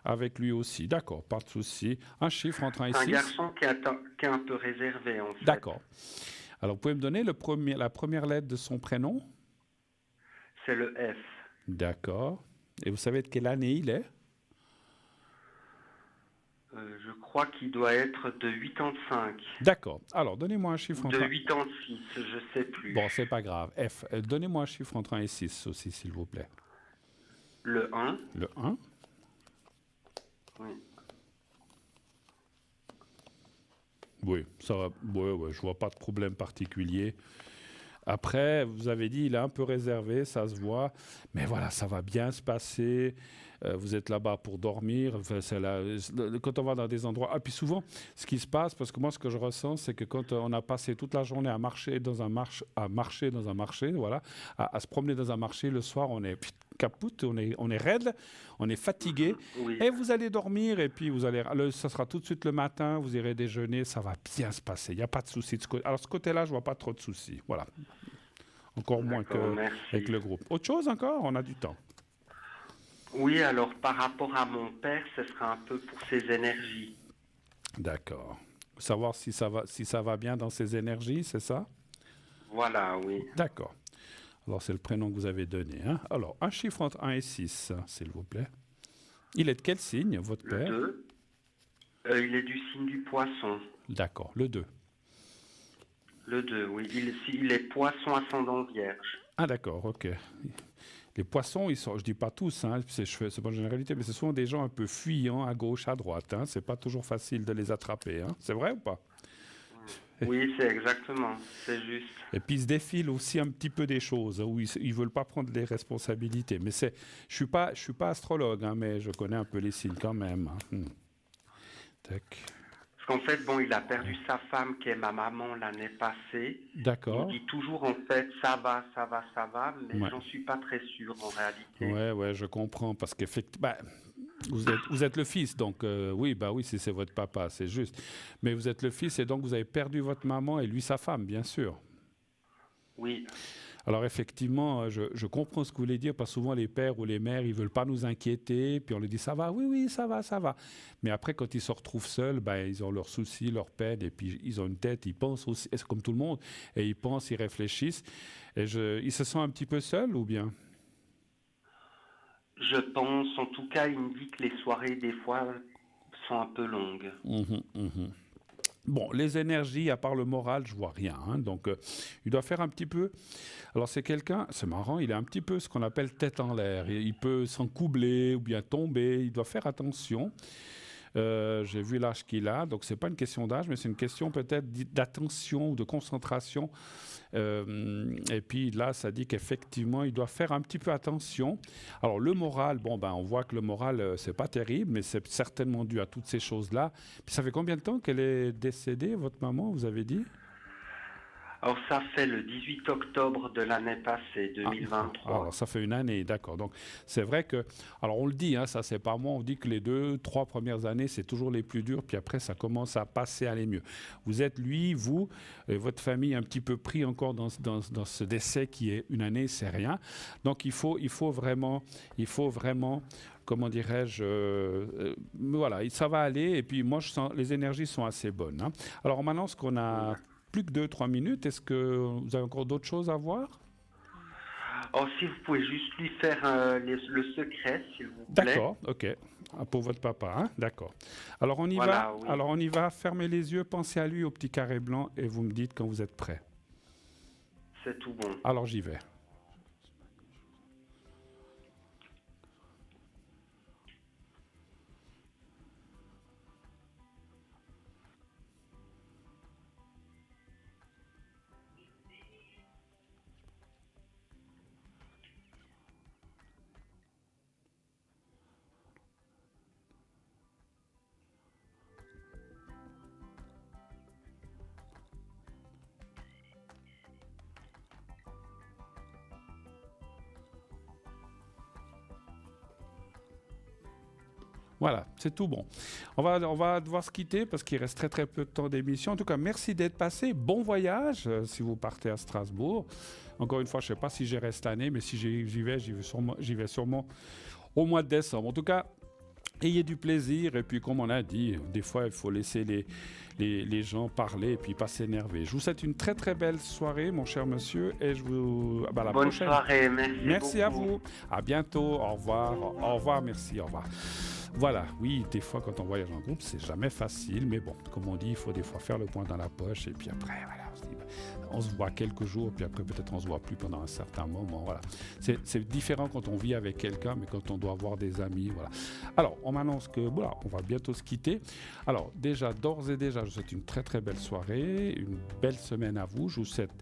avec lui aussi. D'accord, pas de souci. Un chiffre entre 1 et 6. C'est un garçon qui est un peu réservé, en fait. D'accord. Alors, vous pouvez me donner la première lettre de son prénom? C'est le F. D'accord. Et vous savez de quelle année il est? Je crois qu'il doit être de 85. D'accord. Alors, donnez-moi un chiffre entre... De 86, je ne sais plus. Bon, c'est pas grave. F. Donnez-moi un chiffre entre 1 et 6 aussi, s'il vous plaît. Le 1. Le 1. Oui. Oui, ça va. Ouais, je vois pas de problème particulier. Après, vous avez dit, il est un peu réservé, ça se voit. Mais voilà, ça va bien se passer. Vous êtes là-bas pour dormir. Enfin, quand on va dans des endroits... Ah, puis souvent, ce qui se passe, parce que moi, ce que je ressens, c'est que quand on a passé toute la journée à marcher dans un marché, voilà, à se promener dans un marché, le soir, on est capoute, on est raide, on est fatigué. Oui. Et vous allez dormir, et puis ça sera tout de suite le matin, vous irez déjeuner, ça va bien se passer. Il n'y a pas de souci de ce côté. Alors, ce côté-là, je ne vois pas trop de soucis. Voilà. Encore moins qu'avec le groupe. Autre chose encore? On a du temps. Oui, alors par rapport à mon père, ce sera un peu pour ses énergies. D'accord. Savoir si ça va bien dans ses énergies, c'est ça? Voilà, oui. D'accord. Alors, c'est le prénom que vous avez donné. Hein? Alors, un chiffre entre 1 et 6, s'il vous plaît. Il est de quel signe, votre père? Le 2. Il est du signe du poisson. D'accord. Le 2. Le 2, oui. Il est poisson ascendant vierge. Ah, d'accord, OK. Les poissons, je ne dis pas tous, hein, c'est pas une généralité, mais ce sont des gens un peu fuyants à gauche, à droite. Hein, c'est pas toujours facile de les attraper. Hein. C'est vrai ou pas? Oui, c'est exactement, c'est juste. Et puis ils se défilent aussi un petit peu des choses, où ils veulent pas prendre les responsabilités. Mais je suis pas astrologue, hein, mais je connais un peu les signes quand même. Hein. Tac. Parce qu'en fait, il a perdu sa femme qui est ma maman l'année passée. D'accord. Il dit toujours en fait ça va, mais j'en suis pas très sûr en réalité. Ouais, je comprends parce qu'effectivement, vous êtes le fils, donc oui, si c'est votre papa, c'est juste. Mais vous êtes le fils et donc vous avez perdu votre maman et lui sa femme, bien sûr. Oui. Alors effectivement, je comprends ce que vous voulez dire, parce que souvent les pères ou les mères, ils ne veulent pas nous inquiéter, puis on leur dit ça va, oui, ça va. Mais après, quand ils se retrouvent seuls, ils ont leurs soucis, leurs peines, et puis ils ont une tête, ils pensent aussi, c'est comme tout le monde, et ils pensent, ils réfléchissent. Et ils se sentent un petit peu seuls ou bien? Je pense, en tout cas, il me dit que les soirées, des fois, sont un peu longues. Bon, les énergies, à part le moral, je vois rien. Hein. Donc, il doit faire un petit peu. Alors, c'est quelqu'un, c'est marrant, il est un petit peu ce qu'on appelle tête en l'air. Il peut s'encoubler ou bien tomber. Il doit faire attention. J'ai vu l'âge qu'il a, donc c'est pas une question d'âge, mais c'est une question peut-être d'attention ou de concentration. Et puis là, ça dit qu'effectivement, il doit faire un petit peu attention. Alors le moral, bon ben, on voit que le moral, c'est pas terrible, mais c'est certainement dû à toutes ces choses-là. Puis ça fait combien de temps qu'elle est décédée, votre maman, vous avez dit? Alors ça fait le 18 octobre de l'année passée, 2023. Alors ça fait une année, d'accord. Donc c'est vrai que, alors on le dit, hein, ça c'est pas moi, on dit que les 2-3 premières années c'est toujours les plus dures, puis après ça commence à passer, à aller mieux. Vous êtes lui, vous, et votre famille un petit peu pris encore dans ce décès qui est une année, c'est rien. Donc il faut vraiment, comment dirais-je, voilà, ça va aller. Et puis moi je sens les énergies sont assez bonnes. Hein. Alors maintenant ce qu'on a plus que 2-3 minutes. Est-ce que vous avez encore d'autres choses à voir? Oh, si vous pouvez juste lui faire le secret, s'il vous plaît. D'accord, ok. Pour votre papa, hein? D'accord. Alors on y Voilà, va. oui. Alors on y va. Fermez les yeux, pensez à lui au petit carré blanc et vous me dites quand vous êtes prêt. C'est tout bon. Alors j'y vais. Voilà, c'est tout bon. On va devoir se quitter parce qu'il reste très très peu de temps d'émission. En tout cas, merci d'être passé. Bon voyage si vous partez à Strasbourg. Encore une fois, je ne sais pas si j'irai cette année, mais si j'y vais sûrement au mois de décembre. En tout cas, ayez du plaisir. Et puis, comme on a dit, des fois, il faut laisser les gens parler et puis pas s'énerver. Je vous souhaite une très très belle soirée, mon cher monsieur. Et je vous... à la Bonne prochaine. soirée, Merci à beaucoup. vous. À bientôt. Au revoir. Au revoir. Merci. Au revoir. Voilà, oui, des fois quand on voyage en groupe, c'est jamais facile, mais bon, comme on dit, il faut des fois faire le point dans la poche, et puis après, voilà, on se voit quelques jours, puis après peut-être on se voit plus pendant un certain moment, voilà. C'est différent quand on vit avec quelqu'un, mais quand on doit avoir des amis, voilà. Alors, on m'annonce que, voilà, on va bientôt se quitter. Alors, déjà, d'ores et déjà, je vous souhaite une très très belle soirée, une belle semaine à vous, je vous souhaite...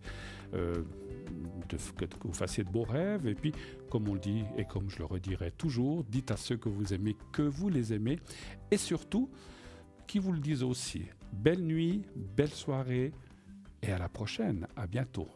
que vous fassiez de beaux rêves et puis comme on le dit et comme je le redirai toujours, dites à ceux que vous aimez que vous les aimez et surtout qu'ils vous le disent aussi. Belle nuit, belle soirée et à la prochaine, à bientôt.